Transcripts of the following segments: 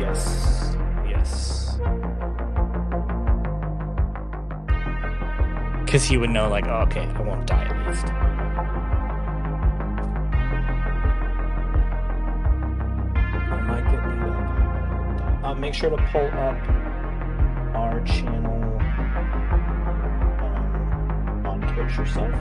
Yes. Yes. Because he would know, like, oh, okay, I won't die at least. I might get the make sure to pull up our channel on Coach Yourself.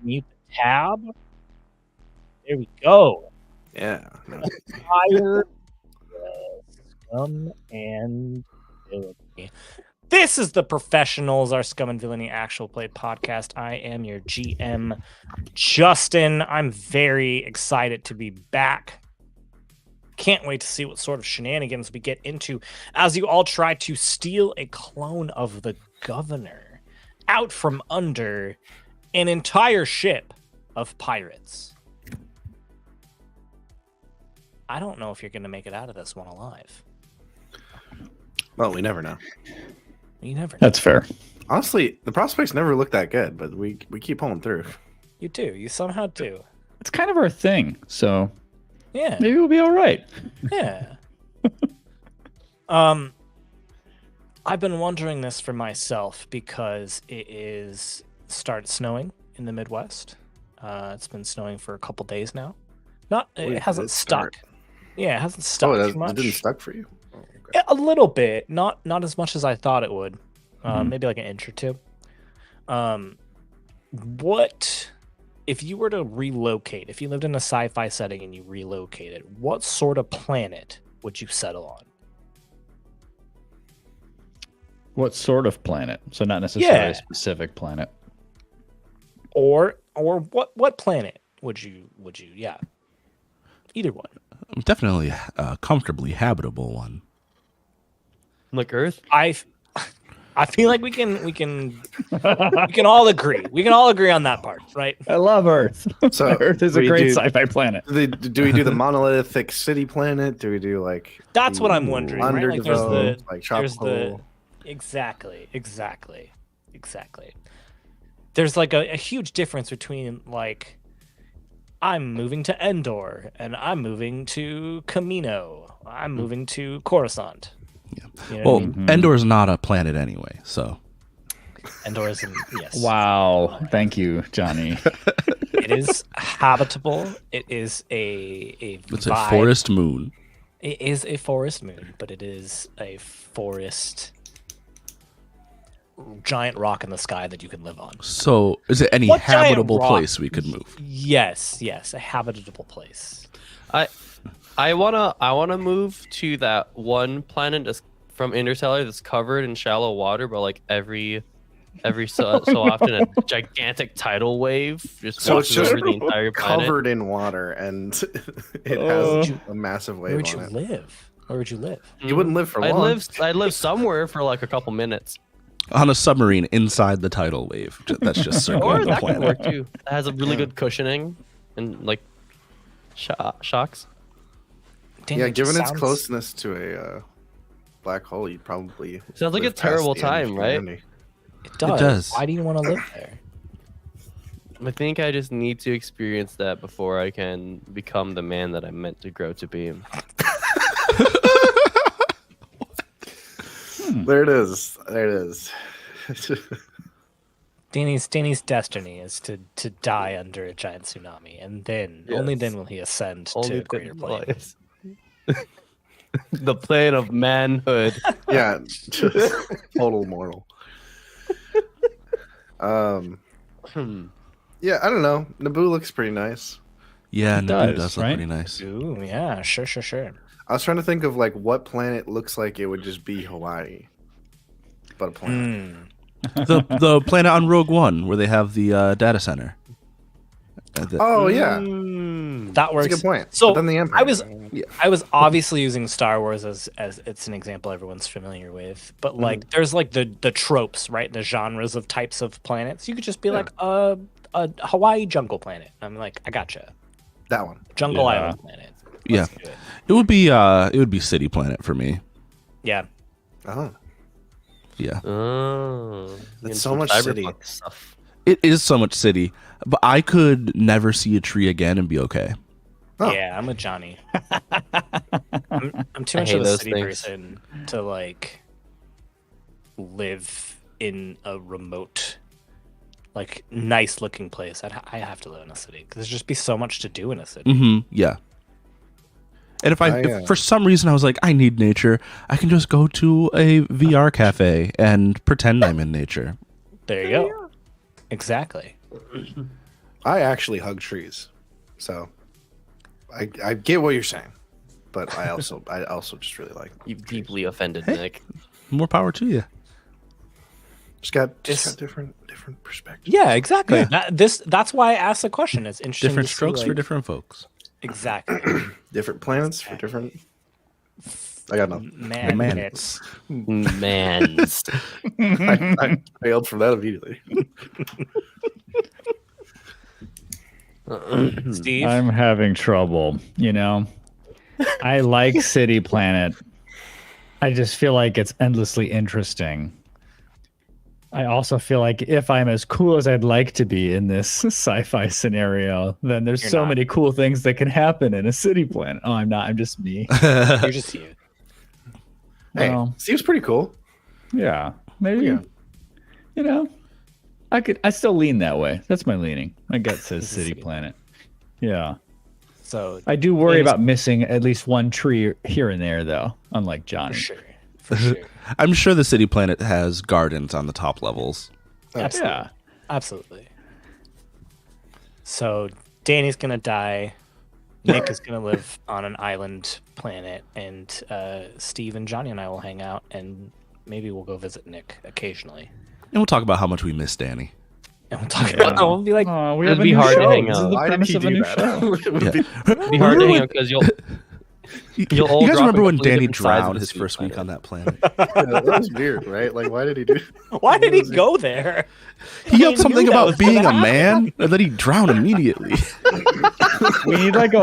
mute the tab. There we go. Yeah. No. Fire, scum, and villainy. This is the Professionals, our Scum and Villainy actual play podcast. I am your GM, Justin. I'm very excited to be back. Can't wait to see what sort of shenanigans we get into as you all try to steal a clone of the governor out from under an entire ship of pirates. I don't know if you're going to make it out of this one alive. Well, we never know. You never know. That's fair. Honestly, the prospects never look that good, but we keep pulling through. You do. You somehow do. It's kind of our thing, so Yeah. maybe we'll be all right. Yeah. I've been wondering this for myself because it is started snowing in the Midwest. It's been snowing for a couple days now. It hasn't stuck. Yeah, it hasn't stuck too much. It didn't stuck for you? Oh, okay. Yeah, a little bit, not as much as I thought it would. Maybe like an inch or two. What if you were to relocate? If you lived in a sci-fi setting and you relocated, what sort of planet would you settle on? What sort of planet? So not necessarily Yeah. a specific planet. Or what planet would you? Yeah, either one. Definitely a comfortably habitable one. Like Earth? I feel like we can all agree. We can all agree on that part, right? I love Earth. So Earth is a we great do- sci-fi planet. Do we do the monolithic city planet? Do we do like That's what I'm wondering. Right? Like there's underdeveloped, like there's tropical? exactly. There's like a huge difference between like I'm moving to Endor and I'm moving to Camino. I'm moving to Coruscant. Yeah. You know Well, what I mean? Endor's not a planet anyway, so Endor is yes. Wow. Thank you, Johnny. It is habitable. It is a it's vibe. a forest moon. It is a forest moon, but it is a forest giant rock in the sky that you can live on. So, is it any What giant habitable rock? place we could move? Yes, a habitable place. I wanna move to that one planet that's from Interstellar that's covered in shallow water, but like every so often a gigantic tidal wave just So it's washes just over the entire planet. covered in water, and it has a massive wave Where would on you it. live? Where would you live? You wouldn't live for long. I'd live somewhere for like a couple minutes. On a submarine inside the tidal wave. That's just Or circling the that could work planet. too. It has a really good cushioning and like shocks. Damn, Yeah, it just given its sounds- closeness to a black hole, you'd probably Sounds like live a terrible past the end of time, right? humanity. It does. does. Why do you want to live there? I think I just need to experience that before I can become the man that I'm meant to grow to be. There it is. There it is. Danny's destiny is to die under a giant tsunami, and then only Yes. then will he ascend to Only a greater then plane. lies. The plane of manhood. Yeah, just total mortal. Yeah, I don't know. Naboo looks pretty nice. Yeah, Naboo does, does look right? pretty nice. Ooh, yeah, sure. I was trying to think of like what planet looks like it would just be Hawaii, but a planet. The planet on Rogue One where they have the data center. Oh yeah, That that's works. a good point. So But then the Empire. I was obviously using Star Wars as it's an example everyone's familiar with, but like there's like the tropes, right? The genres of types of planets. You could just be like a Hawaii jungle planet. I'm like, I gotcha. that one. Jungle Yeah. island planet. Yeah. Let's do it. It would be City Planet for me. Yeah. Oh, Yeah. Oh, That's some so much cyberpunk city. stuff. It is so much city, but I could never see a tree again and be okay. Oh. Yeah, I'm with Johnny. I'm too I much hate of a those city things. person to like live in a remote, like nice looking place. I have to live in a city because there's just be so much to do in a city. Yeah. And if I, if for some reason I was like, I need nature, I can just go to a VR cafe and pretend I'm in nature. There you go. Exactly. I actually hug trees, so I get what you're saying, but I also just really like You've deeply offended Hey. Nick. More power to you. just got different perspectives. Yeah, exactly. Yeah. That's why I asked the question. It's interesting. Different to see, strokes for like- different folks. Exactly. Different planets for different. I got nothing. Man, Man. it's Man. I failed from that immediately. Steve. I'm having trouble, I like City Planet. I just feel like it's endlessly interesting. I also feel like if I'm as cool as I'd like to be in this sci-fi scenario, then there's You're so not. many cool things that can happen in a city planet. Oh, I'm not. I'm just me. You're just you. Hey, Well, seems pretty cool. yeah, maybe. Yeah. I still lean that way. That's my leaning. My gut says It's a City city Planet. Yeah. So I do worry James- about missing at least one tree here and there, though, unlike for Johnny. sure. For sure. I'm sure the city planet has gardens on the top levels. Absolutely. Yeah. Absolutely. So Danny's gonna die. Nick is gonna live on an island planet, and Steve and Johnny and I will hang out, and maybe we'll go visit Nick occasionally. And we'll talk about how much we miss Danny. And we'll talk about. We'll be like, Oh, we It'd have a be new hard to show. hang This is out. the Why did premise he of a do new that? show. It'd be hard to hang out because you'll all You guys drop remember in when completely Danny different sides of drowned the his city first week planet. on that planet? Yeah, that was weird, right? Like, why did he do? why did he go there? He yelled knew something that was about being gonna a man, and then he drowned immediately. We need like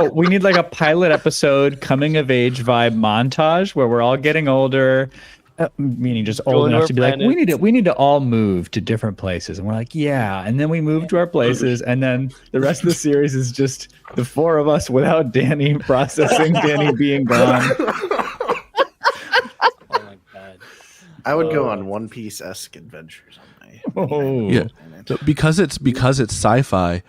a pilot episode coming of age vibe montage where we're all getting older, meaning just old Going to enough our to be like, planets. we need to all move to different places, and we're like, yeah, and then we move to our places, and then the rest of the series is just the four of us without Danny processing Danny being gone. Oh my god. I would go on One Piece esque adventures on my. Oh. Yeah. So because it's sci-fi,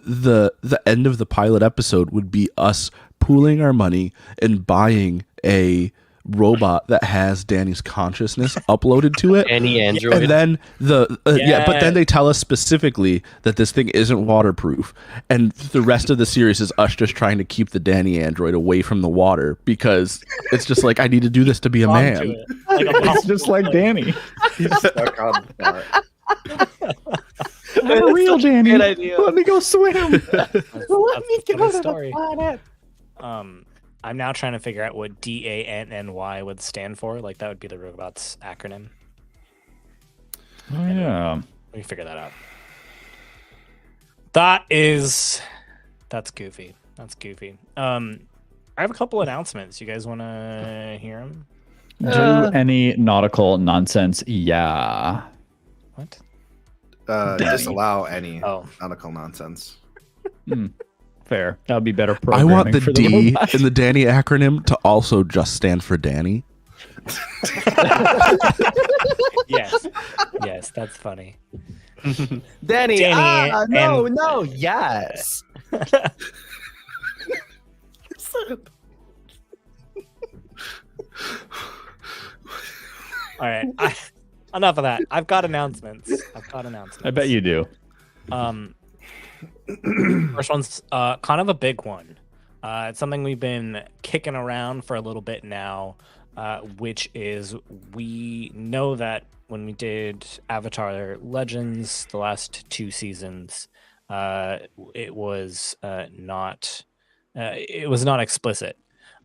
the end of the pilot episode would be us pooling our money and buying a robot that has Danny's consciousness uploaded to it. Any android. And then but Yeah. then they tell us specifically that this thing isn't waterproof, and the rest of the series is us just trying to keep the Danny android away from the water because it's just like I need to do this to be a Onto man. it. Like a It's just like Danny. He's stuck on the part. I'm a real Danny. good idea. Let me go swim. That's a funny story. I'm now trying to figure out what DANNY would stand for. Like that would be the robot's acronym. Oh, yeah. Let me figure that out. That's goofy. That's goofy. I have a couple announcements. You guys want to hear them? Do any nautical nonsense? Yeah. What? Disallow any Oh. nautical nonsense. Fair. That would be better I programming want the for D robot. in the Danny acronym to also just stand for Danny. Yes. Yes, that's funny. Danny, Danny and- no, yes. All right. Enough of that. I've got announcements. I bet you do. First one's kind of a big one. It's something we've been kicking around for a little bit now, which is we know that when we did Avatar Legends, the last 2 seasons, it was not explicit.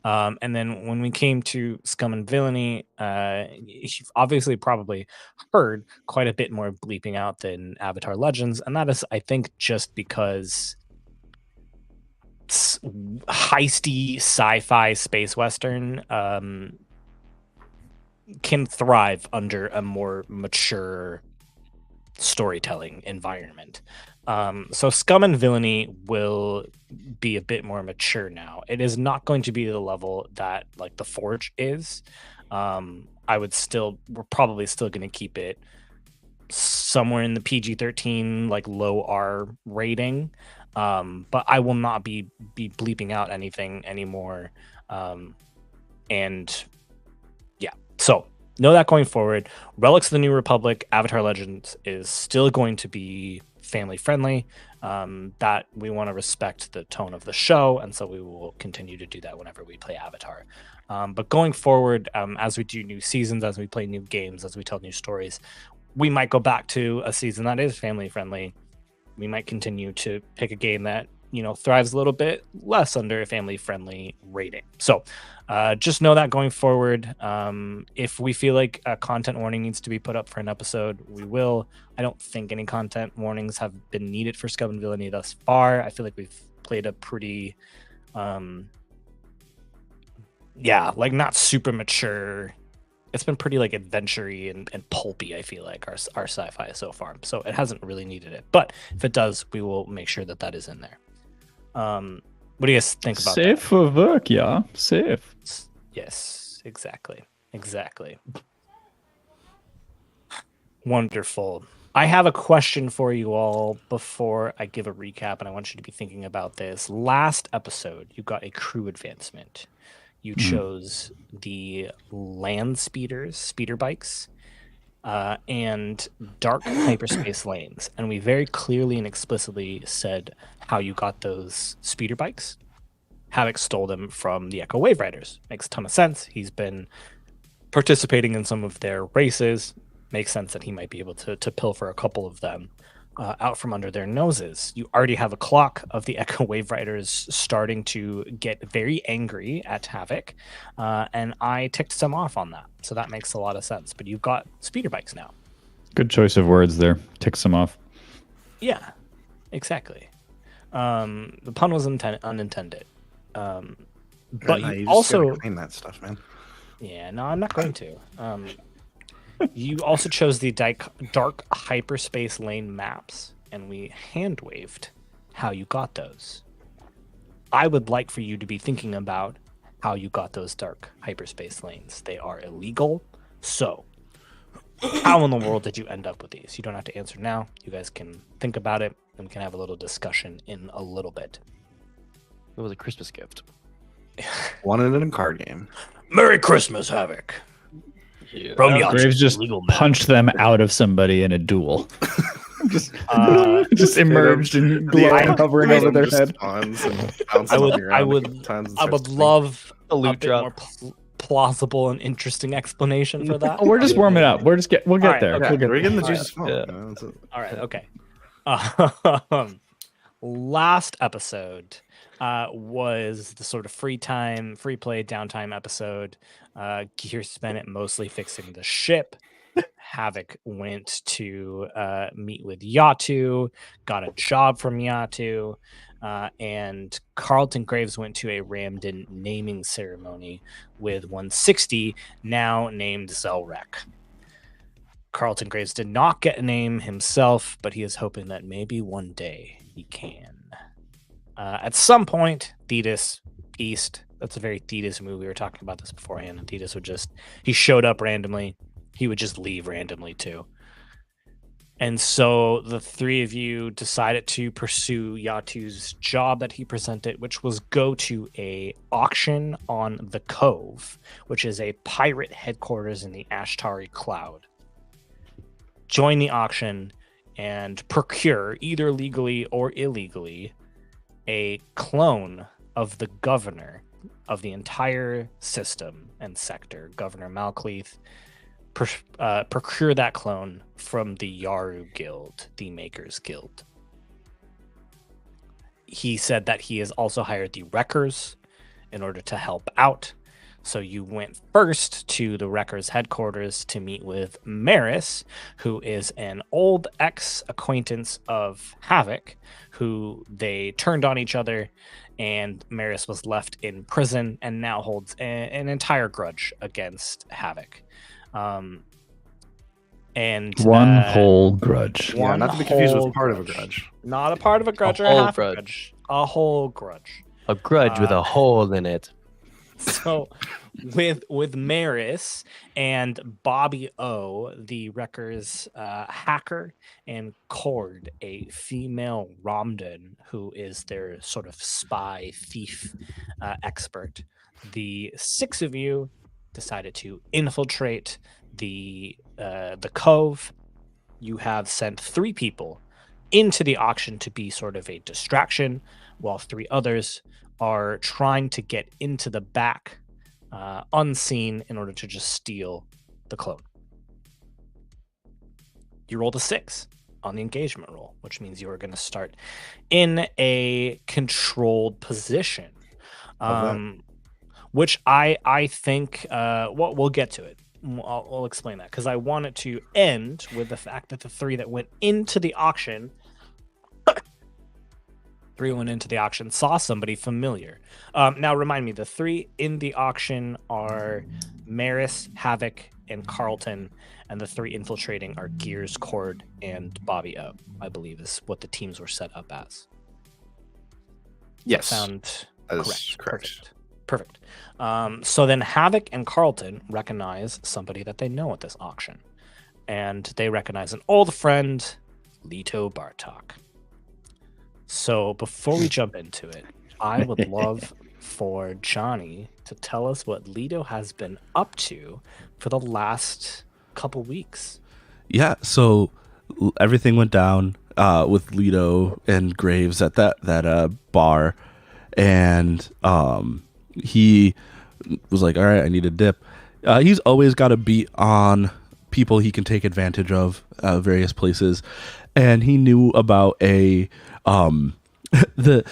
And then when we came to Scum and Villainy, you've obviously probably heard quite a bit more bleeping out than Avatar Legends, and that is, I think, just because heisty sci-fi space western can thrive under a more mature storytelling environment. So Scum and Villainy will be a bit more mature now. It is not going to be the level that like The Forge is. We're probably still going to keep it somewhere in the PG-13 like low R rating. But I will not be bleeping out anything anymore. And yeah, so know that going forward. Relics of the New Republic, Avatar Legends is still going to be family friendly. That we want to respect the tone of the show, and so we will continue to do that whenever we play Avatar. But going forward, as we do new seasons, as we play new games, as we tell new stories, we might go back to a season that is family friendly. We might continue to pick a game that, you know, thrives a little bit less under a family friendly rating. So just know that going forward, if we feel like a content warning needs to be put up for an episode, we will. I don't think any content warnings have been needed for Scum and Villainy thus far. I feel like we've played a pretty like not super mature. It's been pretty like adventure-y and pulpy, I feel like, our sci-fi so far. So it hasn't really needed it. But if it does, we will make sure that is in there. What do you guys think about Safe that? for work, yeah. Safe. Yes, exactly. Wonderful. I have a question for you all before I give a recap, and I want you to be thinking about this. Last episode, you got a crew advancement. You chose the land speeder bikes, and dark hyperspace lanes. And we very clearly and explicitly said how you got those speeder bikes. Havok stole them from the Echo Wave Riders. Makes a ton of sense. He's been participating in some of their races. Makes sense that he might be able to pilfer a couple of them out from under their noses. You already have a clock of the Echo Wave Riders starting to get very angry at Havok, and I ticked some off on that, so that makes a lot of sense. But you've got speeder bikes now. Good choice of words there. Tick some off. Yeah, exactly. The pun was unintended. But you you just also gotta claim that stuff, man. Yeah, no, I'm not going to. You also chose the dark hyperspace lane maps, and we hand waved how you got those. I would like for you to be thinking about how you got those dark hyperspace lanes. They are illegal. So, how in the world did you end up with these? You don't have to answer now. You guys can think about it, and we can have a little discussion in a little bit. It was a Christmas gift. Wanted it in a card game. Merry Christmas, Havok. Yeah. Graves just punched them out of somebody in a duel. just emerged and glide hovering over their head. I would love a loot bit drop. more plausible and interesting explanation for that. Oh, we're just warming up. We'll get right, there. okay. We'll get We're getting the All right. juices flowing. Yeah. All right, okay. Last episode was the sort of free play, downtime episode. Gear spent it mostly fixing the ship. Havok went to meet with Yatu, got a job from Yatu, and Carlton Graves went to a Ramden naming ceremony with 160, now named Zelrek. Carlton Graves did not get a name himself, but he is hoping that maybe one day he can. At some point, Thetis East, that's a very Thetis move. We were talking about this beforehand, and Thetis he showed up randomly. He would just leave randomly too. And so the three of you decided to pursue Yatu's job that he presented, which was go to a auction on the Cove, which is a pirate headquarters in the Ashtari Cloud. Join the auction and procure, either legally or illegally, a clone of the governor of the entire system and sector, Governor Malcleith. Procure that clone from the Yaru Guild, the Makers Guild. He said that he has also hired the Wreckers in order to help out. So you went first to the Wreckers headquarters to meet with Merris, who is an old ex-acquaintance of Havok, who they turned on each other, and Merris was left in prison and now holds an entire grudge against Havok. And one whole grudge. Yeah, not to be confused with part of a grudge. Not a part of a grudge or a half a grudge. A whole grudge. A grudge with a hole in it. So with Merris and Bobby O, the Wreckers hacker, and Cord, a female Romden, who is their sort of spy thief expert, the six of you decided to infiltrate the Cove. You have sent 3 people into the auction to be sort of a distraction, while 3 others are trying to get into the back unseen in order to just steal the clone. You rolled a 6 on the engagement roll, which means you are going to start in a controlled position, which I think we'll get to it. I'll explain that because I want it to end with the fact that the 3 that went into the auction, saw somebody familiar. Now remind me, the 3 in the auction are Merris, Havok, and Carlton, and the 3 infiltrating are Gears, Cord, and Bobby O, I believe is what the teams were set up as. Yes. Sound That's correct. Perfect. So then Havok and Carlton recognize somebody that they know at this auction. And they recognize an old friend, Leto Bartok. So before we jump into it, I would love for Johnny to tell us what Leto has been up to for the last couple weeks. Yeah, so everything went down with Leto and Graves at that bar, and he was like, all right, I need a dip. He's always got a beat on people he can take advantage of various places, and he knew about a the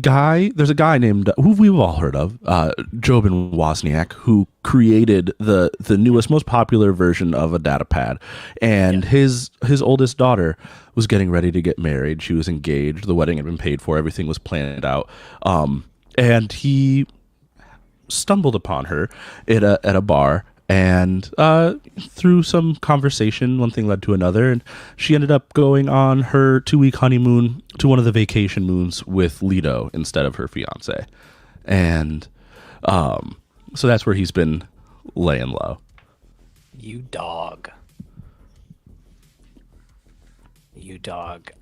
guy. There's a guy named, who we've all heard of, Jobin Wozniak, who created the newest, most popular version of a data pad, and his oldest daughter was getting ready to get married. She was engaged. The wedding had been paid for. Everything was planned out, and he stumbled upon her at a bar, and through some conversation, one thing led to another, and she ended up going on her 2-week honeymoon to one of the vacation moons with Leto instead of her fiance, and so that's where he's been laying low. You dog.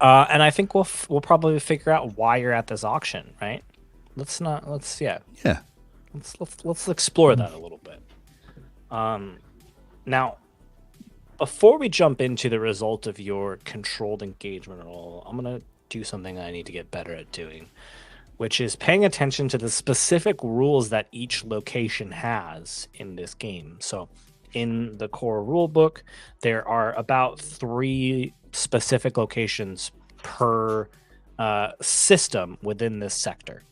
And I think we'll probably figure out why you're at this auction, right? Let's explore that a little bit. Now, before we jump into the result of your controlled engagement roll, I'm going to do something I need to get better at doing, which is paying attention to the specific rules that each location has in this game. So in the core rule book, there are about 3 specific locations per system within this sector.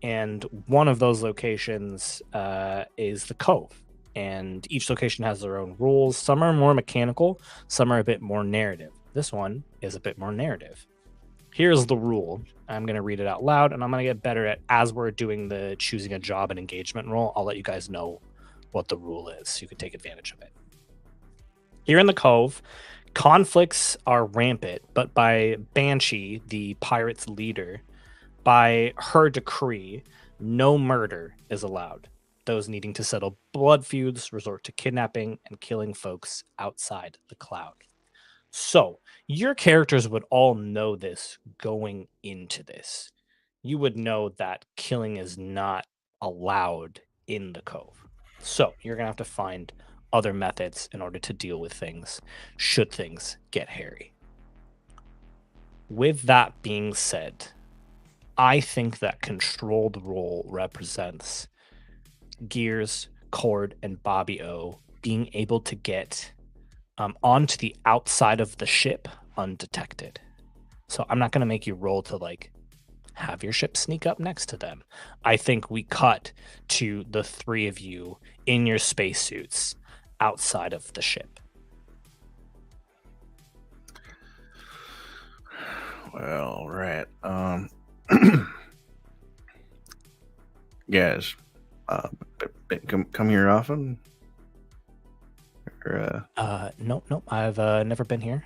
And one of those locations is the Cove. And each location has their own rules. Some are more mechanical, some are a bit more narrative. This one is a bit more narrative. Here's the rule. I'm going to read it out loud, and I'm going to get better at, as we're doing the choosing a job and engagement roll, I'll let you guys know what the rule is so you can take advantage of it. Here in the Cove, conflicts are rampant, but by Banshee, the pirate's leader, by her decree, no murder is allowed. Those needing to settle blood feuds resort to kidnapping and killing folks outside the cloud. So, your characters would all know this going into this. You would know that killing is not allowed in the Cove. So, you're going to have to find other methods in order to deal with things, should things get hairy. With that being said, I think that controlled role represents Gears, Cord, and Bobby O being able to get onto the outside of the ship undetected. So I'm not going to make you roll to have your ship sneak up next to them. I think we cut to the 3 of you in your spacesuits outside of the ship. Well, right. Guys, come here often? Or, Nope. I've never been here.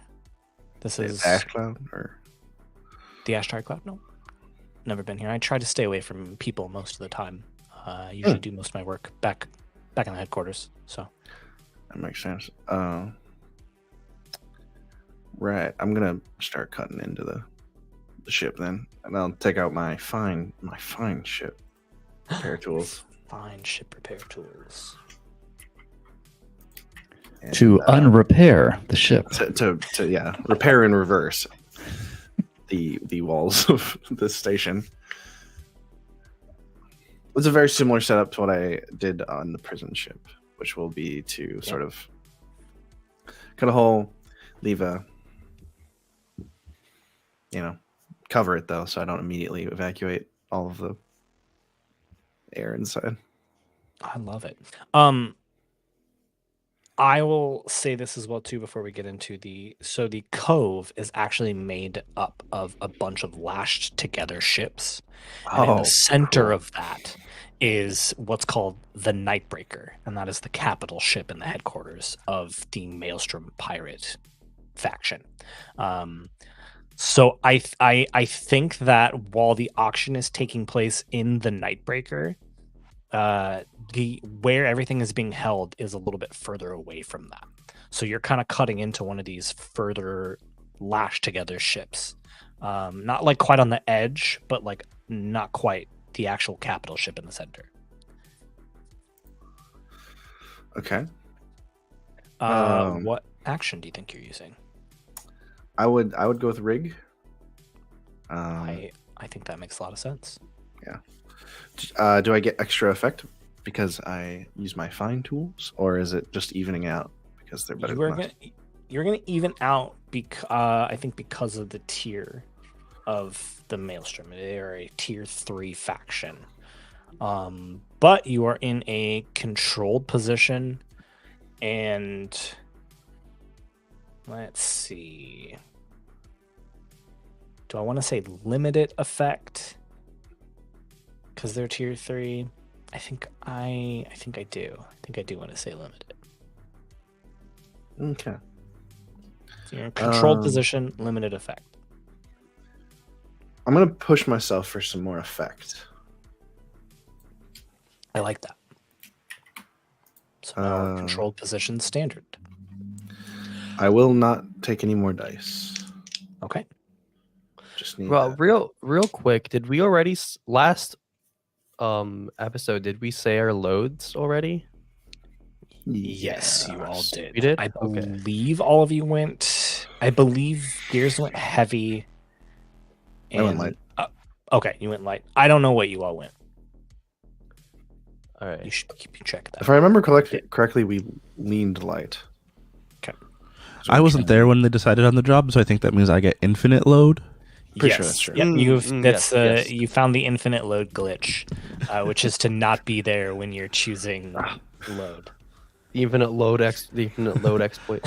This is Ash Cloud or the Ashtar Cloud. No, never been here. I try to stay away from people most of the time. I usually do most of my work back in the headquarters. So that makes sense. Right. I'm gonna start cutting into the ship then, and I'll take out my fine ship repair tools. Fine ship repair tools. And, To unrepair the ship. to repair in reverse. the walls of the station. It's a very similar setup to what I did on the prison ship, which will be to sort of cut a hole, leave a, cover it though, so I don't immediately evacuate all of the air inside. I love it. I will say this as well too before we get into the Cove is actually made up of a bunch of lashed together ships. And in the center of that is what's called the Nightbreaker, and that is the capital ship in the headquarters of the Maelstrom pirate faction. So I think that while the auction is taking place in the Nightbreaker, where everything is being held is a little bit further away from that. So you're kind of cutting into one of these further lashed together ships. Not like quite on the edge, but like not quite the actual capital ship in the center. Okay. What action do you think you're using? I would go with rig. I think that makes a lot of sense. Yeah. Do I get extra effect because I use my fine tools, or is it just evening out because they're better than us? You're gonna even out I think because of the tier of the Maelstrom. They are a tier 3 faction. But you are in a controlled position, and let's see. Do I want to say limited effect? Because they're tier 3. I think I do. I think I do want to say limited. Okay. So you're in controlled position, limited effect. I'm gonna push myself for some more effect. I like that. So now controlled position standard. I will not take any more dice. Okay. Just need Well, that. real quick, did we already last episode? Did we say our loads already? Yes, you all did. We did? I Okay. believe all of you went. I believe Gears went heavy. I went light. Okay, you went light. I don't know what you all went. All right. You should keep track of that. If I remember correctly, we leaned light. Okay. So I wasn't there when they decided on the job, so I think that means I get infinite load. Pretty sure that's true. Yep, Yes. you found the infinite load glitch, which is to not be there when you're choosing load. The infinite load exploit.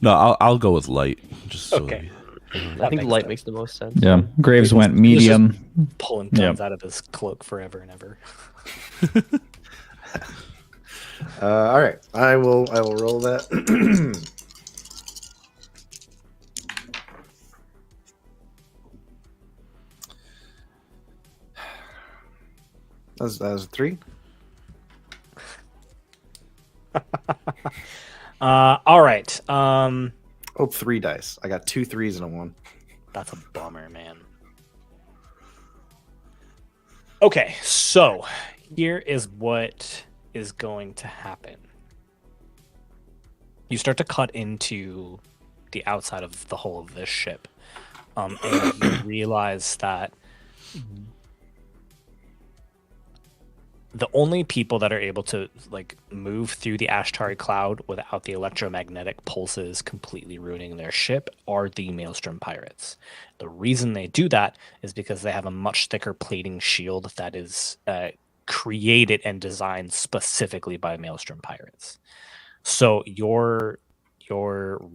No, I'll go with light. Just so Okay. I think light makes the most sense. Yeah. Graves He was- went he was just medium. Pulling guns out of his cloak forever and ever. All right, I will roll that. That was a 3. All right. Oh, 3 dice. I got 2 3s and a 1. That's a bummer, man. Okay, so here is what is going to happen. You start to cut into the outside of the hull of this ship, and you realize that the only people that are able to like move through the Ashtari cloud without the electromagnetic pulses completely ruining their ship are the Maelstrom pirates. The reason they do that is because they have a much thicker plating shield that is created and designed specifically by Maelstrom pirates. So your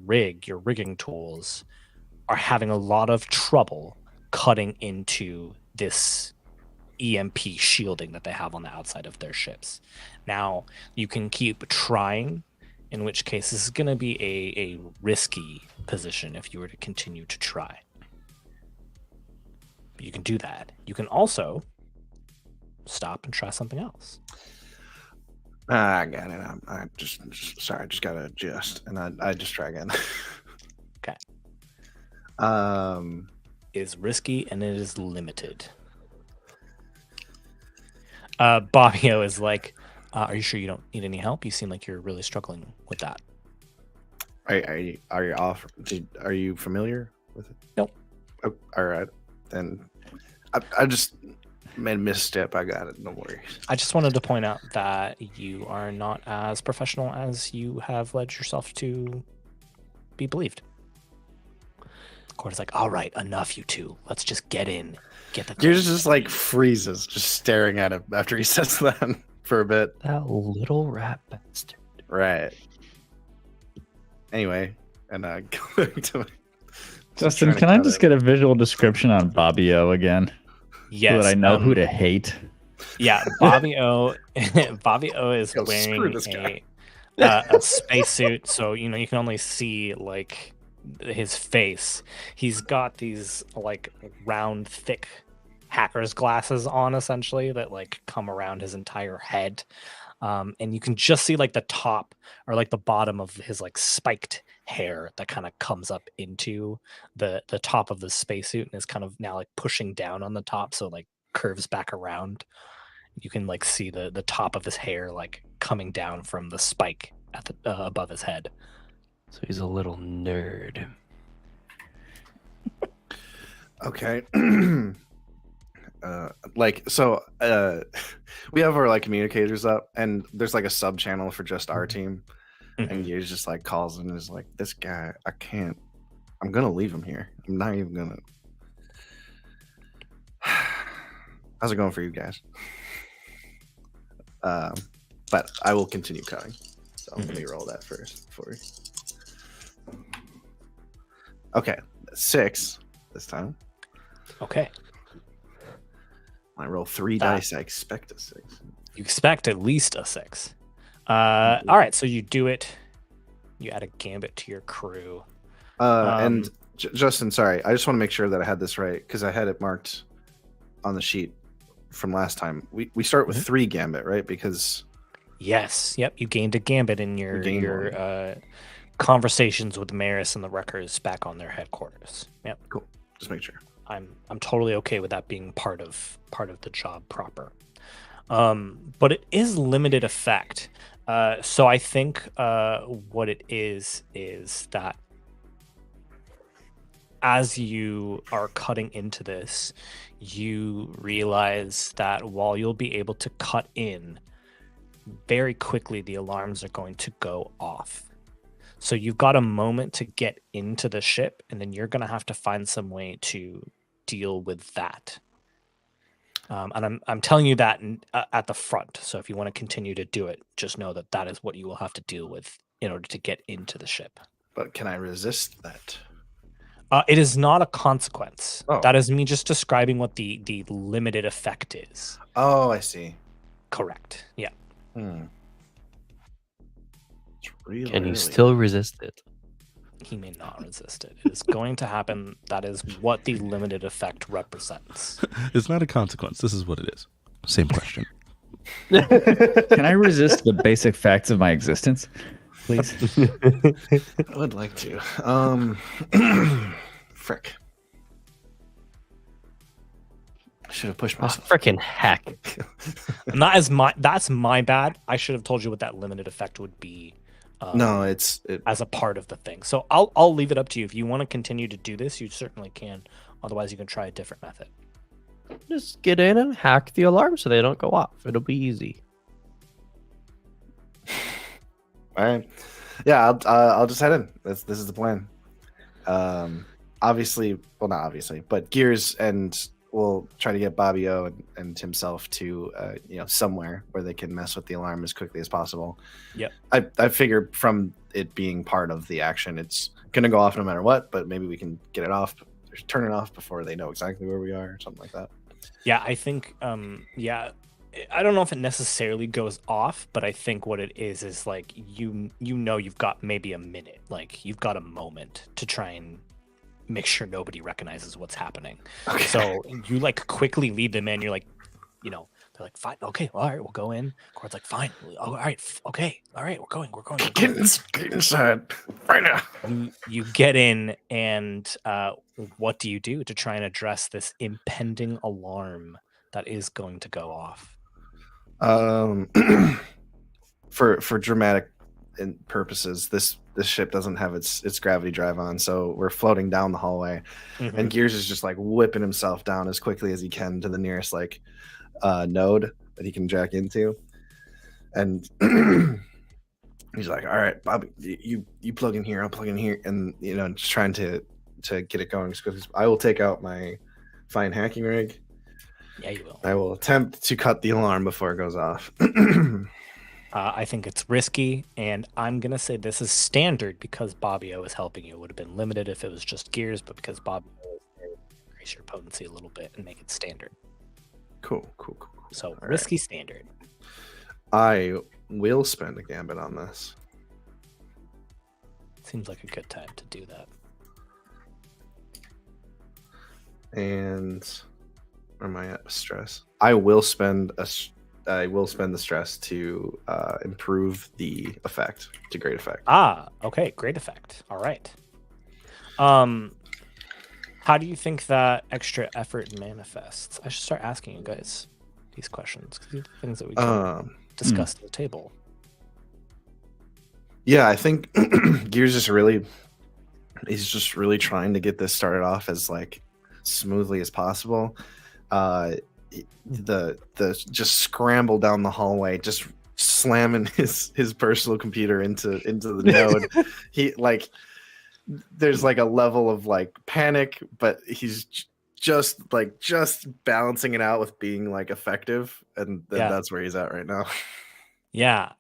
rigging tools are having a lot of trouble cutting into this EMP shielding that they have on the outside of their ships. Now, you can keep trying, in which case this is going to be a risky position if you were to continue to try. But you can do that. You can also stop and try something else. I got it. I just sorry. I just gotta adjust, and I just try again. Okay. It is risky and it is limited. Bobbio is like, are you sure you don't need any help? You seem like you're really struggling with that. Are you off? Are you familiar with it? Nope. Oh, all right, then I just made a misstep. I got it. No worries. I just wanted to point out that you are not as professional as you have led yourself to be believed. Court's like, all right, enough, you two. Let's just get in. Get the. Gears just like freezes, just staring at him after he says that for a bit. That little rat bastard. Right. Anyway, and go back to my. Justin, can I just get a visual description on Bobby O again? Yes. So that I know who to hate. Yeah, Bobby O. Bobby O is Yo, screw wearing this guy. a spacesuit, so you know you can only see like his face. He's got these like round, thick hacker's glasses on, essentially, that like come around his entire head, and you can just see like the top or like the bottom of his like spiked hair that kind of comes up into the top of the spacesuit and is kind of now like pushing down on the top, so like curves back around. You can like see the top of his hair like coming down from the spike at the above his head. So he's a little nerd. Okay. We have our like communicators up, and there's like a sub channel for just our team, and Gears just like calls and is like, "This guy, I can't. I'm gonna leave him here. I'm not even gonna." How's it going for you guys? But I will continue cutting. So let me roll that first for you. Okay, 6 this time. Okay. I roll 3 dice. I expect a 6. You expect at least a 6. All right, so you do it. You add a gambit to your crew. And Justin, sorry, I just want to make sure that I had this right because I had it marked on the sheet from last time. We start with 3 gambit, right? Because yes, yep, you gained a gambit in your conversations with Merris and the Wreckers back on their headquarters. Yep, cool. Just make sure. I'm totally okay with that being part of the job proper. But it is limited effect. So I think what it is that as you are cutting into this, you realize that while you'll be able to cut in, very quickly the alarms are going to go off. So you've got a moment to get into the ship, and then you're going to have to find some way to deal with that. And I'm telling you that at the front. So if you want to continue to do it, just know that that is what you will have to deal with in order to get into the ship. But can I resist that? It is not a consequence. Oh. That is me just describing what the limited effect is. Oh, I see. Correct. Yeah. It's really, Can you still resist it? He may not resist it. It is going to happen. That is what the limited effect represents. It's not a consequence. This is what it is. Same question. Can I resist the basic facts of my existence, please? I would like to. Frick. I should have pushed myself. Frickin' heck. And that's my bad. I should have told you what that limited effect would be. No, it's as a part of the thing. So I'll leave it up to you. If you want to continue to do this, you certainly can. Otherwise, you can try a different method. Just get in and hack the alarm so they don't go off. It'll be easy. all right. Yeah, I'll just head in. This is the plan. Obviously, well, not obviously, but Gears and we'll try to get Bobby O and himself to somewhere where they can mess with the alarm as quickly as possible. Yep. I figure from it being part of the action, it's gonna go off no matter what. But maybe we can get it off, turn it off before they know exactly where we are, or something like that. Yeah, I think. I don't know if it necessarily goes off, but I think what it is like you've got maybe a minute, like you've got a moment to try and make sure nobody recognizes what's happening. Okay. So you like quickly lead them in. You're like, they're like, fine, okay, all right, we'll go in. Court's like, fine, all right, okay, all right, we're going. Get inside right now. You get in, and what do you do to try and address this impending alarm that is going to go off? For dramatic purposes, this ship doesn't have its gravity drive on, so we're floating down the hallway, Mhm. and Gears is just like whipping himself down as quickly as he can to the nearest like node that he can jack into, and he's like, "All right, Bobby, you plug in here, I'll plug in here," and just trying to get it going as quickly. I will take out my fine hacking rig. Yeah, you will. I will attempt to cut the alarm before it goes off. I think it's risky, and I'm gonna say this is standard because Bobby O is helping you. It would have been limited if it was just Gears, but because Bobby O is there, increase your potency a little bit and make it standard. Cool. So All risky standard. I will spend a gambit on this. Seems like a good time to do that. And where am I at with stress? I will spend the stress to improve the effect to great effect. Okay, great effect. All right. How do you think that extra effort manifests? I should start asking you guys these questions because these are things that we can discuss at the table. Yeah, I think Gears is he's just really trying to get this started off as like smoothly as possible. The just scramble down the hallway, just slamming his personal computer into the node. He like there's like a level of like panic, but he's just balancing it out with being like effective, and that's where he's at right now. Yeah.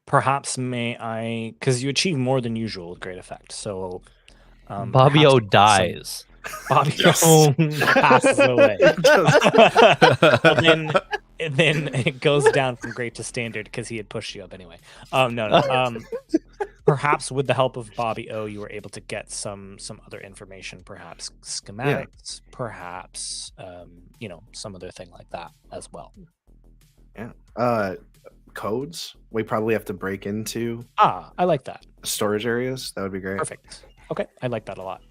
Perhaps may I, because you achieve more than usual with great effect. So Bobby O dies. Bobby O passes away. and then it goes down from great to standard because he had pushed you up anyway. No. Perhaps with the help of Bobby O, you were able to get some other information, perhaps schematics, perhaps some other thing like that as well. Yeah. Codes. We probably have to break into. I like that. Storage areas. That would be great. Perfect. Okay, I like that a lot.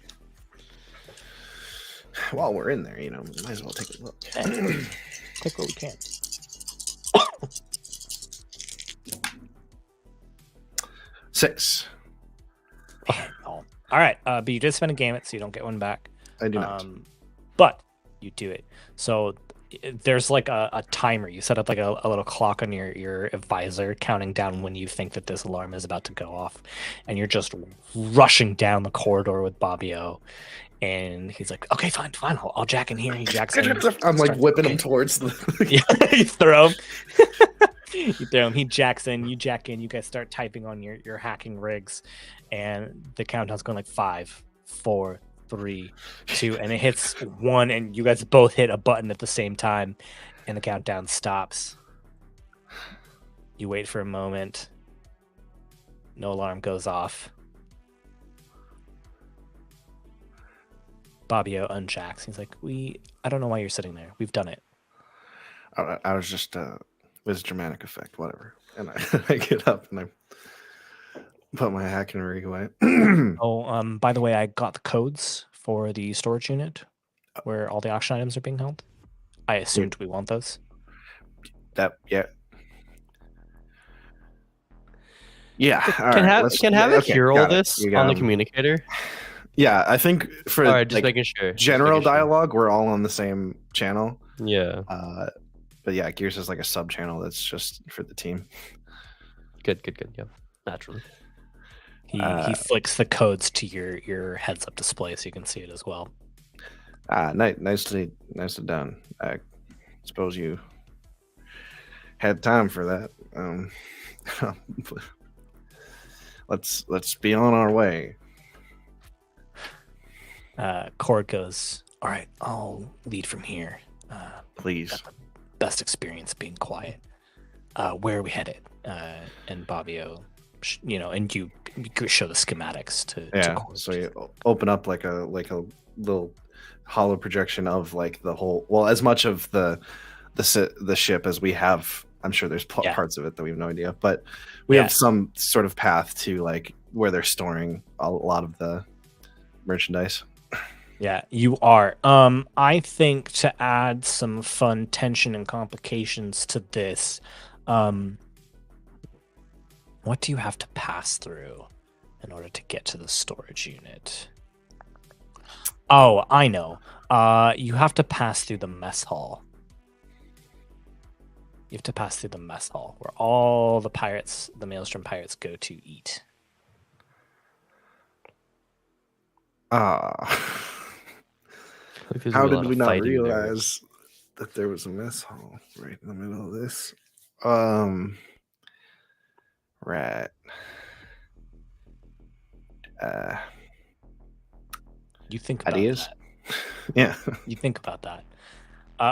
While we're in there, we might as well take a look. Take what we can. Six. All right, but you did spend a gamut, so you don't get one back. I do not. But you do it. So there's like a timer. You set up like a little clock on your visor counting down when you think that this alarm is about to go off, and you're just rushing down the corridor with Bobby O, and he's like, okay, fine, I'll jack in here. He jacks in. I'm like whipping him towards the you throw him. You throw him, he jacks in, you jack in, you guys start typing on your hacking rigs, and the countdown's going like 5, 4, 3, 2, and it hits 1, and you guys both hit a button at the same time, and the countdown stops. You wait for a moment. No alarm goes off. Bobby O unjacks. He's like, I don't know why you're sitting there. We've done it. I was just it was a dramatic effect, whatever. And I get up and I put my hacking rig away. By the way, I got the codes for the storage unit where all the auction items are being held. I assumed we want those. Yeah. Can Havok hear all this on the communicator? Yeah, I think for all right, just making sure. General dialogue, we're all on the same channel. Yeah. But yeah, Gears is like a sub channel that's just for the team. Good. Yeah, naturally. He flicks the codes to your heads up display so you can see it as well. Nicely done. I suppose you had time for that. Let's be on our way. Cord goes, all right, I'll lead from here. Please. Best experience being quiet. Where are we headed? And Bobby O, and you show the schematics to Cord. So you open up like a little hollow projection of like the whole, well, as much of the ship as we have. I'm sure there's parts of it that we have no idea, but we have some sort of path to like where they're storing a lot of the merchandise. Yeah, you are. I think to add some fun tension and complications to this, What do you have to pass through in order to get to the storage unit? Oh, I know. You have to pass through the mess hall. You have to pass through the mess hall where all the pirates, the Maelstrom pirates, go to eat. Because How there's a lot did of we not fighting there. realize that there was a mess hall right in the middle of this? Right. You think about Ideas? that. Yeah. You think about that.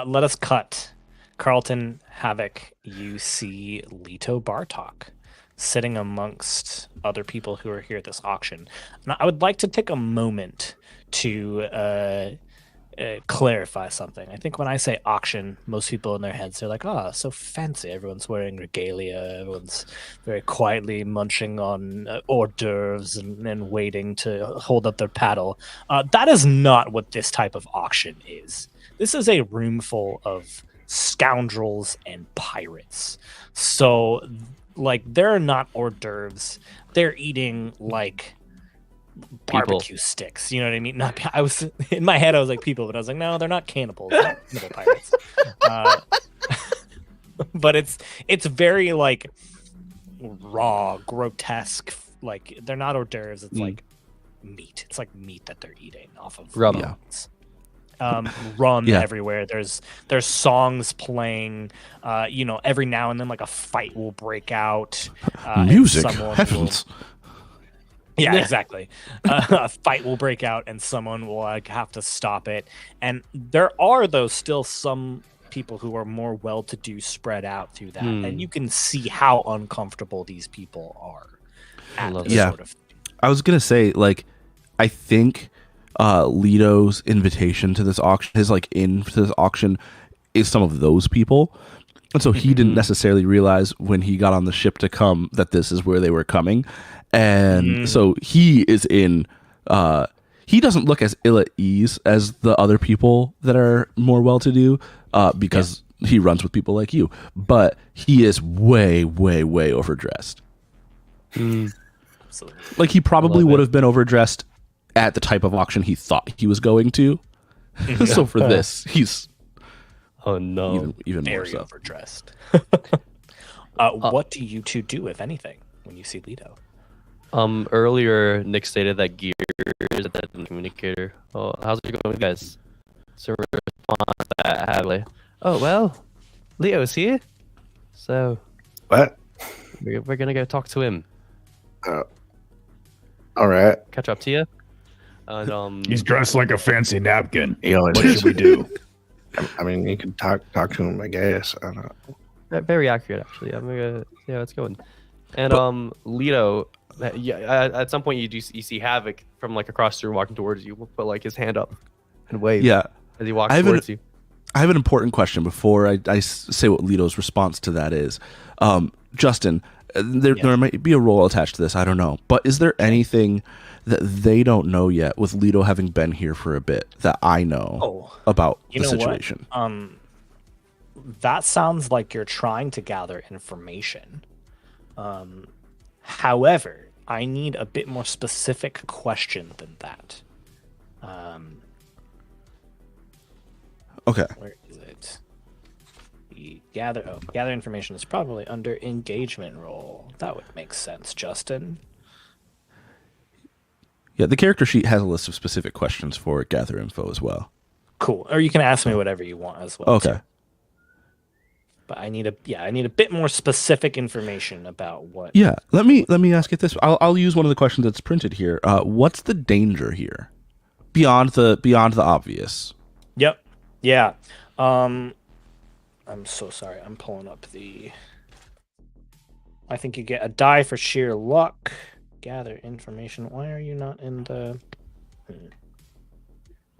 Let us cut. Carlton, Havok, you see Leto Bartok sitting amongst other people who are here at this auction. And I would like to take a moment to clarify something. I think when I say auction, most people in their heads are like, oh, so fancy. Everyone's wearing regalia. Everyone's very quietly munching on hors d'oeuvres and waiting to hold up their paddle. That is not what this type of auction is. This is a room full of scoundrels and pirates. So, like, they're not hors d'oeuvres. They're eating, like, barbecue sticks. You know what I mean? Not. I was in my head. I was like people, but I was like, no, they're not cannibals. They're cannibal pirates. But it's very like raw, grotesque. Like they're not hors d'oeuvres. It's like meat. It's like meat that they're eating off of Rum. bones. Rum everywhere. There's songs playing. Every now and then like a fight will break out. Music, and heavens. Yeah, exactly. A fight will break out and someone will like have to stop it. And there are though still some people who are more well-to-do spread out through that, and you can see how uncomfortable these people are. Sort of thing. I was gonna say, like, I think Leto's invitation to this auction, his like in to this auction, is some of those people. And so he didn't necessarily realize when he got on the ship to come that this is where they were coming. And so he is in, he doesn't look as ill at ease as the other people that are more well-to-do because he runs with people like you. But he is way, way, way overdressed. Absolutely. Like he probably would have been overdressed at the type of auction he thought he was going to. So for this, he's even more very so. overdressed. What do you two do, if anything, when you see Leto? Earlier, Nick stated that gear is that communicator. Oh, how's it going, guys? So response that Hadley. Oh well, Leo's here, so What? we're gonna go talk to him. All right. Catch up to you. And He's dressed like a fancy napkin. You know, What should we do? I mean, you can talk to him, I guess. I don't know. very accurate actually. I'm gonna see how it's going. And Leto. At some point you see Havok from like across the room walking towards you, put like his hand up and wave. Yeah, as he walks towards you. I have an important question before I say what Leto's response to that is. Justin, there might be a role attached to this. I don't know, but is there anything that they don't know yet with Leto having been here for a bit that I know about the situation? That sounds like you're trying to gather information. However, I need a bit more specific question than that. Okay. Where is it? Gather information is probably under engagement role. That would make sense, Justin. Yeah, the character sheet has a list of specific questions for gather info as well. Cool. Or you can ask me whatever you want as well. Okay. Too. But I need a bit more specific information about what. Yeah, let me ask it this. I'll use one of the questions that's printed here. What's the danger here, beyond the obvious? Yep. Yeah. I'm so sorry. I'm pulling up the. I think you get a die for sheer luck. Gather information. Why are you not in the?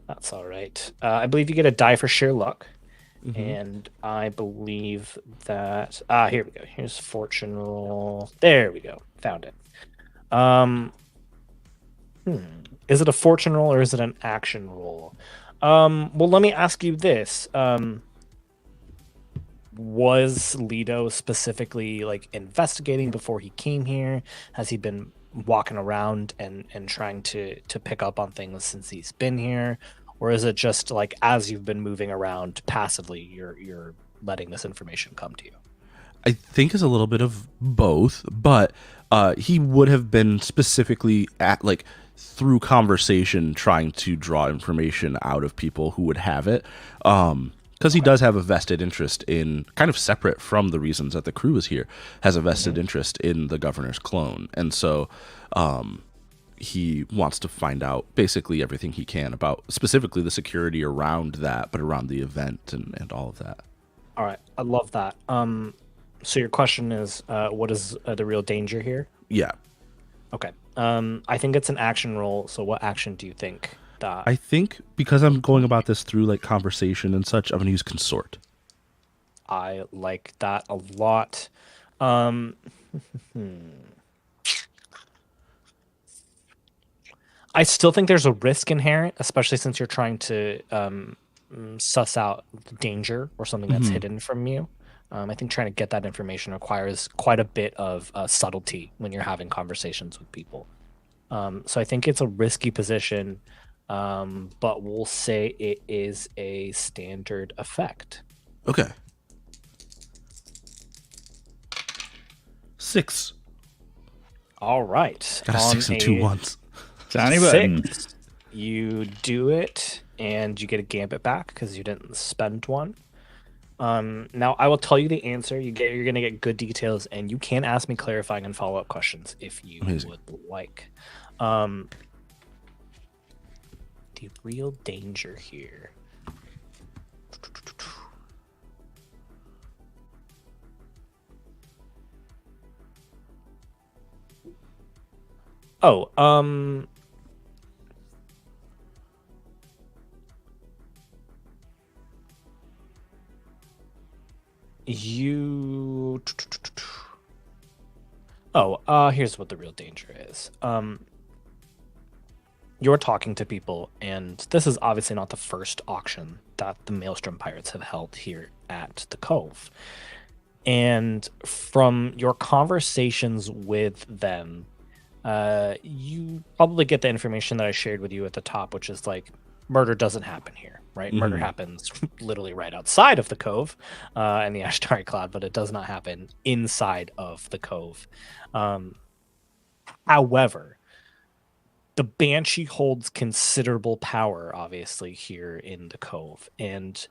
That's all right. I believe you get a die for sheer luck. Mm-hmm. And I believe that here we go. Here's fortune roll. There we go. Found it. Is it a fortune roll or is it an action roll? Well, let me ask you this. Was Leto specifically like investigating before he came here? Has he been walking around and trying to pick up on things since he's been here? Or is it just like as you've been moving around passively, you're letting this information come to you? I think is a little bit of both, but he would have been specifically at like through conversation trying to draw information out of people who would have it. Because he does have a vested interest in, kind of separate from the reasons that the crew is here, has a vested interest in the governor's clone. And so he wants to find out basically everything he can about specifically the security around that, but around the event and all of that. All right, I love that. So your question is, what is the real danger here? Yeah. Okay. I think it's an action roll. So what action do you think that? I think because I'm going about this through like conversation and such, I'm going to use consort. I like that a lot. I still think there's a risk inherent, especially since you're trying to suss out the danger or something that's hidden from you. I think trying to get that information requires quite a bit of subtlety when you're having conversations with people. So I think it's a risky position, but we'll say it is a standard effect. Okay. 6. All right. Got a 6 and 2 ones. Johnny Button. 6, you do it, and you get a gambit back because you didn't spend one. Now I will tell you the answer. You're gonna get good details, and you can ask me clarifying and follow-up questions if you would like. The real danger here. Oh, here's what the real danger is. You're talking to people, and this is obviously not the first auction that the Maelstrom pirates have held here at the Cove. And from your conversations with them, you probably get the information that I shared with you at the top, which is like, murder doesn't happen here, right? Murder happens literally right outside of the Cove and the Ashtari Cloud, but it does not happen inside of the Cove. However, the Banshee holds considerable power, obviously, here in the Cove. And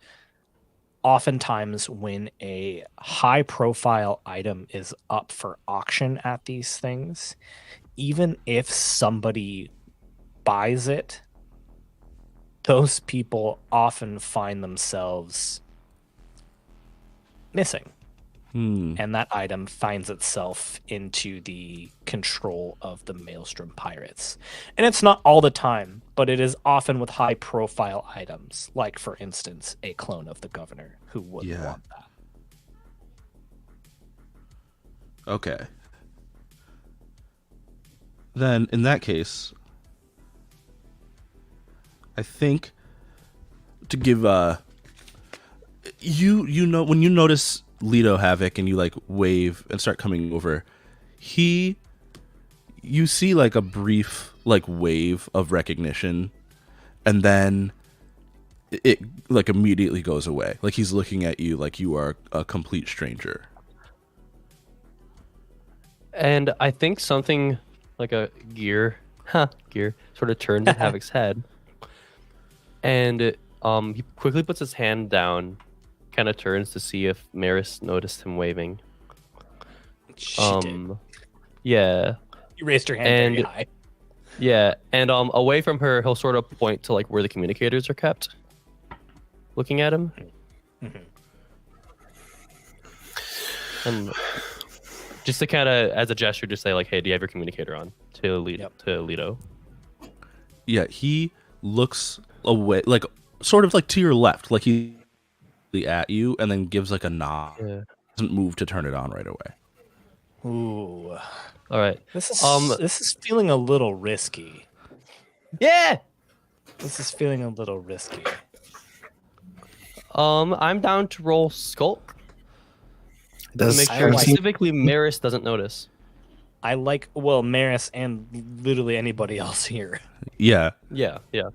oftentimes when a high-profile item is up for auction at these things, even if somebody buys it, those people often find themselves missing. And that item finds itself into the control of the Maelstrom pirates. And it's not all the time, but it is often with high profile items, like, for instance, a clone of the governor who would want that. Okay. Then, in that case, I think to give you know when you notice Leto Havok and you like wave and start coming over, you see like a brief like wave of recognition, and then it like immediately goes away. Like he's looking at you like you are a complete stranger. And I think something like a gear sort of turns in Havok's head. And he quickly puts his hand down, kind of turns to see if Merris noticed him waving. She did. Yeah. You raised your hand very high. Yeah, and away from her, he'll sort of point to like where the communicators are kept, looking at him. And just to kind of, as a gesture, just say like, "Hey, do you have your communicator on?" to Leto. Yeah, he looks away, like sort of like to your left, like he at you, and then gives like a nod. Yeah. Doesn't move to turn it on right away. Ooh. All right. This is feeling a little risky. Yeah. This is feeling a little risky. I'm down to roll skulk. Does Make I sure like- specifically Merris doesn't notice. I like Merris and literally anybody else here. Yeah. Yeah, yeah.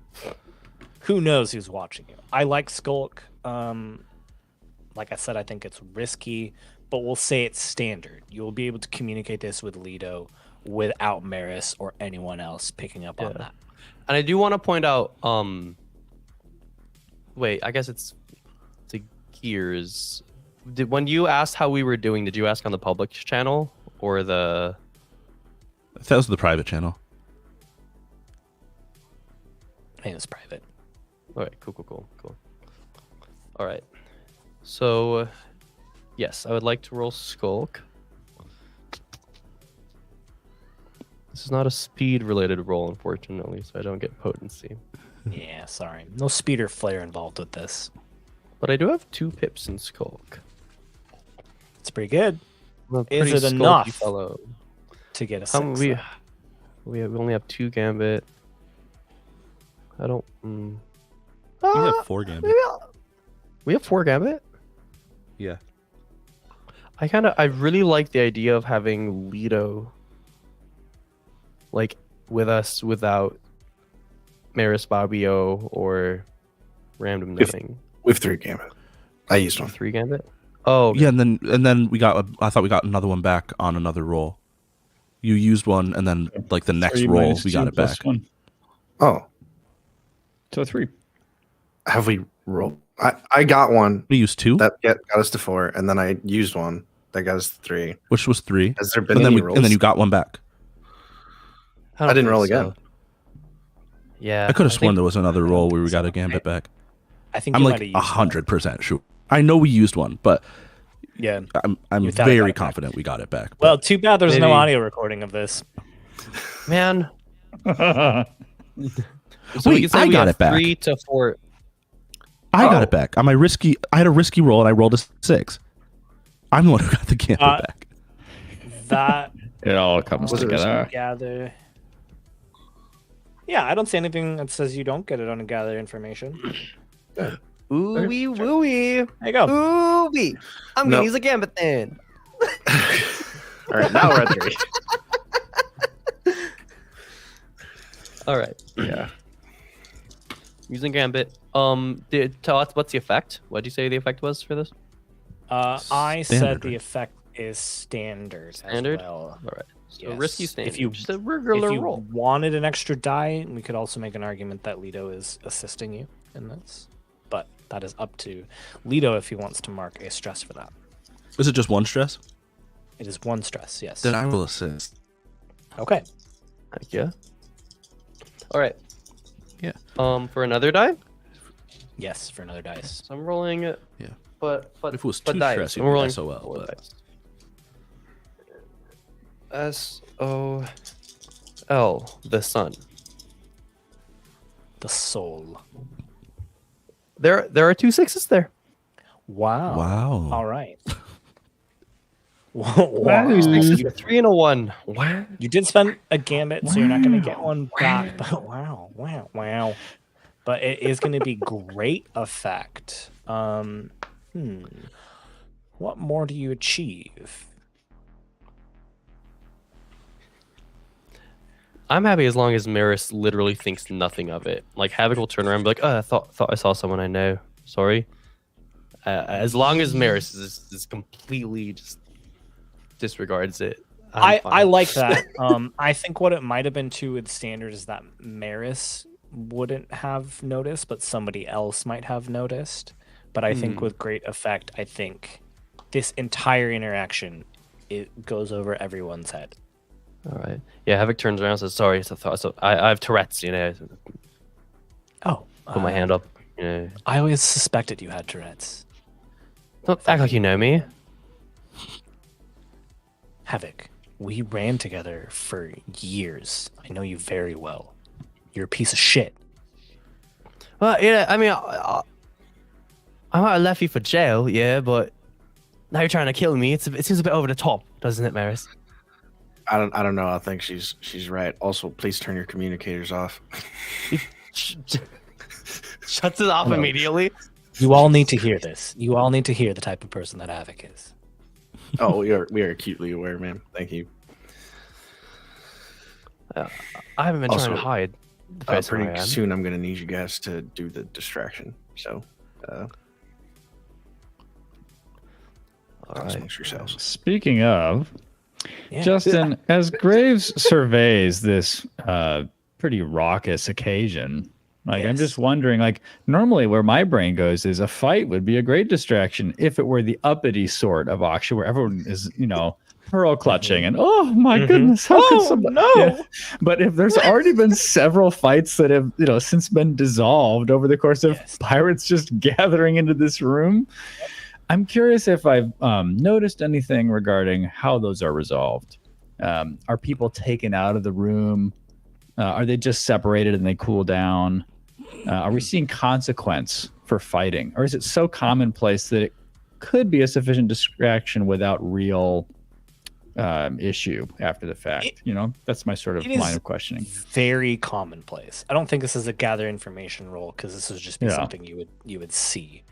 Who knows who's watching you? I like Skulk. Like I said, I think it's risky, but we'll say it's standard. You'll be able to communicate this with Leto without Merris or anyone else picking up on that. And I do want to point out, wait, I guess it's the gears. When you asked how we were doing, did you ask on the public channel or the? That was the private channel. I think it's private. All right, cool. All right, so yes, I would like to roll Skulk. This is not a speed-related roll, unfortunately, so I don't get potency. Yeah, sorry. No speed or flare involved with this. But I do have 2 pips in Skulk. It's pretty good I'm a Is pretty it skulky enough? fellow. to get a 6. We only have 2 gambit. I don't. You have 4 gambit. We have 4 gambit. Yeah. I really like the idea of having Leto like with us without Merris, Bobbio, or random nothing. With 3 gambit. I used one. 3 gambit. Oh okay. Yeah, and then we got. I thought we got another one back on another roll. You used one, and then like the next 3 roll, minus we got 2 it plus back. 1. Oh, So 3. have we rolled? I got one We used 2, that got us to 4, and then I used one that got us to 3. which was 3. Has there been And then any we, rolls? and then you got one back. don't I didn't think roll so. again. Yeah, I could have sworn think- there was another I roll don't where we think got so. a gambit back. I think I'm you like might have used 100% sure. I know we used one, but Yeah. I'm You thought I got very it back. confident we got it back. but- Well, too bad there's no Maybe- audio recording of this. man. So Wait, we can say I we got have it back. 3 to 4. I got Oh. it back on my risky. I had a risky roll, and I rolled a 6. I'm the one who got the gambit Uh, back. That It all comes Was it together. gather. Yeah, I don't see anything that says you don't get it on a gather information. Ooh-wee, woo-wee. There you go. Ooh-wee. I'm No. gonna use a gambit then. All right, now we're at 3. All right. Yeah. Using gambit. Tell us what's the effect? What did you say the effect was for this? I said Standard, the right? effect is standard. Standard? As well. All right. So Yes. risky standard. If you- just a If regular you roll. wanted an extra die, we could also make an argument that Leto is assisting you in this. But that is up to Leto if he wants to mark a stress for that. Is it just 1 stress? It is 1 stress, yes. Then I will assist. Okay. Heck yeah. All right. Yeah. For another die. Yes, for another dice. So I'm rolling. Yeah. But If it was but 2 dice. stress, I'm you'd be rolling SOL. 4 But dice. SOL. The sun. The soul. There are 2 6s there. Wow. wow. All right. Wow. Wow. 2 6s, a 3 and a 1. Wow. You did spend a gambit, so you're not going to get one back. But wow. But it is going to be great effect. What more do you achieve? I'm happy as long as Merris literally thinks nothing of it. Like Havok will turn around and be like, "Oh, I thought I saw someone I know. Sorry." As long as Merris is completely just disregards it. I'm I fine. like that. I think what it might have been too with standard is that Merris wouldn't have noticed, but somebody else might have noticed. But I think with great effect, I think this entire interaction it goes over everyone's head. All right. Yeah, Havok turns around and says, "Sorry, so I have Tourette's, you know." Oh, Put my hand up. You know. I always suspected you had Tourette's. Don't act like you know me. Havok, we ran together for years. I know you very well. You're a piece of shit. Well, yeah, I mean, I might have left you for jail, yeah, but now you're trying to kill me. It seems a bit over the top, doesn't it, Merris? I don't know. I think she's right. Also, please turn your communicators off. Shuts it off immediately. You all need to hear this. You all need to hear the type of person that Havok is. Oh, we are acutely aware, man. Thank you. I haven't been Also, trying to hide the place where I Pretty am. soon, I'm gonna need you guys to do the distraction. So, All talk right. amongst yourselves. Speaking of, Yeah. Justin, as Graves surveys this pretty raucous occasion, like I'm Yes. just wondering, like normally where my brain goes is a fight would be a great distraction if it were the uppity sort of auction where everyone is, pearl clutching and oh my goodness, how could somebody? no! Yeah. But if there's already been several fights that have, since been dissolved over the course of pirates just gathering into this room, I'm curious if I've noticed anything regarding how those are resolved. Are people taken out of the room? Are they just separated and they cool down? Are we seeing consequence for fighting? Or is it so commonplace that it could be a sufficient distraction without real issue after the fact? That's my sort of line of questioning. Very commonplace. I don't think this is a gather information role because this would just be something you would see.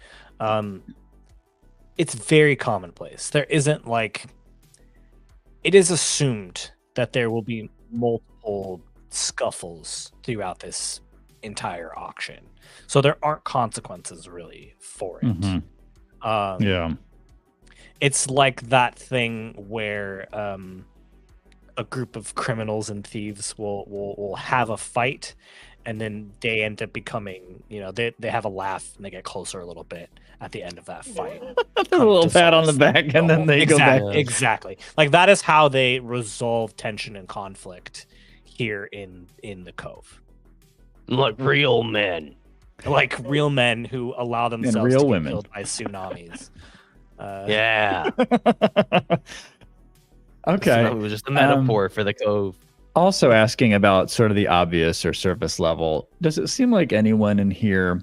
It's very commonplace. There isn't it is assumed that there will be multiple scuffles throughout this entire auction, so there aren't consequences really for it. Yeah. It's like that thing where a group of criminals and thieves will have a fight, and then they end up becoming, they have a laugh and they get closer a little bit at the end of that fight. A little pat on the back, and then they go back. Exactly. Like that is how they resolve tension and conflict here in the Cove. Like real men. Like real men who allow themselves real to women. get killed by tsunamis. Yeah. Okay. It was just a metaphor for the Cove. Also asking about sort of the obvious or surface level, does it seem like anyone in here,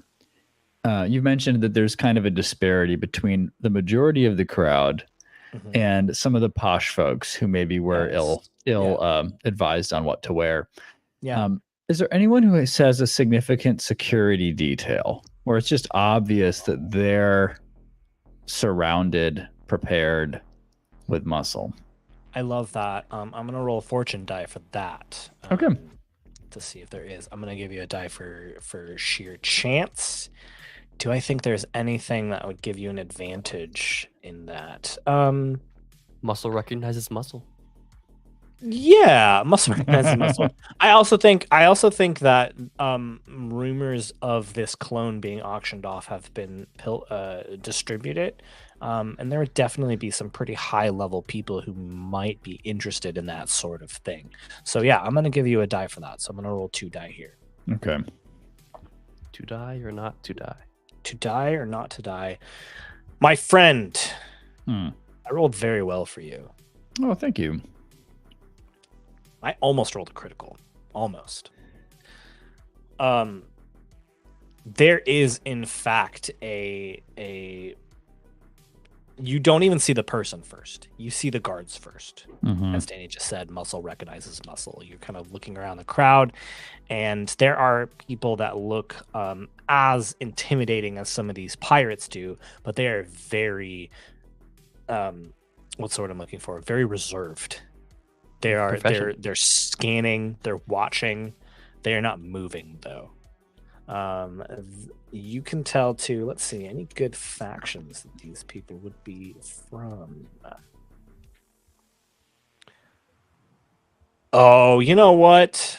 you mentioned that there's kind of a disparity between the majority of the crowd and some of the posh folks who maybe were ill advised on what to wear. Yeah. Is there anyone who has a significant security detail where it's just obvious that they're surrounded, prepared with muscle? I love that. I'm gonna roll a fortune die for that. Okay. To see if there is. I'm gonna give you a die for sheer chance. Do I think there's anything that would give you an advantage in that? Muscle recognizes muscle. Yeah, muscle recognizes muscle. I also think that rumors of this clone being auctioned off have been distributed. And there would definitely be some pretty high level people who might be interested in that sort of thing. So yeah, I'm going to give you a die for that. So I'm going to roll 2 die here. Okay. To die or not to die? To die or not to die? My friend, I rolled very well for you. Oh, thank you. I almost rolled a critical. Almost. There is, in fact, a you don't even see the person first. You see the guards first. As Danny just said, muscle recognizes muscle. You're kind of looking around the crowd, and there are people that look as intimidating as some of these pirates do, but they are very, what's the word I'm looking for? Very reserved. They're scanning, they're watching. They are not moving though. You can tell too. Let's see, any good factions that these people would be from. Oh, you know what?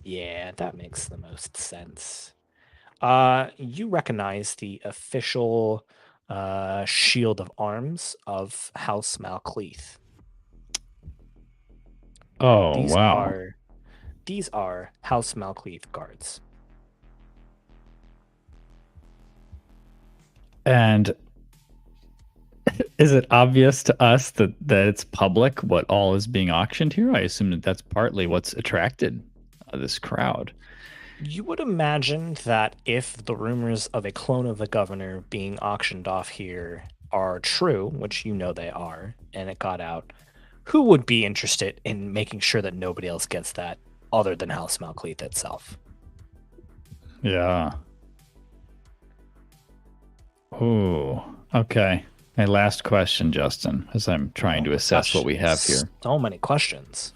Yeah, that makes the most sense. You recognize the official shield of arms of House Malcleath. Oh, These wow. These are House Malcleath guards. And is it obvious to us that it's public what all is being auctioned here? I assume that that's partly what's attracted this crowd. You would imagine that if the rumors of a clone of the governor being auctioned off here are true, which you know they are, and it got out, who would be interested in making sure that nobody else gets that other than House Malcleath itself? Yeah. Oh, okay. My last question, Justin, as I'm trying to assess what we have here. So many questions.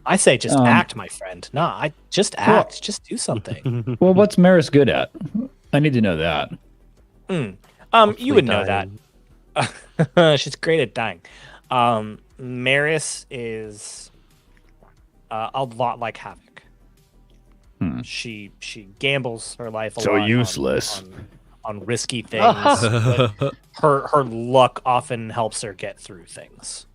I say just act, my friend. Nah, I just act. Just do something. Well, what's Merris good at? I need to know that. You would know that. She's great at dying. Merris is a lot like Havok. She gambles her life a lot. So useless. On risky things. But her luck often helps her get through things.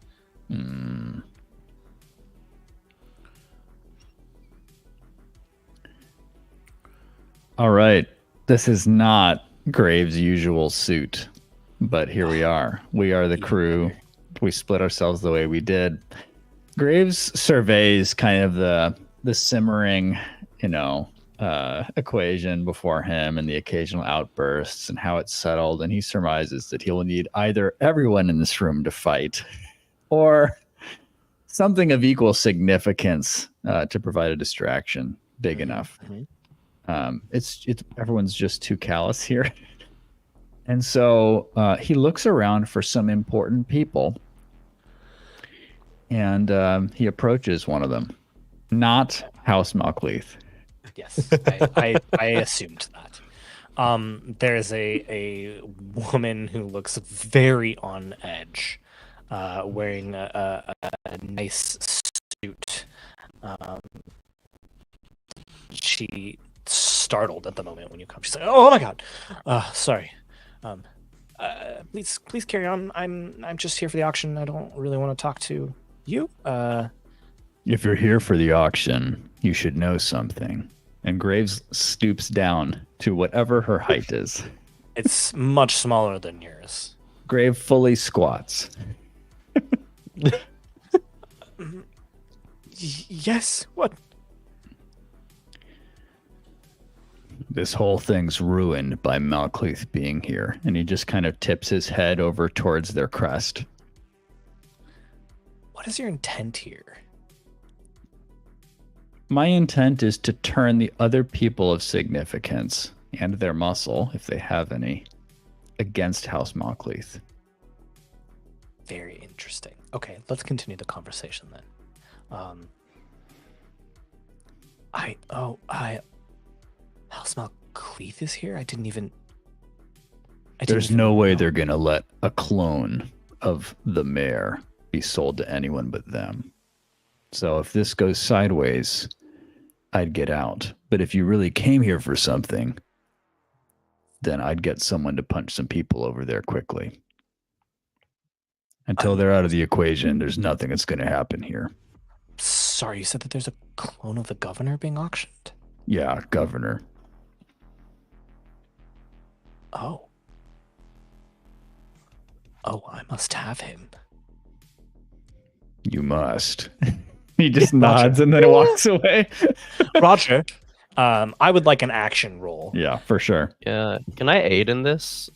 All right. This is not Graves' usual suit, but here we are. We are the crew. We split ourselves the way we did. Graves surveys kind of the simmering, equation before him and the occasional outbursts and how it's settled, and he surmises that he will need either everyone in this room to fight or something of equal significance to provide a distraction big enough. It's everyone's just too callous here. And so he looks around for some important people, and he approaches one of them. Not House Malcleith. Yes, I assumed that. There's a woman who looks very on edge, wearing a nice suit. She startled at the moment when you come. She's like, "Oh my god, sorry. Please carry on. I'm just here for the auction. I don't really want to talk to you." If you're here for the auction, you should know something. And Graves stoops down to whatever her height is. It's much smaller than yours. Grave fully squats. Yes. What? This whole thing's ruined by Malcleith being here. And he just kind of tips his head over towards their crest. What is your intent here? My intent is to turn the other people of significance and their muscle, if they have any, against House Malcleith. Very interesting. Okay, let's continue the conversation then. House Malcleith is here? There's no way they're going to let a clone of the mayor be sold to anyone but them. So if this goes sideways, I'd get out. But if you really came here for something, then I'd get someone to punch some people over there quickly. Until they're out of the equation, there's nothing that's going to happen here. Sorry, you said that there's a clone of the governor being auctioned? Yeah, governor. Oh, I must have him. You must. He just nods and then walks away. Roger. I would like an action roll. Yeah, for sure. Yeah. Can I aid in this?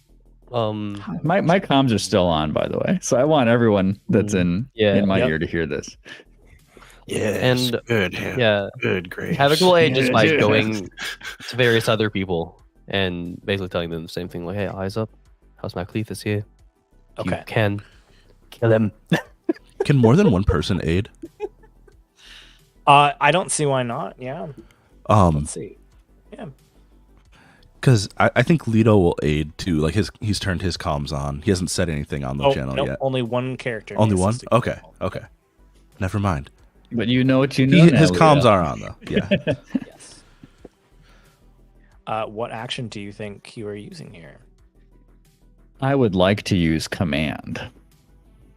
My comms are still on, by the way, so I want everyone that's in my ear to hear this. Yeah, and good. Yeah, good, great. Havok will aid just by going to various other people and basically telling them the same thing, like, "Hey, eyes up, House Malcleith is here. Okay, you can kill him." Can more than one person aid? I don't see why not. Yeah. Let's see. Yeah. Because I think Leto will aid too. Like he's turned his comms on. He hasn't said anything on the channel yet. Only one character. Only one? Okay. Never mind. But you know what you know. His comms are on though. Yeah. Yes. What action do you think you are using here? I would like to use command.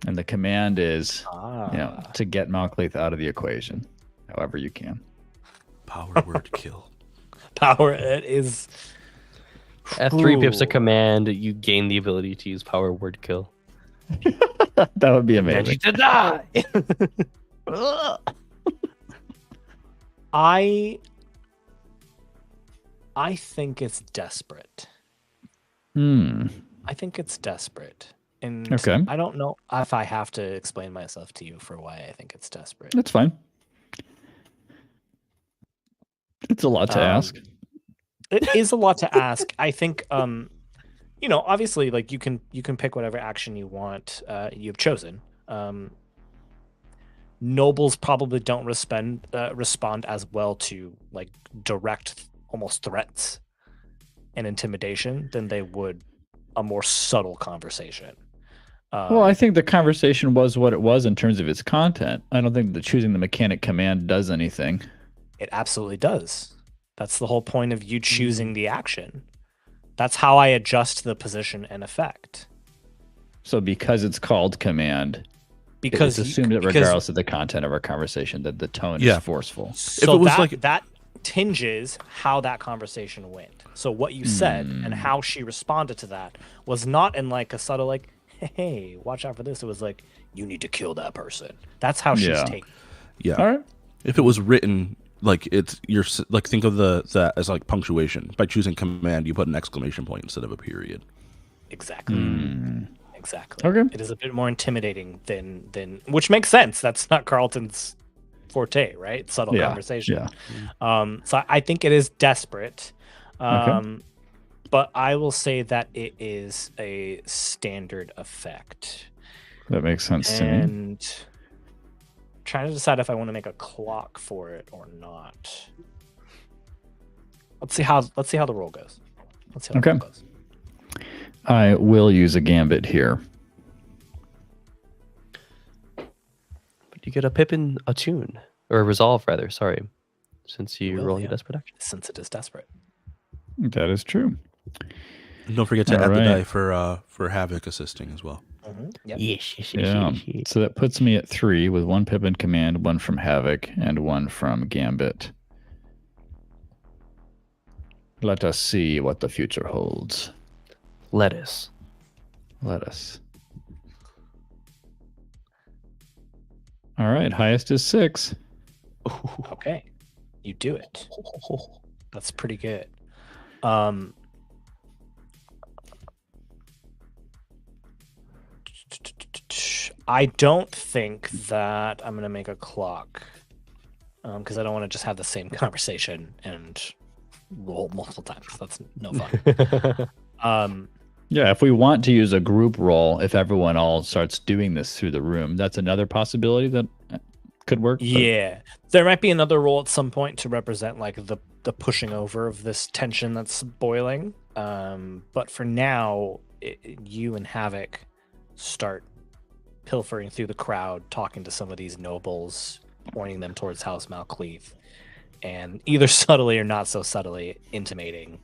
And the command is to get Malcleith out of the equation, however you can. Power word kill. Power it is. At 3 pips of command, you gain the ability to use power word kill. That would be amazing. Magic to die. I think it's desperate. I think it's desperate. And okay. I don't know if I have to explain myself to you for why I think it's desperate. That's fine. It's a lot to ask. It is a lot to ask. I think, obviously, like you can pick whatever action you want. You've chosen. Nobles probably don't respond as well to like direct, almost threats and intimidation than they would a more subtle conversation. Well, I think the conversation was what it was in terms of its content. I don't think that choosing the mechanic command does anything. It absolutely does. That's the whole point of you choosing the action. That's how I adjust the position and effect. So because it's called command, Because it's assumed that regardless of the content of our conversation, that the tone Yeah. is forceful. So If it was that, like- that tinges how that conversation went. So what you said and how she responded to that was not in like a subtle like, hey, watch out for this. It was like, you need to kill that person. That's how she's Yeah. taking. Yeah. All right. If it was written like like think of that as like punctuation. By choosing command, you put an exclamation point instead of a period. Exactly. Exactly. Okay. It is a bit more intimidating than which makes sense. That's not Carlton's forte, right? Subtle Yeah, conversation. yeah. So I think it is desperate. Okay. But I will say that it is a standard effect. That makes sense to me. And trying to decide if I want to make a clock for it or not. Let's see how the roll goes. Let's see how the roll goes. I will use a gambit here. But you get a Pippin attune or a resolve rather. Sorry, since you Will, roll yeah. your desperate action. Since it is desperate. That is true. And don't forget to All add the right. die for Havok assisting as well. Yep. Yeah. So that puts me at 3 with 1 Pippin command, 1 from Havok, and 1 from Gambit. Let us see what the future holds. Lettuce. Let us. All right. Highest is 6. Okay. You do it. That's pretty good. I don't think that I'm gonna make a clock because I don't want to just have the same conversation and roll multiple times. That's no fun. Yeah, if we want to use a group roll, if everyone all starts doing this through the room, that's another possibility that could work. but- Yeah, there might be another role at some point to represent like the pushing over of this tension that's boiling. But for now, you and Havok start pilfering through the crowd, talking to some of these nobles, pointing them towards House Malcleave, and either subtly or not so subtly intimating,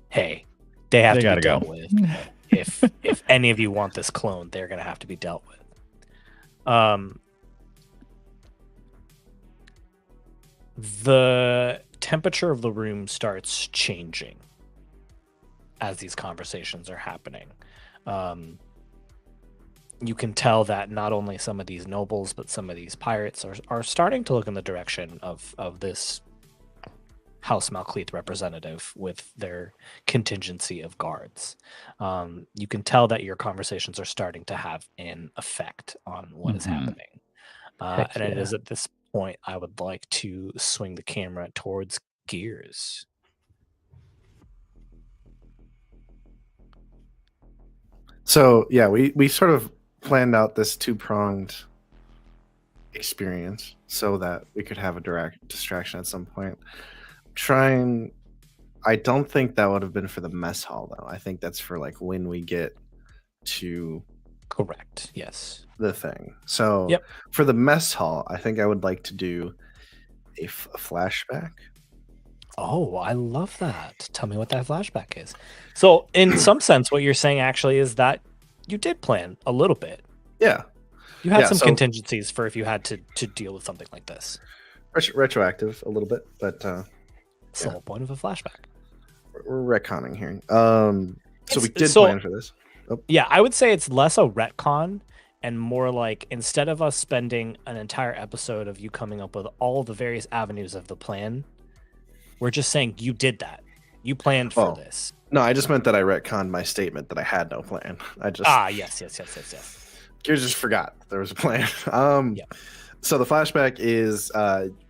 "Hey, they have They to be gotta go." dealt with. If any of you want this clone, they're gonna have to be dealt with." The temperature of the room starts changing as these conversations are happening. You can tell that not only some of these nobles, but some of these pirates are starting to look in the direction of this House Malcleave representative with their contingency of guards. You can tell that your conversations are starting to have an effect on what is happening. Heck And it yeah. is at this point I would like to swing the camera towards Gears. So yeah, we sort of planned out this two-pronged experience so that we could have a direct distraction at some point. I don't think that would have been for the mess hall though. I think that's for like when we get to Correct. Yes. the thing. So Yep. for the mess hall, I think I would like to do a flashback. Oh, I love that. Tell me what that flashback is. So, in some sense, what you're saying actually is that you did plan a little bit. Yeah, You had Yeah, some so- contingencies for if you had to deal with something like this. retroactive a little bit, but It's the whole point of a flashback. we're retconning here. So we It's- did so- plan for this. Yeah, I would say it's less a retcon and more like instead of us spending an entire episode of you coming up with all the various avenues of the plan, we're just saying you did that. You planned for Oh. this. No, I just meant that I retconned my statement that I had no plan. I just Yes. you just forgot there was a plan. Yeah. So the flashback is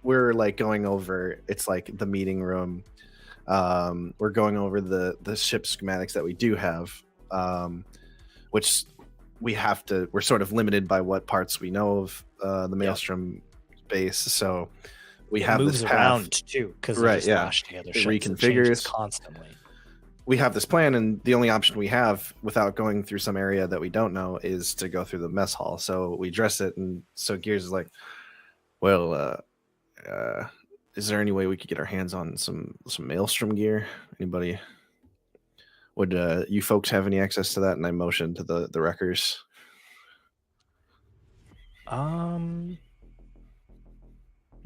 we're like going over. It's like the meeting room. We're going over the ship schematics that we do have, which we're sort of limited by what parts we know of the Maelstrom base. So we have moves this path around too, because right, just yeah. lash together. It Ships, reconfigures. changes constantly. We have this plan, and the only option we have without going through some area that we don't know is to go through the mess hall. So we dress it, and so Gears is like, well, is there any way we could get our hands on some Maelstrom gear? Anybody? Would you folks have any access to that? And I motioned to the wreckers.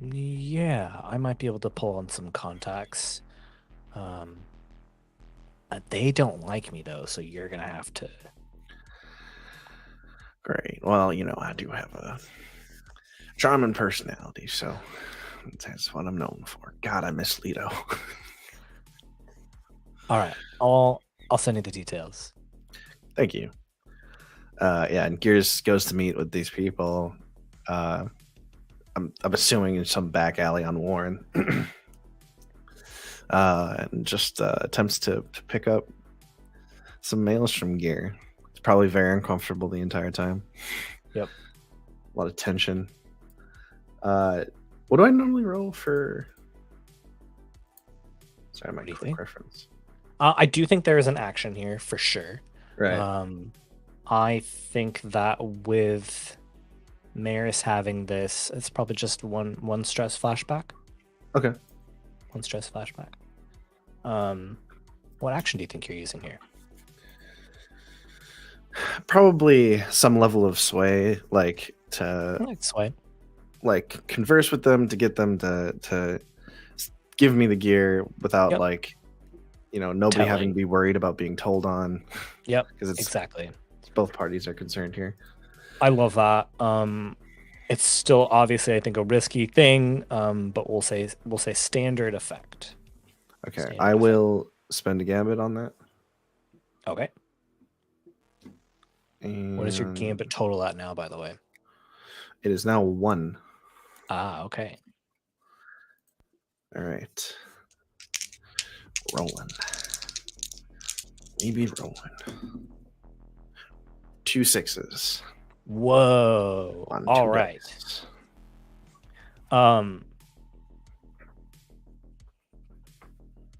Yeah, I might be able to pull on some contacts. They don't like me though, so you're gonna have to. Great. Well, I do have a charming personality, so that's what I'm known for. God, I miss Leto. All right, I'll send you the details. Thank you. Yeah, and Gears goes to meet with these people. I'm assuming in some back alley on Warren. And just attempts to pick up some Maelstrom gear. It's probably very uncomfortable the entire time. Yep. A lot of tension. What do I normally roll for? Sorry, my What do you quick think? reference. I do think there is an action here for sure. Right. I think that with Merris having this, it's probably just one stress flashback. Okay. One stress flashback. What action do you think you're using here? Probably some level of sway, like I like sway. like converse with them to get them to give me the gear without Yep. nobody Telling. having to be worried about being told on. Yep. Because Exactly. both parties are concerned here. I love that. It's still obviously I think a risky thing, but we'll say standard effect. Okay, Standard I effect. will spend a gambit on that. Okay. What is your And gambit total at now, by the way? It is now 1. Ah, okay. All right. Rolling. Maybe rolling. 2 6s. Whoa. On All 2 right. dice.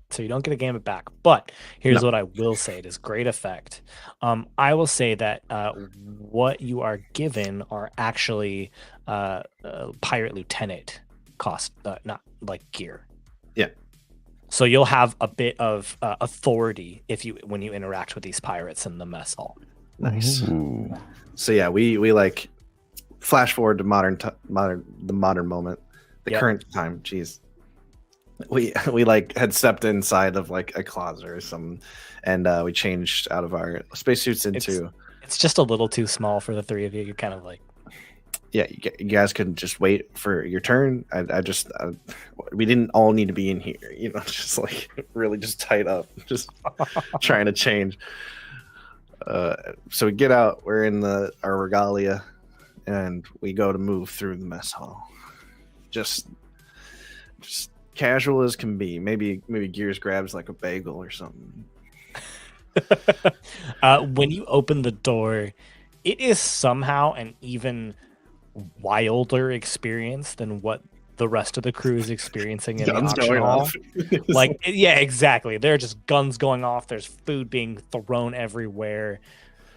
So you don't get a gambit back, but here's No. what I will say: it is great effect. I will say that what you are given are actually pirate lieutenant cost, not like gear. Yeah. So you'll have a bit of authority when you interact with these pirates in the mess hall. Nice. Ooh. So yeah, we like flash forward to the modern moment, the Yep. current time. Jeez, we like had stepped inside of like a closet or something, and we changed out of our spacesuits into. It's just a little too small for the three of you. You're kind of like, Yeah, you guys couldn't just wait for your turn. We didn't all need to be in here, just like really just tight up, just trying to change. So we get out, we're in our regalia, and we go to move through the mess hall. Just casual as can be. Maybe Gears grabs like a bagel or something. when you open the door, it is somehow an even wilder experience than what the rest of the crew is experiencing in the Guns auction going hall. off. Like, yeah, exactly. There are just guns going off. There's food being thrown everywhere.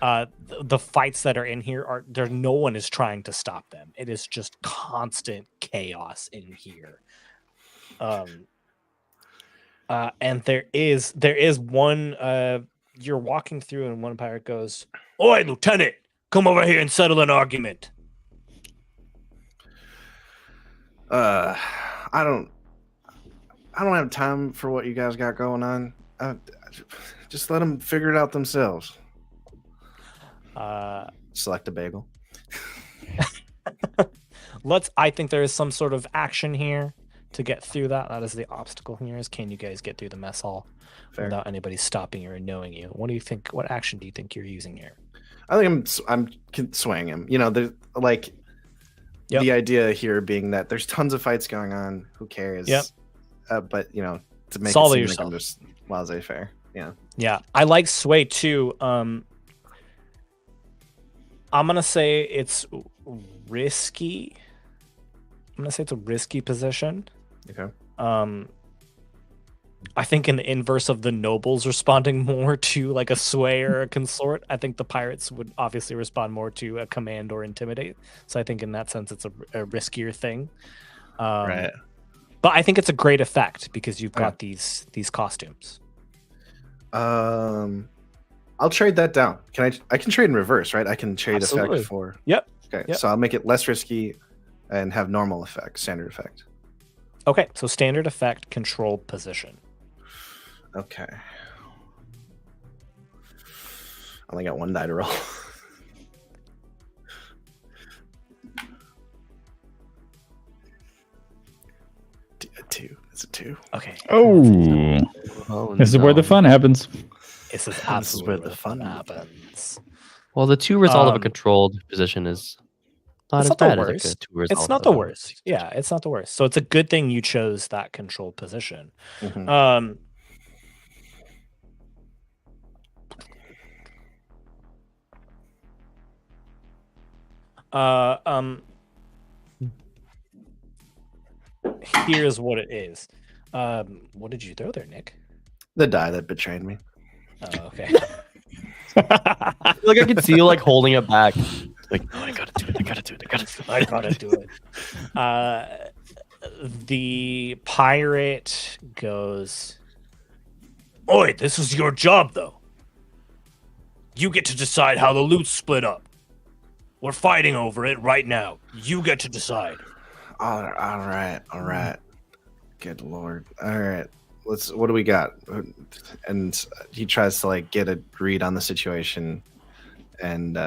The fights that are in here no one is trying to stop them. It is just constant chaos in here. And there is one. You're walking through, and one pirate goes, "Oi, Lieutenant, come over here and settle an argument." I don't have time for what you guys got going on. Just let them figure it out themselves. Select a bagel. I think there is some sort of action here to get through that. That is the obstacle here, is can you guys get through the mess hall Fair. without anybody stopping you or knowing you? What do you think? What action do you think you're using here? I think I'm swaying him. There's like Yep. the idea here being that there's tons of fights going on. Who cares? Yep. But to make Solve it it seem like I'm yourself. just laissez-faire. Yeah. Yeah, I like sway too. I'm gonna say it's risky. I'm gonna say it's a risky position. Okay. I think in the inverse of the nobles responding more to like a sway or a consort, I think the pirates would obviously respond more to a command or intimidate. So I think in that sense, it's a riskier thing. Right. But I think it's a great effect because you've got these costumes. I'll trade that down. I can trade in reverse, right? I can trade Absolutely. effect for. Yep. Okay, Yep. so I'll make it less risky and have normal effect, standard effect. Okay, so standard effect, controlled position. Okay. I only got one die to roll. A 2. It's a 2. Okay. Oh, Oh, this is where the no. fun happens. This is This is absolutely where where the the fun fun happens. Well, the 2 result of a Um, controlled position is not It's as not the bad as like a worst. 2 result. It's not the of a worst. 6 Yeah, it's not the worst. So it's a good thing you chose that controlled position. Mhm. Uh, um, Here's what it is. What did you throw there, Nick? The die that betrayed me. Oh, okay. Like I could see you like holding it back. Like, oh, I gotta do it. I gotta do it. I gotta do it. I gotta do it. The pirate goes, "Oi, this was your job, though. You get to decide how the loot's split up. We're fighting over it right now. You get to decide." All right. Good lord. All right. What do we got? And he tries to like get a read on the situation, and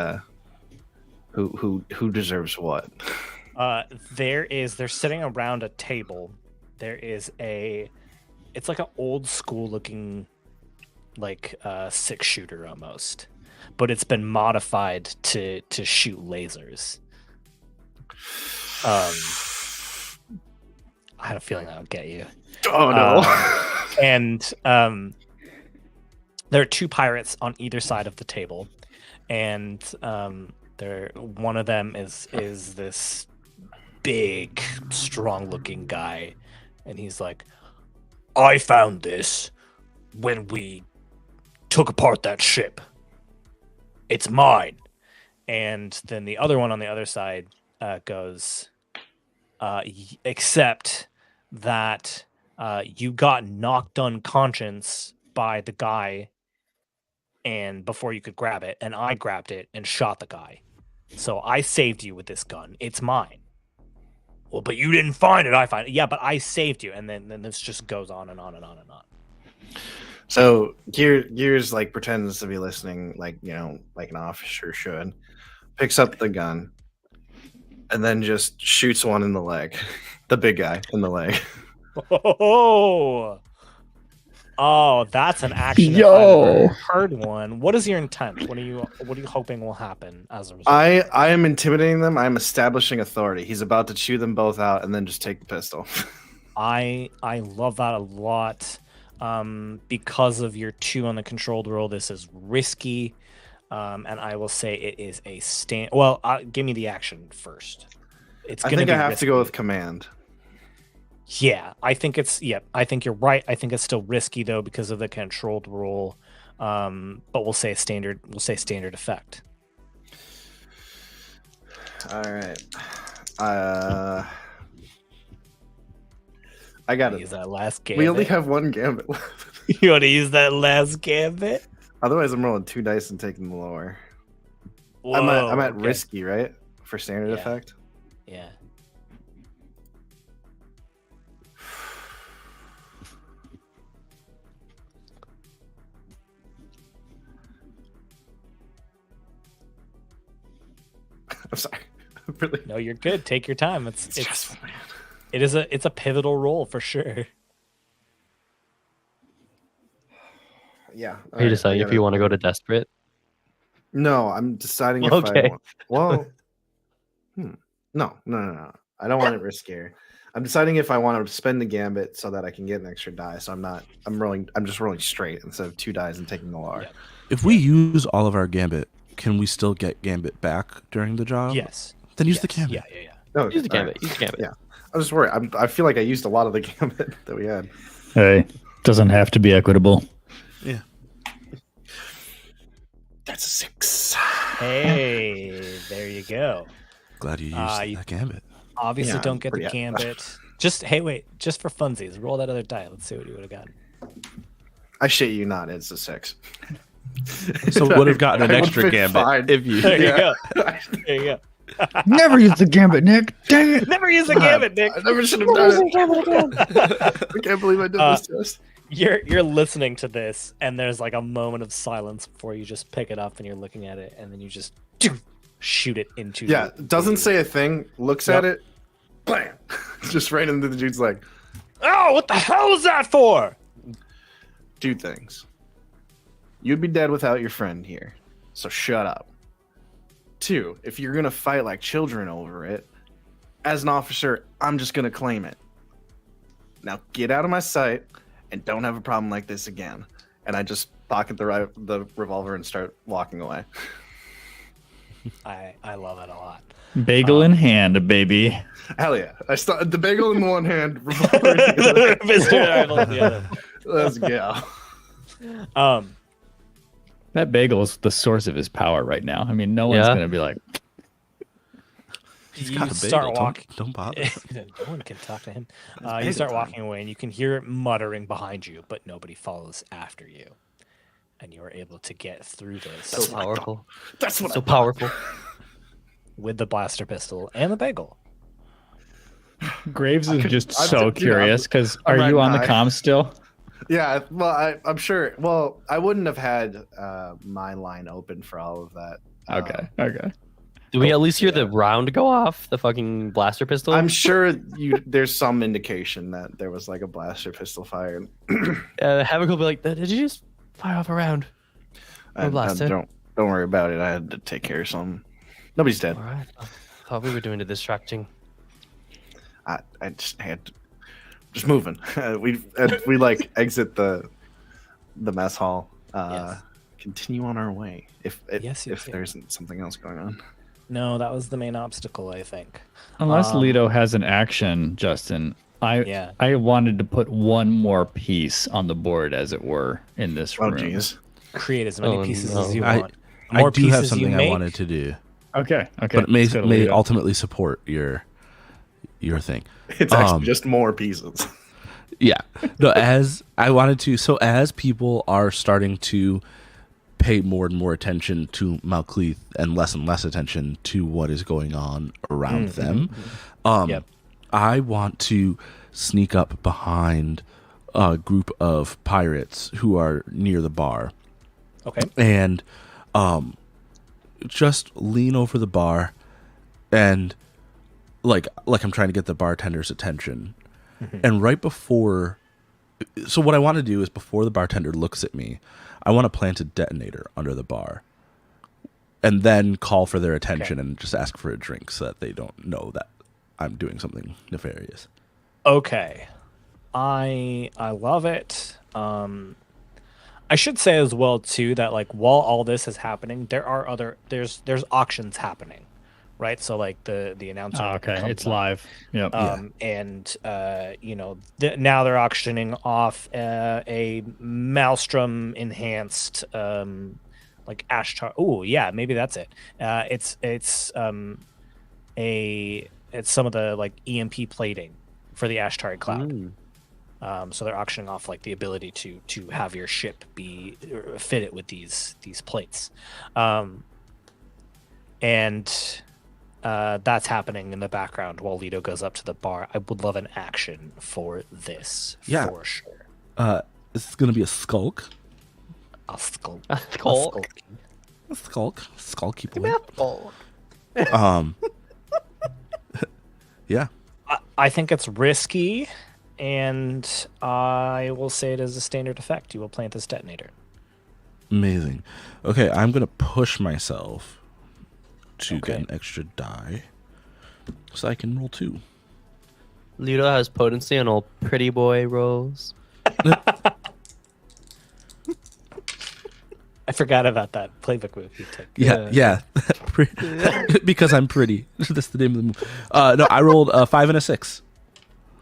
who deserves what? They're sitting around a table. There is it's like an old school looking, like 6-shooter almost, but it's been modified to shoot lasers. I had a feeling that would get you. Oh no! And there are 2 pirates on either side of the table, and one of them is this big, strong-looking guy, and he's like, "I found this when we took apart that ship. It's mine." And then the other one on the other side goes, "Except that you got knocked unconscious by the guy, and before you could grab it, and I grabbed it and shot the guy. So I saved you with this gun. It's mine." "Well, but you didn't find it. I find it." "Yeah, but I saved you." And then this just goes on and on and on and on. So Gears like pretends to be listening, like like an officer should. Picks up the gun, and then just shoots one in the leg, the big guy in the leg. Oh, that's an action. Yo. If I've ever heard one. What is your intent? What are you hoping will happen as a result? I am intimidating them. I'm establishing authority. He's about to chew them both out and then just take the pistol. I love that a lot. Because of your 2 on the controlled roll, this is risky. And I will say it is a stand. Well, give me the action first. I think I have to go with command. Yeah, I think it's. Yeah, I think you're right. I think it's still risky though because of the controlled roll. But we'll say standard. We'll say standard effect. All right. I got it. Use that last gambit. We only have one gambit left. You want to use that last gambit? Otherwise, I'm rolling 2 dice and taking the lower. Whoa, I'm at okay. risky, right? For standard Yeah. effect. Yeah. I'm sorry. Really? No, you're good. Take your time. It's stressful, man. It's a pivotal role for sure. Yeah. Are you deciding if you want to go to desperate? No, I'm deciding if I Okay. want. Well, no. I don't want it riskier. I'm deciding if I want to spend the gambit so that I can get an extra die. So I'm just rolling straight instead of 2 dice and taking the lar. Yep. If we use all of our gambit, can we still get gambit back during the job? Yes. Then use the gambit. Yeah. No, Use the gambit. Use the gambit. Yeah. I'm just worried. I feel like I used a lot of the gambit that we had. Hey, doesn't have to be equitable. Yeah. That's a 6. Hey, there you go. Glad you used that gambit. Obviously, Yeah, don't get the pretty- gambit. Just just for funsies, roll that other die. Let's see what you would have gotten. I shit you not. It's a 6. So would have gotten an I extra would've been gambit fine. if you. There you go. There you go. Never use the gambit, Nick. Dang it. Never use the gambit, Nick. I never should have done it. I can't believe I did this to us. You're listening to this, and there's like a moment of silence before you just pick it up and you're looking at it, and then you just shoot it into. Yeah, doesn't say a thing. Looks at Yep. it. Blam! Just right into the dude's leg. Oh, what the hell is that for? 2 things. You'd be dead without your friend here, so shut up. 2, if you're gonna fight like children over it, as an officer, I'm just gonna claim it. Now get out of my sight and don't have a problem like this again. And I just pocket the revolver and start walking away. I love it a lot. Bagel in hand, baby. Hell yeah! I start the bagel in one hand, revolver in the other. Mr. Idol in the other. Let's go. That bagel is the source of his power right now. I mean, no one's Yeah. going to be like, He's You got a start bagel. walking. Don't bother. No one can talk to him. You bagel start time. walking away, and you can hear it muttering behind you, but nobody follows after you, and you are able to get through this So powerful. That's what So I thought. powerful. with the blaster pistol and the bagel. Graves is just I'm so just- you know, curious because I'm are you on the riding comm still? Yeah, well, I'm sure. Well, I wouldn't have had my line open for all of that. Okay. Do we at least hear the round go off? The fucking blaster pistol? I'm sure there's some indication that there was like a blaster pistol fired. Havok will be like, did you just fire off a round? And, blaster. don't worry about it. I had to take care of something. Nobody's dead. All right. I thought we were doing the distracting. I just had to, just moving. we like exit the mess hall. Yes. Continue on our way. If Yes, there isn't something else going on. No, that was the main obstacle, I think. Unless Leto has an action, Justin, Yeah. I wanted to put one more piece on the board, as it were, in this Oh room. jeez. Create as many Oh, pieces no. as you I- want. I More do pieces have you something I make, wanted to do, Okay. but it may let's go to Leto. ultimately support your thing. It's actually just more pieces. Yeah. No, as I wanted to, so as people are starting to pay more and more attention to Malcleith and less attention to what is going on around them, Yep. I want to sneak up behind a group of pirates who are near the bar Okay. and just lean over the bar and like I'm trying to get the bartender's attention. And right before, so what I want to do is before the bartender looks at me, I want to plant a detonator under the bar and then call for their attention and just ask for a drink so that they don't know that I'm doing something nefarious. Okay. I love it. I should say as well too that like while all this is happening, there's auctions happening, right? So like the announcer. Oh, okay, comes it's up, live. Yep. and now they're auctioning off a Maelstrom enhanced like Ashtar. Oh yeah, maybe that's it. It's some of the like EMP plating for the Ashtari cloud. So they're auctioning off like the ability to have your ship be fitted with these plates, and that's happening in the background while Leto goes up to the bar. I would love an action for this, Yeah. for sure. This is going to be a skulk. A skulk. Skulk. A skulk. Skulky boy. Skulk. Yeah. I think it's risky, and I will say it as a standard effect. You will plant this detonator. Amazing. Okay, I'm going to push myself to Okay. get an extra die so I can roll 2. Leto has potency on all pretty boy rolls. I forgot about that playbook move you took. Yeah. Because I'm pretty. That's the name of the move. No, I rolled a 5 and a 6.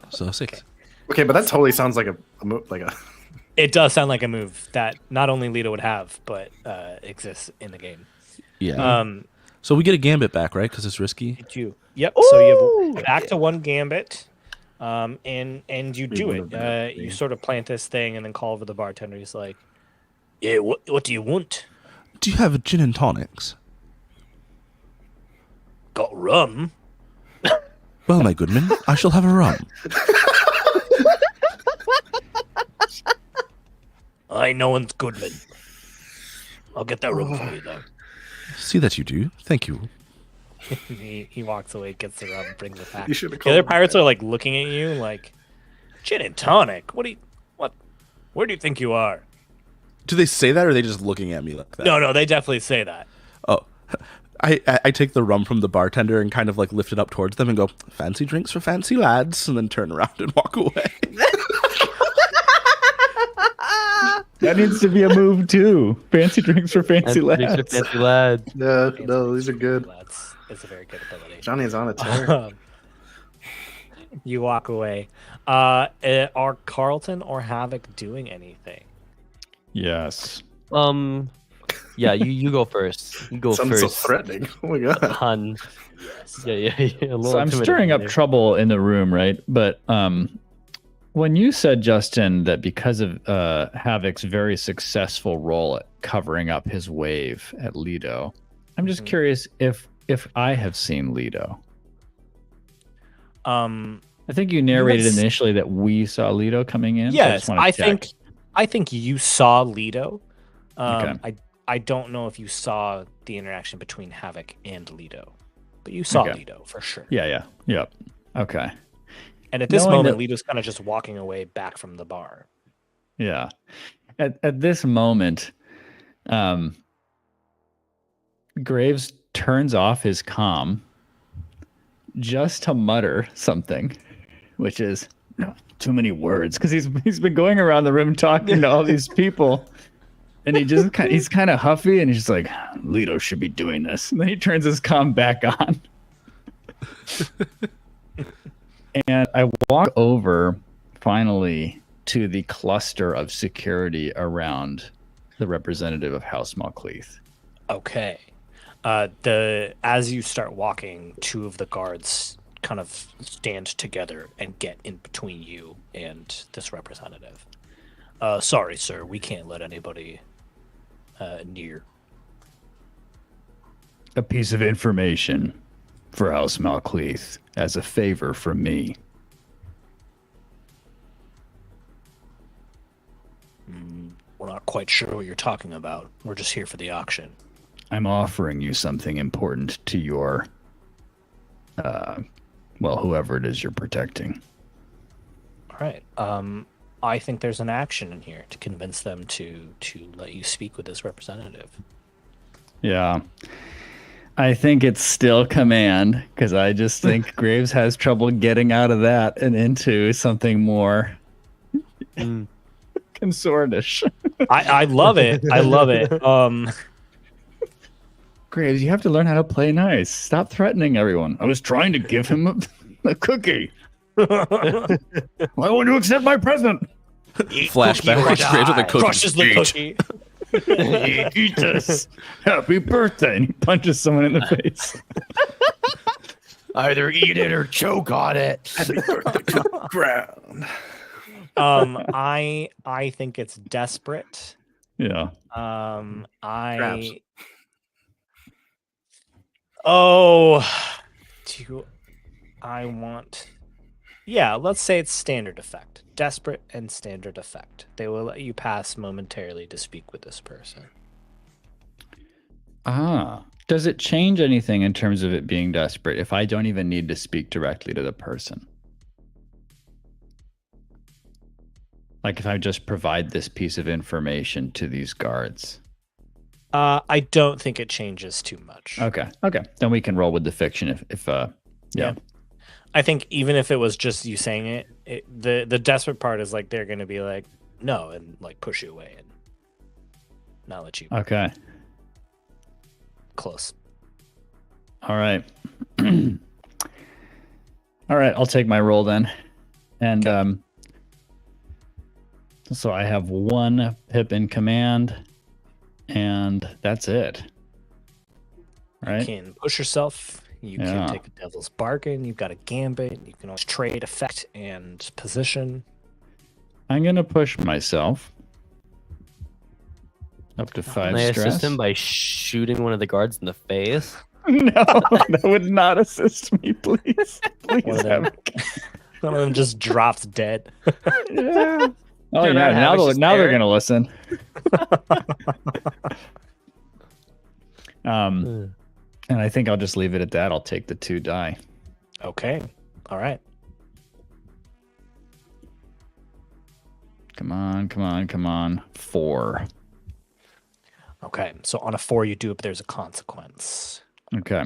So 6. Okay, but that totally sounds like a It does sound like a move that not only Leto would have, but exists in the game. Yeah. So we get a gambit back, right? Because it's risky. Yep. So you have back to 1 gambit, and you do it. You sort of plant this thing and then call over the bartender. He's like, "Yeah, what do you want? Do you have a gin and tonics? Got rum? Well, my goodman, I shall have a rum. I know one's Goodman. I'll get that rum for you, though." See that you do. Thank you. he walks away, gets the rum, brings it back. You should have The called other him pirates back. are like looking at you like, "Gin and tonic? What? Where do you think you are?" Do they say that, or are they just looking at me like that? No, they definitely say that. Oh, I take the rum from the bartender and kind of like lift it up towards them and go, "Fancy drinks for fancy lads," and then turn around and walk away. That needs to be a move too. Fancy drinks for fancy lads. Fancy lad. Yeah, no, these are good. It's a very good ability. Johnny's on a tear. You walk away. Are Carlton or Havok doing anything? Yes. Yeah, you go first. You go Sounds so first. threatening. Oh my god. Hun. Yeah. A little So I'm stirring up intimidating trouble in the room, right? But when you said, Justin, that because of Havok's very successful role at covering up his wave at Leto, I'm just curious if I have seen Leto. I think you narrated initially that we saw Leto coming in. Yes, so I think you saw Leto. Okay. I don't know if you saw the interaction between Havok and Leto, but you saw Leto for sure. Yeah. Yep. Okay. And at this Knowing moment, that- Leto's kind of just walking away back from the bar. Yeah. At this moment, Graves turns off his comm just to mutter something, which is too many words, because he's been going around the room talking to all these people, and he's kind of huffy, and he's just like, Leto should be doing this. And then he turns his comm back on. And I walk over finally to the cluster of security around the representative of House Malcleith. Okay. As you start walking, 2 of the guards kind of stand together and get in between you and this representative. Sorry, sir, we can't let anybody near. A piece of information for House Malcleith as a favor from me. We're not quite sure what you're talking about. We're just here for the auction. I'm offering you something important to your, whoever it is you're protecting. All right. I think there's an action in here to convince them to let you speak with this representative. Yeah. I think it's still command, because I just think Graves has trouble getting out of that and into something more consortish. I love it. I love it. Graves, you have to learn how to play nice. Stop threatening everyone. I was trying to give him a cookie. Why won't you accept my present? Flashback. Graves with a cookie. Crushes the cookie. Eat this. Happy birthday. And he punches someone in the face. Either eat it or choke on it. Ground. I think it's desperate. Yeah. Grabs. Let's say it's standard effect. Desperate and standard effect. They will let you pass momentarily to speak with this person. Does it change anything in terms of it being desperate if I don't even need to speak directly to the person? Like if I just provide this piece of information to these guards? I don't think it changes too much. Okay. Then we can roll with the fiction if. I think even if it was just you saying it, the desperate part is like they're gonna be like no and like push you away and not let you Okay. close. All right. All right, I'll take my roll then. And so I have one pip in command, and that's it. Right? You can push yourself. You Yeah. can take a devil's bargain. You've got a gambit. You can always trade effect and position. I'm going to push myself up to 5 Can I stress. assist him by shooting one of the guards in the face? No, that would not assist me, please. One Please, of them, Havok. one of them just drops dead. Yeah. Oh, Turn yeah. around, Now, Havok's just they're there. going to listen. And I think I'll just leave it at that. I'll take the 2 die. Okay. All right. Come on, come on, come on. 4. Okay. So on a 4, you do it, but there's a consequence. Okay.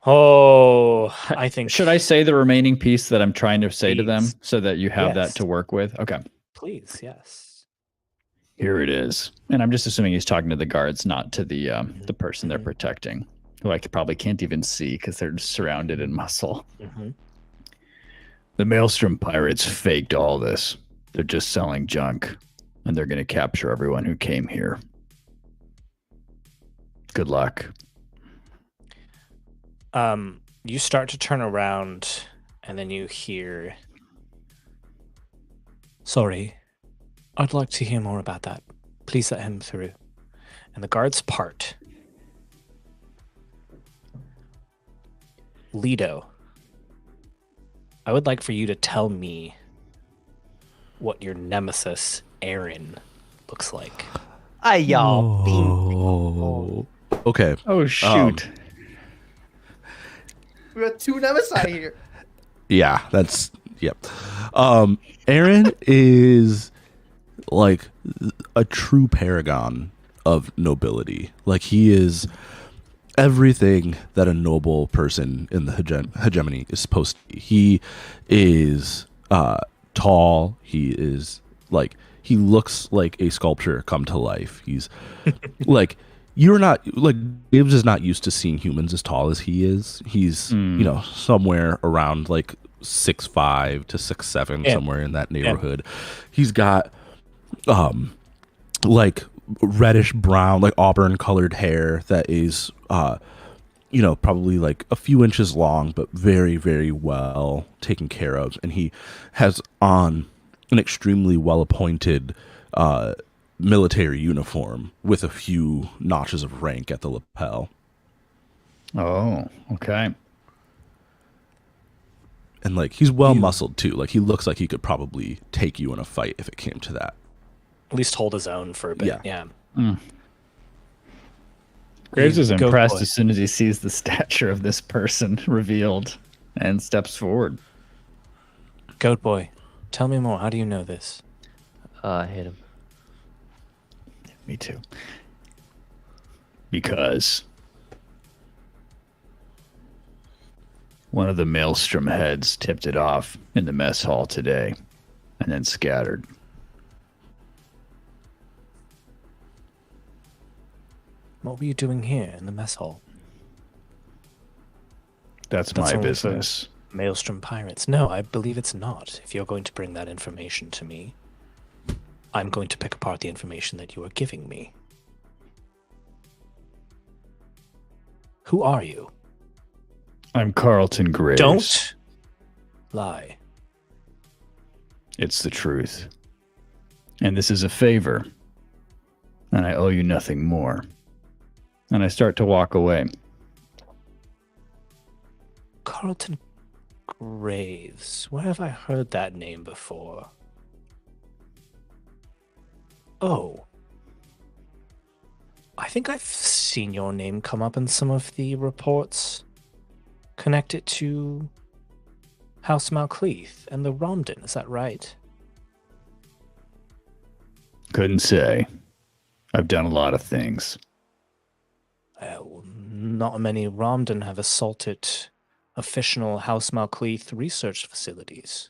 Oh, I think. Should I say the remaining piece that I'm trying to say to them Please. so that you have Yes. that to work with? Okay. Please, yes. Here it is. And I'm just assuming he's talking to the guards, not to the person they're Mhm. protecting, who I probably can't even see because they're just surrounded in muscle. Mm-hmm. The Maelstrom pirates faked all this. They're just selling junk, and they're going to capture everyone who came here. Good luck. You start to turn around, and then you hear, "Sorry, I'd like to hear more about that. Please let him through." And the guards part. Leto, I would like for you to tell me what your nemesis, Arryn, looks like. Hi, y'all. Oh. Okay. Oh, shoot. We got 2 nemesis here. Yeah, that's yep. Arryn is like a true paragon of nobility. Like he is everything that a noble person in the hegemony is supposed to be. He is tall. He is like he looks like a sculpture come to life. He's like you're not like Dave's is not used to seeing humans as tall as he is. He's you know somewhere around like 6'5" to 6'7", Yeah. somewhere in that neighborhood. He's got like reddish brown, like auburn colored hair that is you know, probably like a few inches long, but very, very well taken care of. And he has on an extremely well appointed military uniform with a few notches of rank at the lapel. Oh, okay. And like he's well muscled too. Like he looks like he could probably take you in a fight if it came to that. At least hold his own for a bit. Yeah. Graves is Go impressed boy. as soon as he sees the stature of this person revealed and steps forward. Goat boy, tell me more. How do you know this? I hit him. Me too. Because one of the Maelstrom heads tipped it off in the mess hall today and then scattered. What were you doing here in the mess hall? That's That's my only for- business. Maelstrom pirates. No, I believe it's not. If you're going to bring that information to me, I'm going to pick apart the information that you are giving me. Who are you? I'm Carlton Graves. Don't lie. It's the truth. And this is a favor. And I owe you nothing more. And I start to walk away. Carlton Graves. Where have I heard that name before? Oh. I think I've seen your name come up in some of the reports. Connect it to House Malcleath and the Romden, is that right? Couldn't say. I've done a lot of things. Not many Romden have assaulted official House Malcleath research facilities.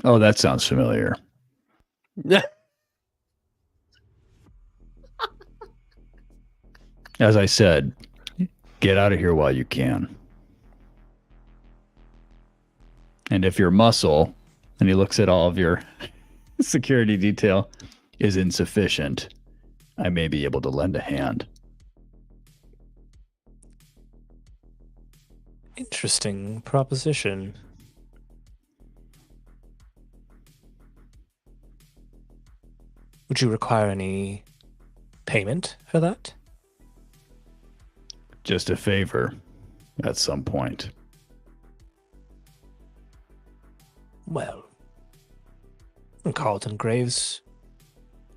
Oh, that sounds familiar. As I said, get out of here while you can. And if your muscle, and he looks at all of your security detail, is insufficient, I may be able to lend a hand. Interesting proposition. Would you require any payment for that? Just a favor at some point. Well, Carlton Graves,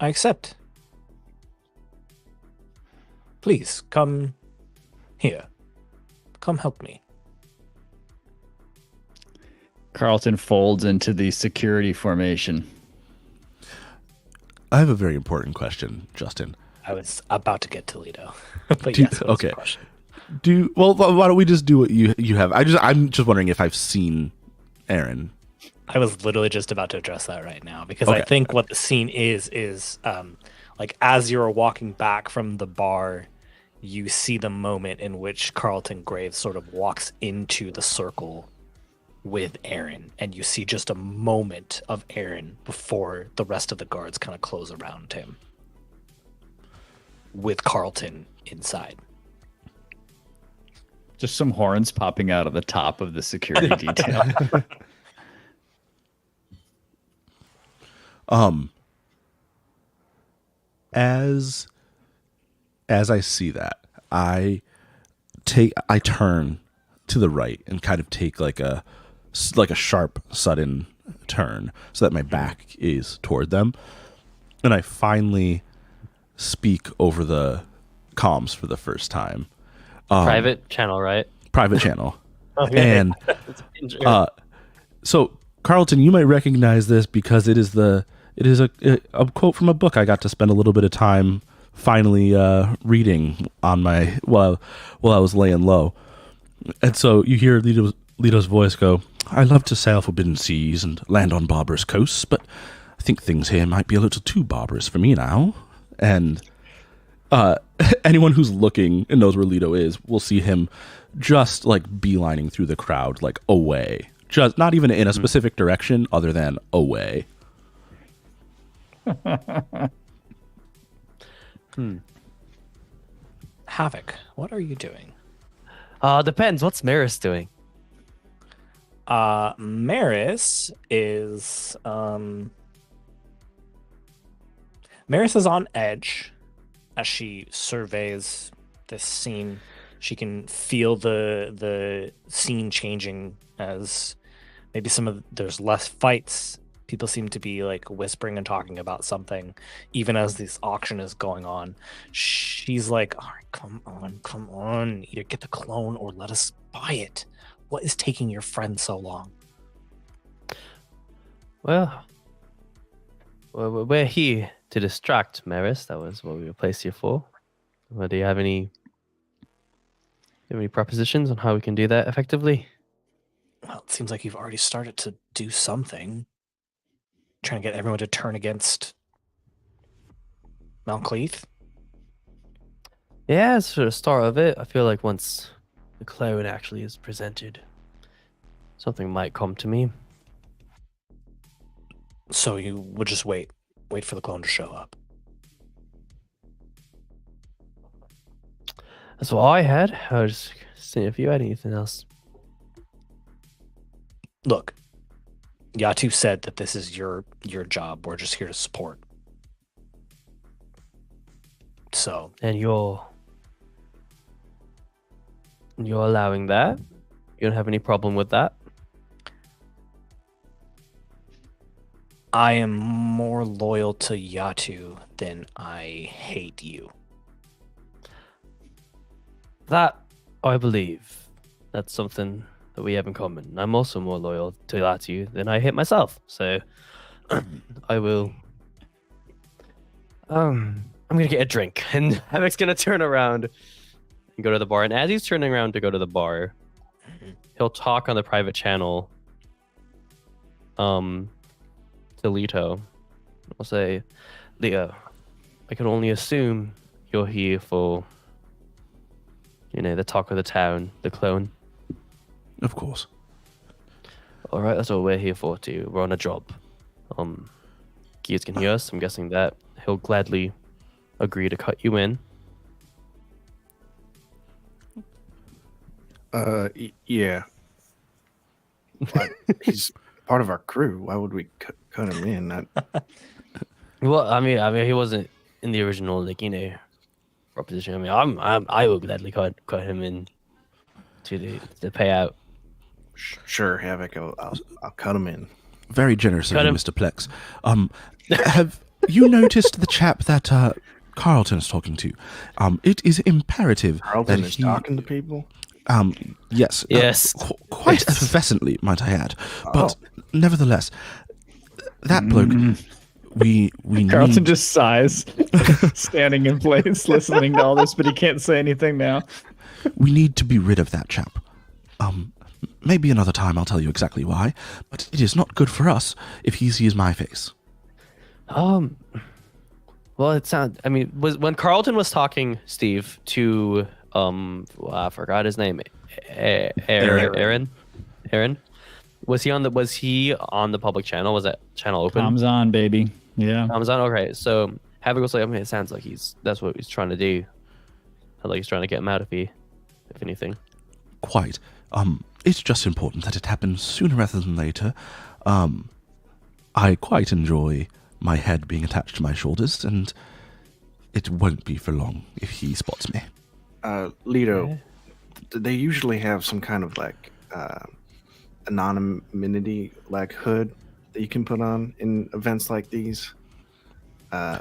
I accept. Please, come here. Come help me. Carlton folds into the security formation. I have a very important question, Justin. I was about to get to Leto. But yes, what is the question? Why don't we just do what you have? I'm just wondering if I've seen Arryn. I was literally just about to address that right now because Okay. I think what the scene is like as you're walking back from the bar, you see the moment in which Carlton Graves sort of walks into the circle with Arryn, and you see just a moment of Arryn before the rest of the guards kind of close around him with Carlton inside. Just some horns popping out of the top of the security detail. As I see that, I turn to the right and kind of take like a sharp, sudden turn so that my back is toward them, and I finally speak over the comms for the first time. Private channel, right? Private channel. Okay. And so Carlton, you might recognize this because it is a quote from a book I got to spend a little bit of time finally reading on my while I was laying low. And so you hear Leto's voice go, "I love to sail forbidden seas and land on barbarous coasts, but I think things here might be a little too barbarous for me now." And anyone who's looking and knows where Leto is will see him just like beelining through the crowd, like away. Just not even in a specific direction other than away. Havok, what are you doing? Depends. What's Merris doing? Merris is on edge as she surveys this scene. She can feel the scene changing as maybe there's less fights. People seem to be like whispering and talking about something, even as this auction is going on. She's like, "All right, come on. Either get the clone or let us buy it. What is taking your friend so long?" Well, we're here to distract Merris. That was what we were placed here for. Well, do you have any propositions on how we can do that effectively? Well, it seems like you've already started to do something. Trying to get everyone to turn against Malcleath. Yeah, it's the start of it. I feel like once the clone actually is presented, something might come to me. So you would just wait for the clone to show up. That's what I had. I was just seeing if you had anything else. Look, Yatu said that this is your job. We're just here to support. So, And you're allowing that? You don't have any problem with that? I am more loyal to Yatu than I hate you. That, I believe, that's something that we have in common. I'm also more loyal to Yatu than I hate myself. So, I will... I'm gonna get a drink, and Havok's gonna turn around and go to the bar. And as he's turning around to go to the bar, he'll talk on the private channel to Leto. I'll say, Leto, I can only assume you're here for, the talk of the town, the clone. Of course. All right, that's what we're here for too. We're on a job. Gears can hear us. I'm guessing that he'll gladly agree to cut you in. Yeah. But he's part of our crew. Why would we cut him in? Well, I mean, he wasn't in the original, proposition. I mean, I will gladly cut him in to the payout. Sure, Havok. I'll cut him in. Very generous of Cut you, him. Mr. Plex. Have you noticed the chap that Carlton's talking to? It is imperative Carlton that is he... talking to people. Yes. Yes. Quite effervescently, might I add. But nevertheless, that bloke, we Carlton need... just sighs, standing in place, listening to all this, but he can't say anything now. We need to be rid of that chap. Maybe another time I'll tell you exactly why, but it is not good for us if he sees my face. Well, it sounds. I mean, when Carlton was talking, Steve, to I forgot his name, Arryn. Was he on the public channel? Was that channel open? Tom's on, baby. Yeah. Tom's on. Okay, so Havok was like, I mean, it sounds like that's what he's trying to do. Like he's trying to get him out if anything. Quite. It's just important that it happens sooner rather than later. I quite enjoy my head being attached to my shoulders, and it won't be for long if he spots me. Leto, they usually have some kind of anonymity hood that you can put on in events like these.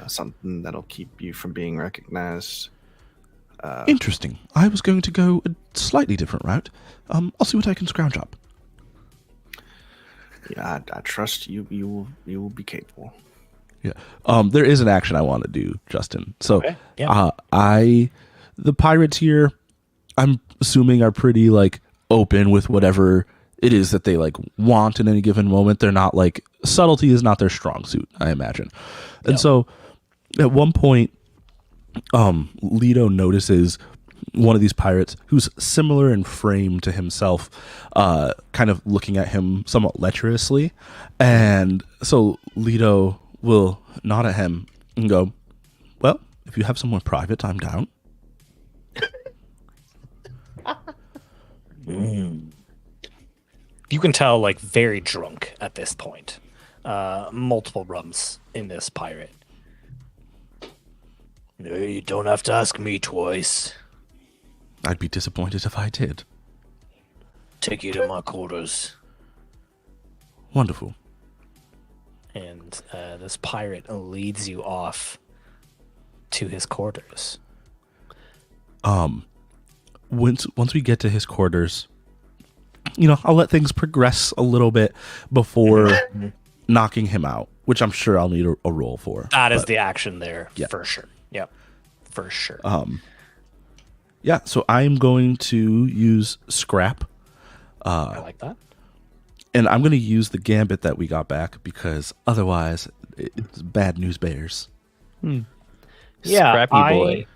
Something that'll keep you from being recognized. Interesting. I was going to go a slightly different route. I'll see what I can scrounge up. Yeah, I trust you. You will be capable. Yeah. There is an action I want to do, Justin. So, Okay, yeah. The pirates here, I'm assuming are pretty open with whatever it is that they want in any given moment. They're not subtlety is not their strong suit, I imagine. And so, at one point, Leto notices one of these pirates who's similar in frame to himself, kind of looking at him somewhat lecherously. And so Leto will nod at him and go, well, if you have somewhere private, I'm down. You can tell, very drunk at this point. Multiple rums in this pirate. No, you don't have to ask me twice. I'd be disappointed if I did. Take you to my quarters. Wonderful. And this pirate leads you off to his quarters. Once we get to his quarters, I'll let things progress a little bit before knocking him out, which I'm sure I'll need a roll for. That is the action there, Yeah. for sure. Yep, for sure. Yeah, so I'm going to use scrap. I like that. And I'm going to use the gambit that we got back because otherwise it's bad news bears. Yeah, Scrappy boy.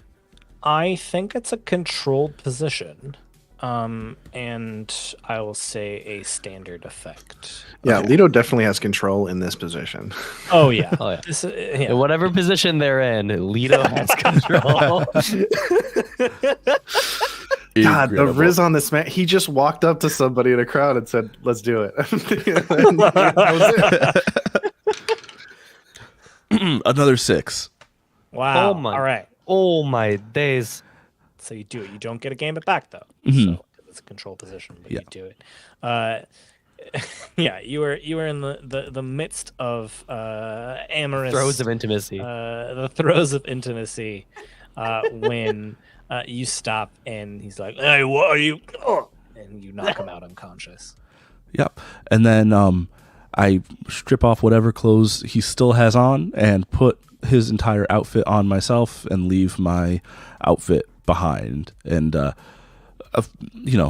I think it's a controlled position. And I will say a standard effect. Yeah, Leto definitely has control in this position. Oh yeah. Oh, yeah. This, In whatever position they're in, Leto has control. God, the Incredible. riz on this man. He just walked up to somebody in a crowd and said, let's do it. Another 6. Wow. Oh my- All right. Oh my days. So you do it. You don't get a gambit back though. Mhm. So it's a control position, but Yeah. you do it. Yeah, you were in the midst of amorous Throes of intimacy. the throes of intimacy when you stop and he's like, "Hey, what are you?" Oh! And you knock him out unconscious. Yep. And then I strip off whatever clothes he still has on and put his entire outfit on myself and leave my outfit behind. And, a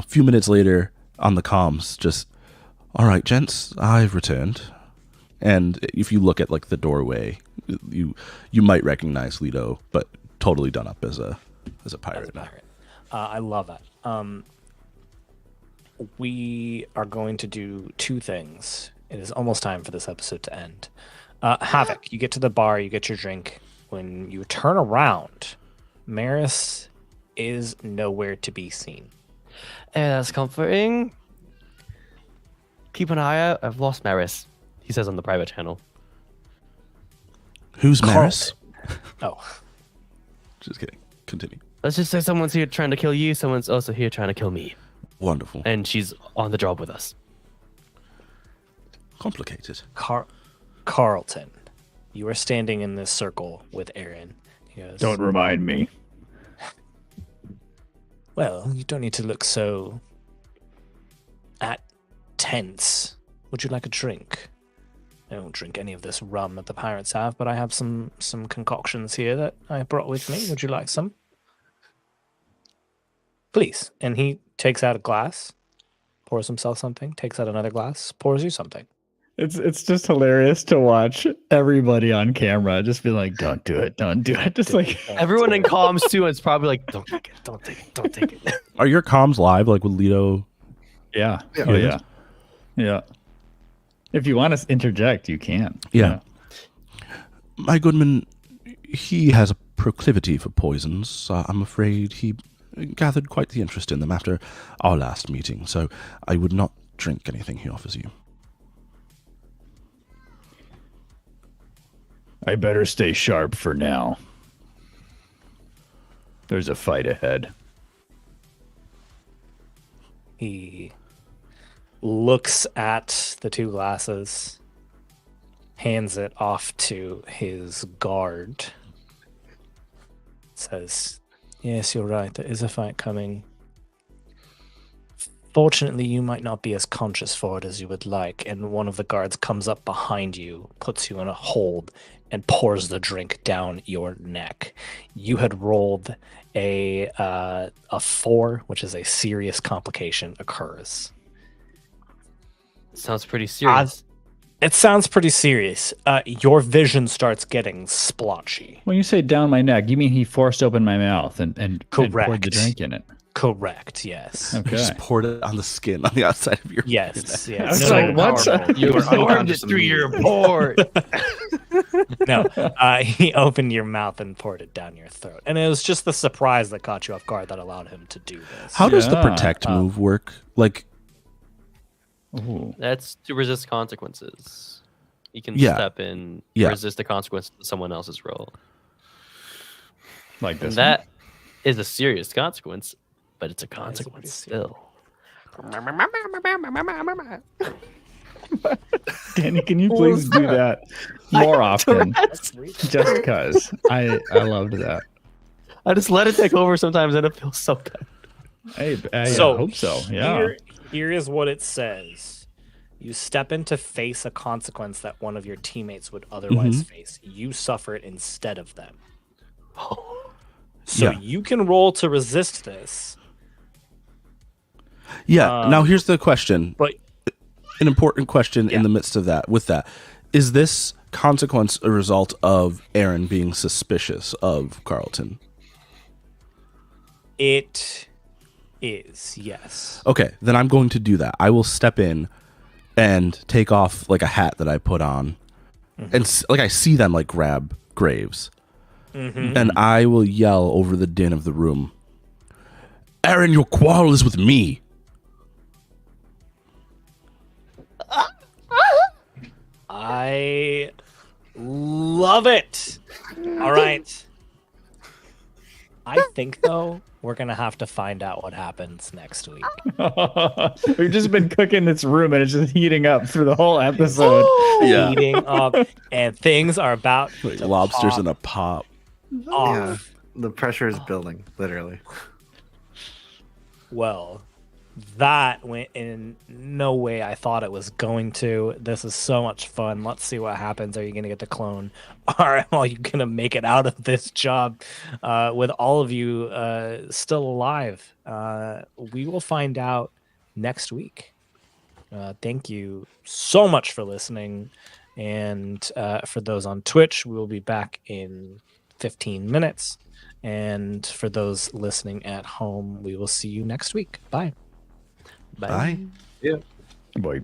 few minutes later, on the comms, just, all right, gents, I've returned. And if you look at like the doorway, you might recognize Leto, but totally done up as a pirate. I love that. We are going to do two things. It is almost time for this episode to end. Havok, you get to the bar, you get your drink. When you turn around, Merris is nowhere to be seen. And that's comforting. Keep an eye out. I've lost Merris, he says on the private channel. Who's Merris? Oh. Just kidding. Continue. Let's just say someone's here trying to kill you. Someone's also here trying to kill me. Wonderful. And she's on the job with us. Complicated. Carlton, you are standing in this circle with Arryn. He goes, Don't remind me. well, you don't need to look so tense. Would you like a drink? I don't drink any of this rum that the pirates have, but I have some concoctions here that I brought with me. Would you like some? Please. And he takes out a glass, pours himself something, takes out another glass, pours you something. It's just hilarious to watch everybody on camera just be like, don't do it, don't do it. Just like Everyone in comms too, it's probably like, don't take it, don't take it, don't take it. Are your comms live, like with Leto? yeah. Yeah. Oh, yeah. Yeah. If you want to interject, you can. Yeah. My goodman, he has a proclivity for poisons. I'm afraid he gathered quite the interest in them after our last meeting, so I would not drink anything he offers you. I better stay sharp for now. There's a fight ahead. He looks at the two glasses, hands it off to his guard, says, yes, you're right, there is a fight coming. Fortunately, you might not be as conscious for it as you would like, and one of the guards comes up behind you, puts you in a hold, and pours the drink down your neck. You had rolled a 4, which is a serious complication occurs. Sounds pretty serious. It sounds pretty serious. Your vision starts getting splotchy. When you say down my neck, you mean he forced open my mouth and poured Correct. the drink in it? Correct, yes. Okay. Just poured it on the skin on the outside of your Yes, I yes. was So like, what's powerful. You absorbed it through your port. No, he opened your mouth and poured it down your throat. And it was just the surprise that caught you off guard that allowed him to do this. How does the Yeah. protect move work? Like, Ooh. That's to resist consequences. You can Yeah. step in, Yeah. resist the consequence of someone else's roll. Like And this. that is a serious consequence, but it's a consequence still. Danny, can you please do that more often? Just because. I loved that. I just let it take over sometimes and it feels so good. I So, hope so. Yeah. Here is what it says. You step in to face a consequence that one of your teammates would otherwise face. You suffer it instead of them. So Yeah. you can roll to resist this. yeah. Now here's the question. But An important question in the midst of that. With that, is this consequence a result of Arryn being suspicious of Carlton? it is, yes. Okay, then I'm going to do that. I will step in and take off like a hat that I put on, and like I see them like grab Graves, and I will yell over the din of the room, "Arryn, your quarrel is with me." I love it. All right. I think, though, we're going to have to find out what happens next week. We've just been cooking this room and it's just heating up through the whole episode. Yeah. Heating up, and things are about Like to lobsters pop in a pop. off. Yeah, the pressure is building, literally. Well, that went in no way I thought it was going to. This is so much fun. Let's see what happens. Are you going to get to clone? Are you going to make it out of this job with all of you still alive? We will find out next week. Thank you so much for listening. And for those on Twitch, we will be back in 15 minutes. And for those listening at home, we will see you next week. Bye. Bye. Boy.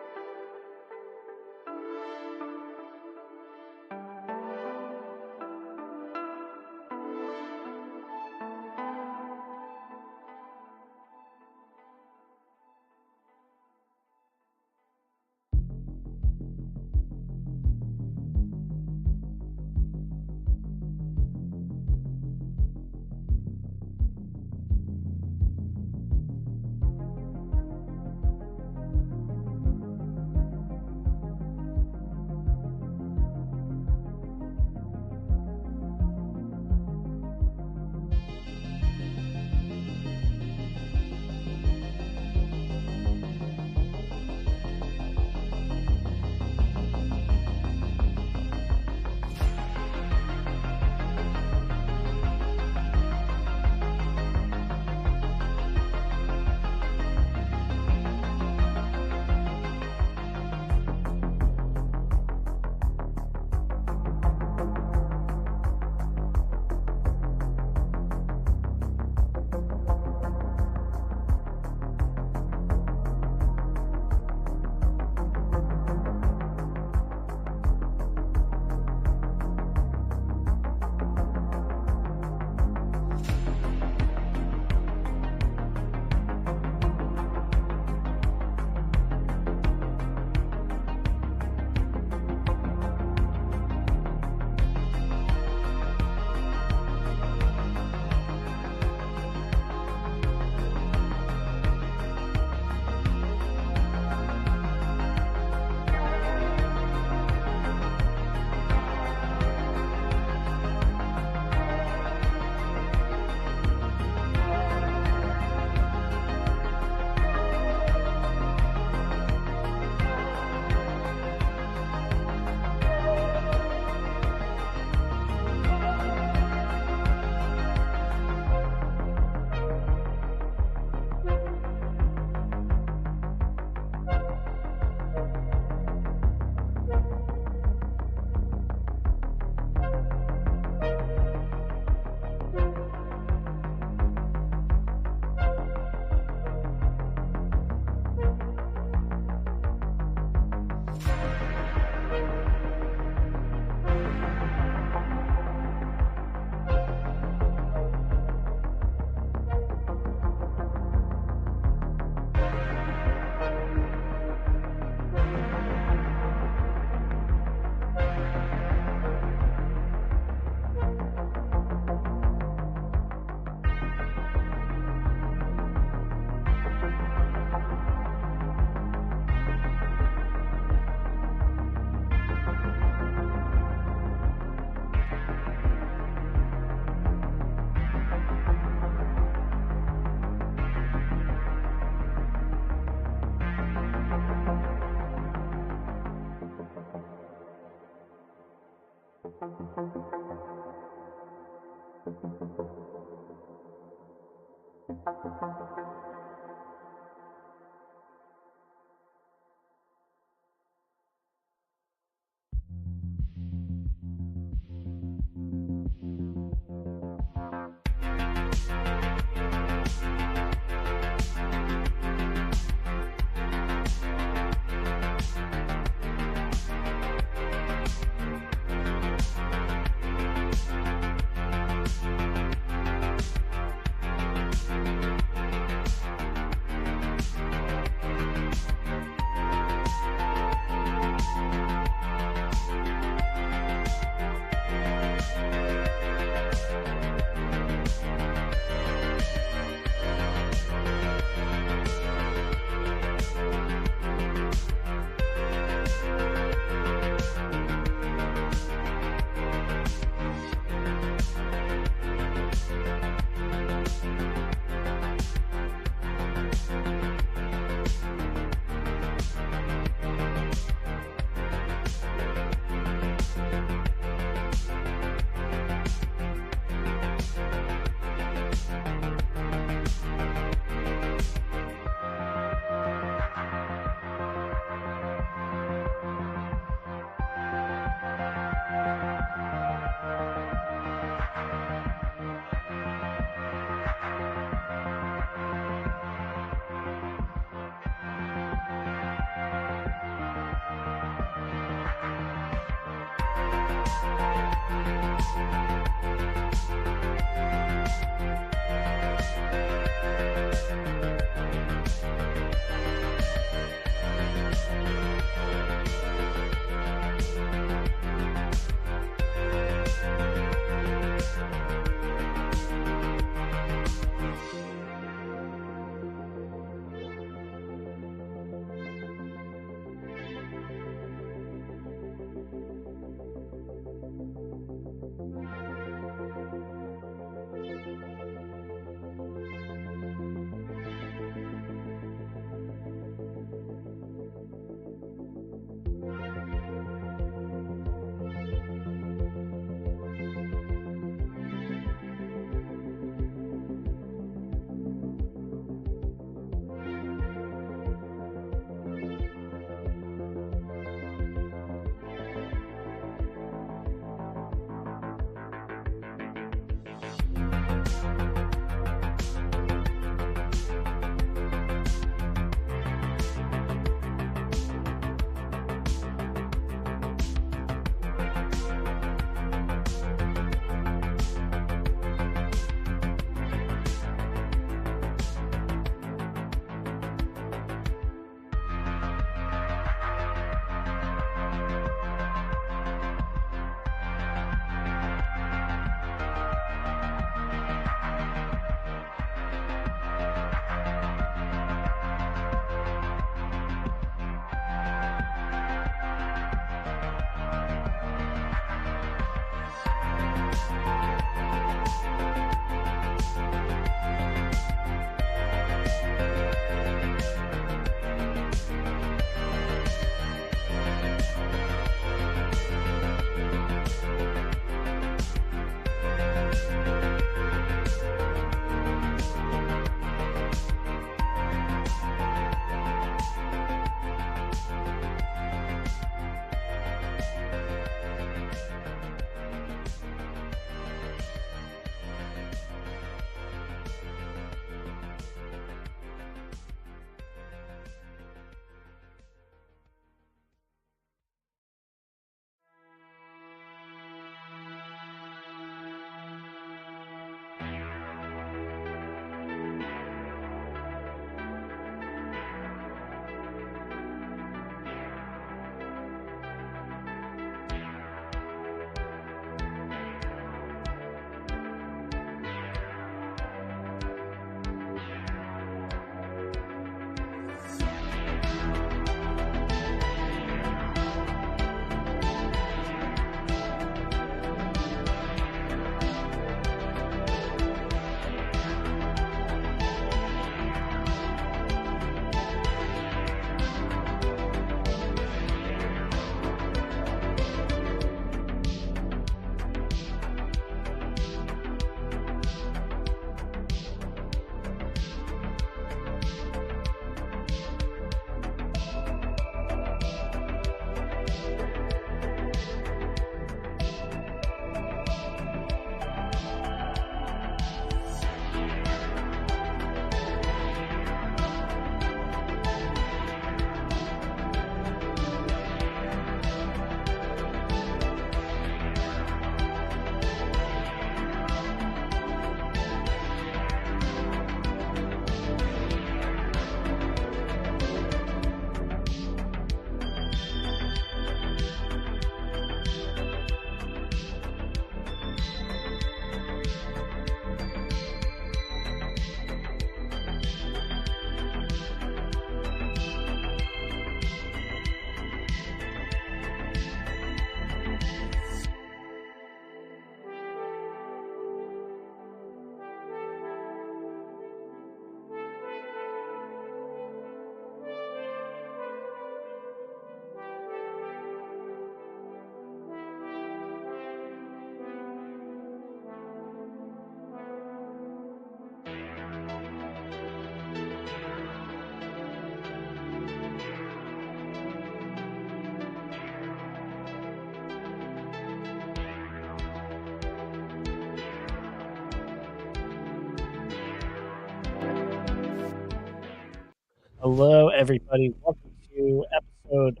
Hello, everybody. Welcome to episode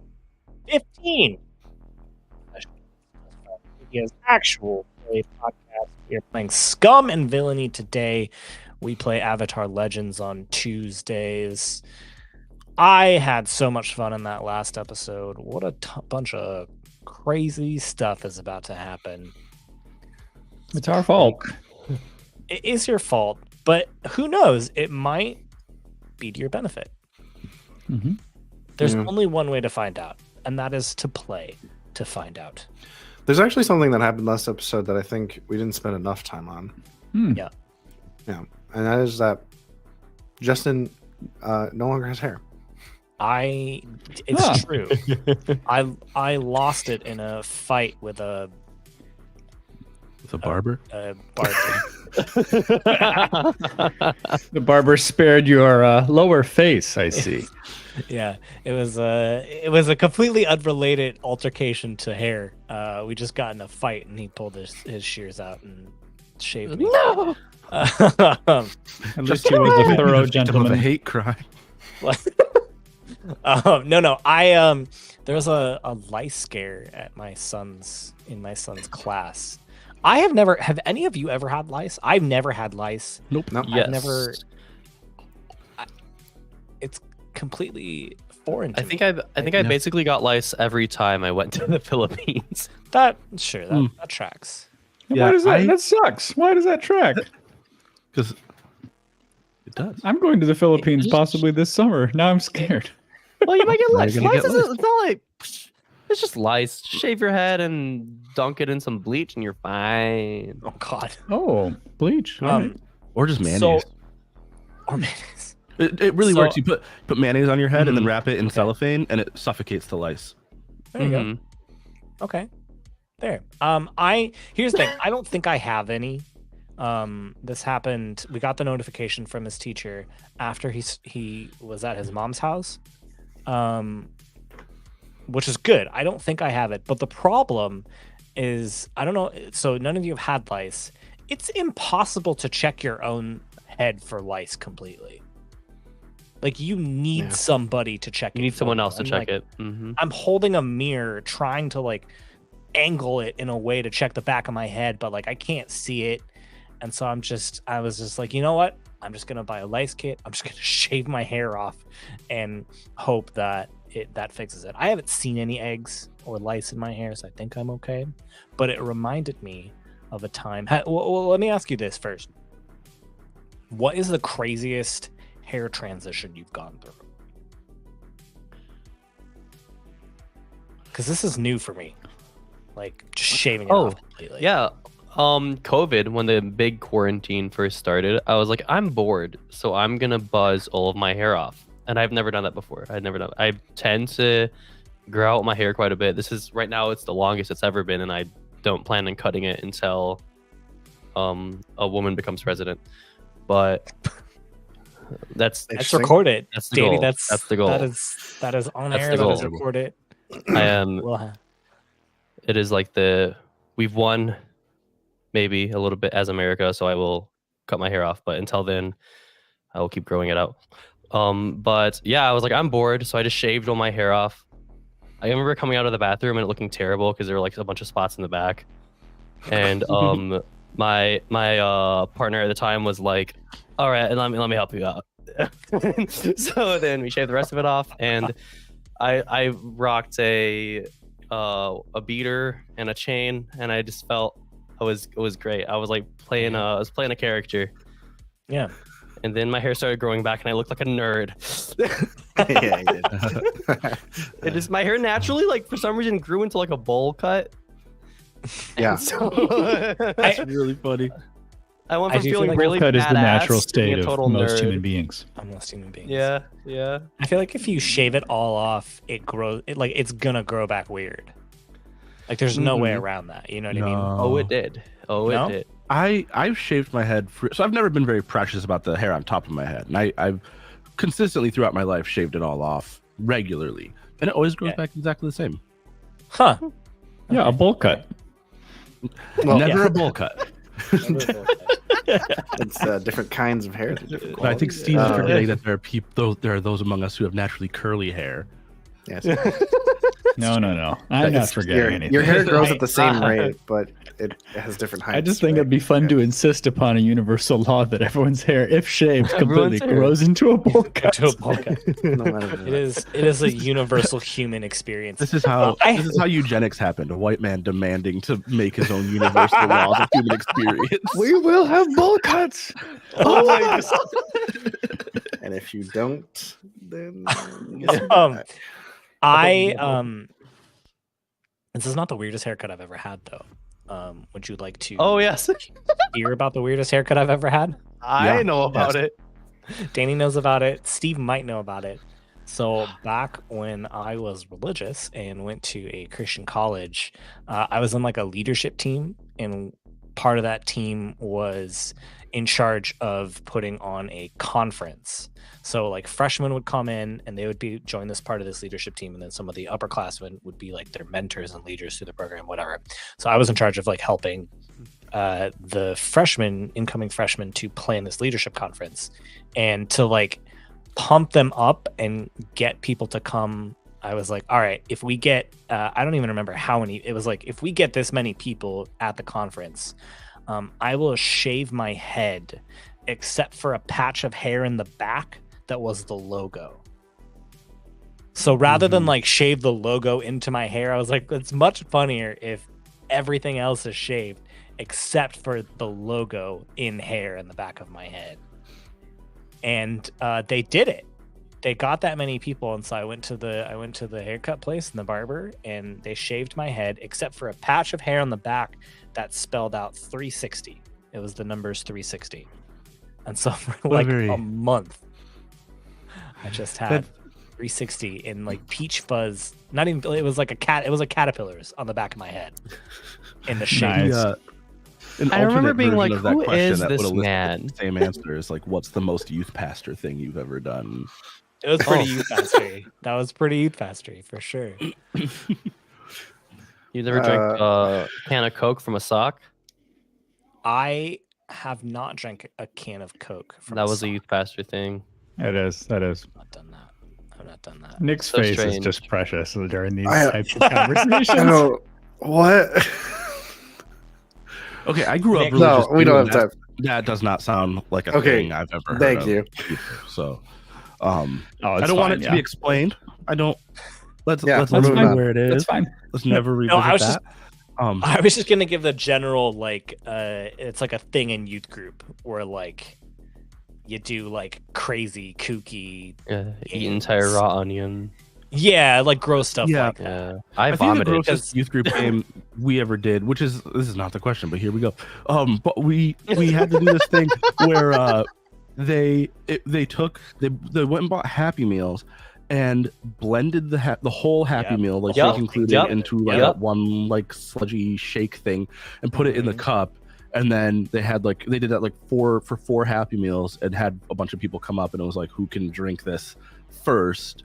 15. India's actual play podcast. We are playing Scum and Villainy today. We play Avatar Legends on Tuesdays. I had so much fun in that last episode. What a bunch of crazy stuff is about to happen. It's our fault. It is your fault, but who knows? It might be to your benefit. Mm-hmm. There's only one way to find out, and that is to play to find out. There's actually something that happened last episode that I think we didn't spend enough time on. Yeah. Yeah. And that is that Justin no longer has hair. It's true. I lost it in a fight with a barber. Barber. The barber spared your lower face, I see. Yeah, it was a completely unrelated altercation to hair. We just got in a fight, and he pulled his shears out and shaved me. No. At least he was a thorough Victim of a gentleman. hate crime. No. There was a lice scare at my son's class. Have any of you ever had lice? I've never had lice. Nope. Nope. Yes. I've never. It's completely foreign to me. I think I basically got lice every time I went to the Philippines. That tracks. Why does that sucks? Why does that track? Because it does. I'm going to the Philippines possibly this summer. Now I'm scared. Well, you might get lice. You're gonna Lice get is it's not like it's just lice. Shave your head and dunk it in some bleach, and you're fine. Oh God. Oh, bleach. Or just mayonnaise. Or mayonnaise. It really works. You put mayonnaise on your head and then wrap it in Okay. cellophane, and it suffocates the lice. There you go. Okay. There. Here's the thing. I don't think I have any. This happened. We got the notification from his teacher after he was at his mom's house. Which is good. I don't think I have it. But the problem is, I don't know. So none of you have had lice. It's impossible to check your own head for lice completely. Like, you need somebody to check it. You need someone for else to you. check I'm it. Mm-hmm. I'm holding a mirror trying to like angle it in a way to check the back of my head, but like I can't see it. And so I was just like, you know what? I'm just gonna buy a lice kit. I'm just gonna shave my hair off and hope that that fixes it. I haven't seen any eggs or lice in my hair, so I think I'm okay. But it reminded me of a time. Well, let me ask you this first. What is the craziest hair transition you've gone through? Because this is new for me. Like, just shaving it off completely. Yeah. COVID, when the big quarantine first started, I was like, I'm bored, so I'm gonna buzz all of my hair off. And I've never done that before. I tend to grow out my hair quite a bit. This is right now, it's the longest it's ever been, and I don't plan on cutting it until a woman becomes president. But that's recorded. That's the Danny, goal. That's the goal. That is on That's air. the That is goal. recorded. I am. Well, It is like we've won maybe a little bit as America, so I will cut my hair off. But until then, I will keep growing it out. But yeah, I was like, I'm bored, so I just shaved all my hair off. I remember coming out of the bathroom and it looking terrible because there were like a bunch of spots in the back. And my partner at the time was like, all right, and let me help you out. So then we shaved the rest of it off, and I rocked a beater and a chain, and I just felt it was great. I was like playing a character. yeah. And then my hair started growing back, and I looked like a nerd. Yeah, you did. My hair naturally, like for some reason, grew into like a bowl cut. Yeah. So That's really funny. I went I from do feel feeling like really Cut is the badass natural to being state a total of most nerd. human beings. Most human beings. Yeah. I feel like if you shave it all off, it's gonna grow back weird. Like, there's no way around that. You know what I mean? Oh, it did. No? It did. I've shaved my head so I've never been very precious about the hair on top of my head, and I've consistently throughout my life shaved it all off regularly, and it always grows back exactly the same. Huh. Yeah, a bowl cut. Never a bowl cut. It's different kinds of hair. But I think Steve's forgetting that there are those among us who have naturally curly hair. Yes. No. I'm not forgetting anything. Your hair grows at the same rate, but it has different heights. I just think it'd be fun to insist upon a universal law that everyone's hair, if shaved, completely grows into a bowl cut. No matter what. It is a universal human experience. This is how eugenics happened. A white man demanding to make his own universal laws of human experience. We will have bowl cuts. Oh my God. And if you don't, then this is not the weirdest haircut I've ever had, though. Would you like to? Oh yes, hear about the weirdest haircut I've ever had? I know about it. Danny knows about it. Steve might know about it. So back when I was religious and went to a Christian college, I was on like a leadership team, and part of that team was in charge of putting on a conference. So like freshmen would come in and they would join this part of this leadership team, and then some of the upperclassmen would be like their mentors and leaders through the program, whatever. So I was in charge of like helping the incoming freshmen to plan this leadership conference and to like pump them up and get people to come. I was like, all right, if we get, I don't even remember how many, it was like, if we get this many people at the conference, I will shave my head except for a patch of hair in the back that was the logo. So rather than like shave the logo into my hair, I was like, it's much funnier if everything else is shaved except for the logo in hair in the back of my head. And they did it. They got that many people, and so I went to the haircut place and the barber, and they shaved my head except for a patch of hair on the back that spelled out 360. It was the numbers 360. And so for like a month, I just had 360 in like peach fuzz. Not even, it was like a cat. It was like caterpillars on the back of my head in the shape. Nice. I remember being like, "Who is this man?" Same answer is like, "What's the most youth pastor thing you've ever done?" It was pretty youth pastory. That was pretty youth pastory for sure. You never drank a can of Coke from a sock? I have not drank a can of Coke from That a was sock. a youth pastor thing. It is. I've not done that. I've not done that. Nick's So face strange. is just precious during these types of conversations. I know what. Okay, I grew up Nick, religious. No, we don't too, have and time. That does not sound like a Okay, thing I've ever heard thank of you. either. So, Oh, I don't want it to be explained. I don't. Let's That's leave fine. it where it is. That's fine. Let's never revisit I was that. I was just gonna give the general like it's like a thing in youth group where like you do like crazy kooky Eat entire raw onion. like gross stuff Yeah. like that. Yeah, I I think the vomited. grossest youth group game we ever did, which is this is not the question, but here we go. But we had to do this thing where they went and bought Happy Meals and blended the whole Happy Yep. Meal, like Yep. fake included, Yep. into like Yep. that one like sludgy shake thing, and put it in the cup. And then they did that like for 4 Happy Meals, and had a bunch of people come up, and it was like, who can drink this first,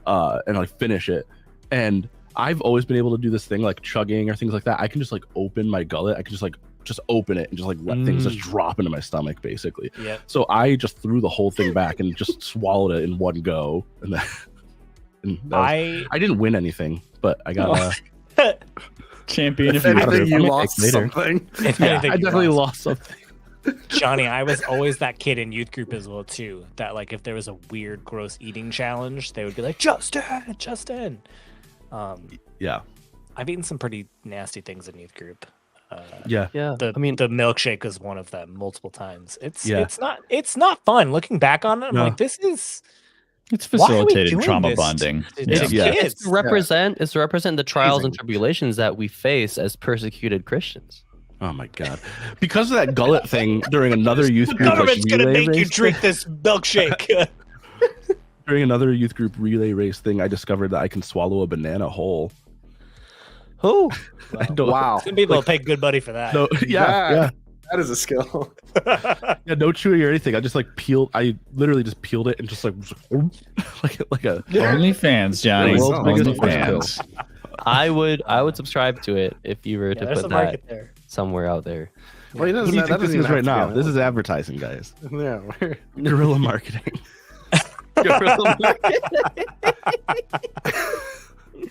and like finish it. And I've always been able to do this thing like chugging or things like that. I can just like open my gullet. I can just open it and just like let things just drop into my stomach, basically. Yep. So I just threw the whole thing back and just swallowed it in one go. And then I didn't win anything, but I got Champion if If you anything, you I'm lost later. something. If yeah, anything, I you definitely lost. lost something. Johnny, I was always that kid in youth group as well too. That like if there was a weird, gross eating challenge, they would be like, Justin. Yeah. I've eaten some pretty nasty things in youth group. Yeah. Yeah, The I mean, the milkshake is one of them multiple times. It's Yeah. it's not fun. Looking back on it, I'm No. like, this is It's Why are we facilitated doing trauma this? bonding. It's Yeah. kids. it's to represent the trials and tribulations that we face as persecuted Christians. Oh my god! Because of that gullet thing during another youth The group, like, government's gonna relay make you race drink this milkshake. during another youth group relay race thing, I discovered that I can swallow a banana whole. Who? I don't. Wow. Some people will pay good money for that. No, yeah, That is a skill. yeah. No chewing or anything. I just like peeled. I literally just peeled it and just like like a. OnlyFans, Johnny. World's biggest OnlyFans. I would subscribe to it if you were Yeah, to there's put a that market there. somewhere out there. Well, he What doesn't, do you that think this doesn't is even right have now? to be This on is advertising, guys. it. Yeah. we're- Guerrilla marketing.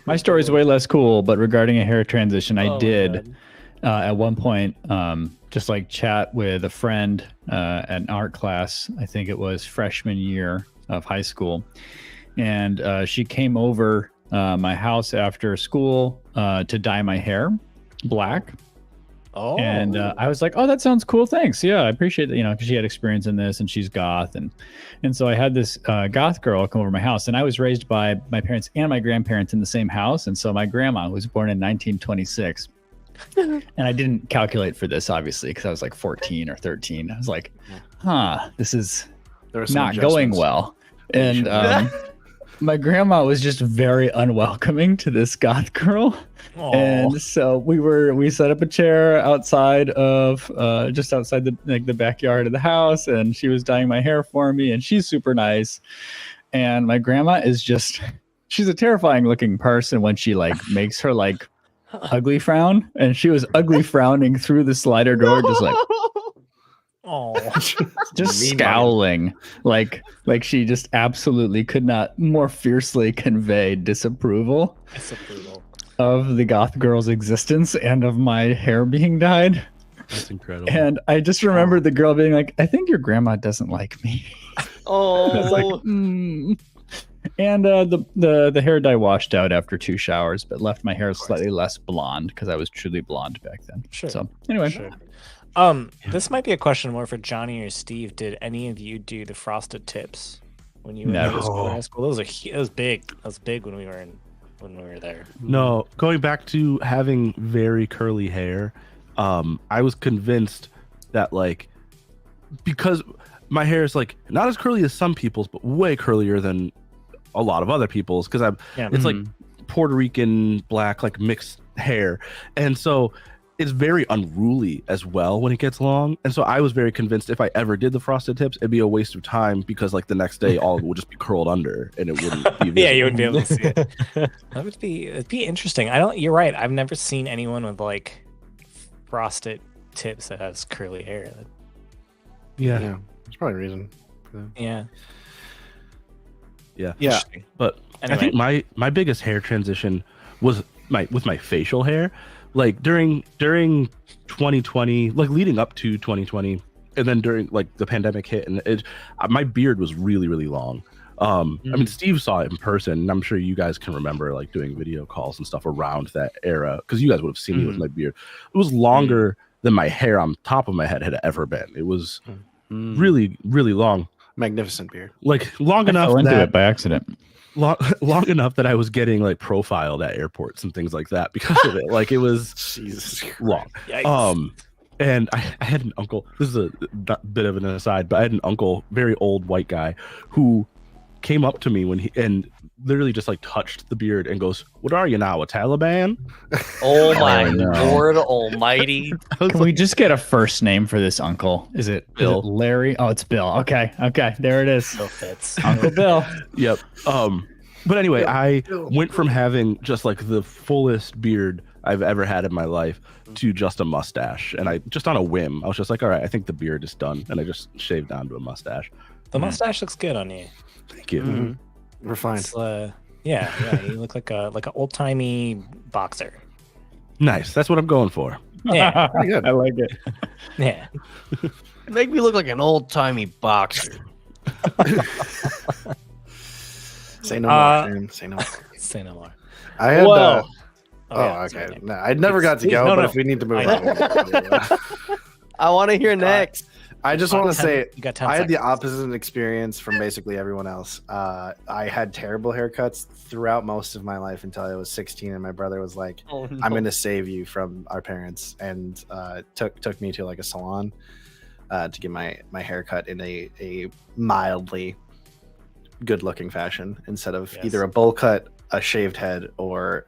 My story's way less cool, but regarding a hair transition, I Oh my did God. at one point just like chat with a friend at an art class. I think it was freshman year of high school. And she came over my house after school to dye my hair black. Oh, And I was like, "Oh, that sounds cool. Thanks. Yeah, I appreciate that. You know, because she had experience in this, and she's goth, and so I had this goth girl come over to my house, and I was raised by my parents and my grandparents in the same house, and so my grandma was born in 1926, and I didn't calculate for this obviously because I was like 14 or 13. I was like, this is There were some not going adjustments. well, and my grandma was just very unwelcoming to this goth girl. And so we set up a chair outside of just outside the backyard of the house, and she was dyeing my hair for me, and she's super nice. And my grandma is she's a terrifying looking person when she like makes her like ugly frown, and she was ugly frowning through the slider door, just like just Mean scowling, like she just absolutely could not more fiercely convey disapproval of the goth girl's existence and of my hair being dyed. That's incredible. And I just remember the girl being like, "I think your grandma doesn't like me." Oh, I was like, And the hair dye washed out after 2 showers, but left my hair slightly less blonde because I was truly blonde back then. Sure. So anyway, this might be a question more for Johnny or Steve. Did any of you do the frosted tips when you were Never. in high school? Those was big. That was big when we were there. No, going back to having very curly hair, I was convinced that like because my hair is like not as curly as some people's, but way curlier than a lot of other people's because it's like Puerto Rican black like mixed hair, and so it's very unruly as well when it gets long. And so I was very convinced if I ever did the frosted tips, it'd be a waste of time because like the next day all would just be curled under and it wouldn't be visible. Yeah, you wouldn't be able to see it. It'd be interesting. You're right. I've never seen anyone with like frosted tips that has curly hair. Yeah. There's probably a reason. Yeah. But Anyway. I think my biggest hair transition was with my facial hair. Like during 2020, like leading up to 2020, and then during like the pandemic hit, and my beard was really, really long. I mean, Steve saw it in person, and I'm sure you guys can remember like doing video calls and stuff around that era because you guys would have seen me with my beard. It was longer than my hair on top of my head had ever been. It was really, really long. Magnificent beard. Like long enough I went through that it by accident. long enough that I was getting like profiled at airports and things like that because of it. Like it was Jesus long. Yikes. And I had an uncle. This is a bit of an aside, but I had an uncle, very old white guy, who came up to me when he literally just like touched the beard and goes, "What are you now, a Taliban?" Oh my no. Lord Almighty! Can we just get a first name for this uncle? Is it Bill. Larry? Oh, it's Bill. Okay, there it is. Still fits. Uncle Bill. Yep. But anyway, I went from having just like the fullest beard I've ever had in my life to just a mustache, and I just on a whim, I was just like, all right, I think the beard is done, and I just shaved down to a mustache. The mustache looks good on you. Thank you. Refined. It's, yeah, you look like a old timey boxer. Nice. That's what I'm going for. Yeah, Pretty good. I like it. yeah. Make me look like an old timey boxer. Say no more, Sam. Say no more. Say no more. I had. Whoa. Oh, sorry. okay. No, I never got to Please, go, no, but no. if we need to move I- on. I want to hear next. I just want to say You got 10 I had the seconds. opposite experience from basically everyone else. I had terrible haircuts throughout most of my life until I was 16, and my brother was like, Oh, no. "I'm going to save you from our parents," and took me to like a salon to get my haircut in a mildly good-looking fashion instead of Yes. either a bowl cut, a shaved head, or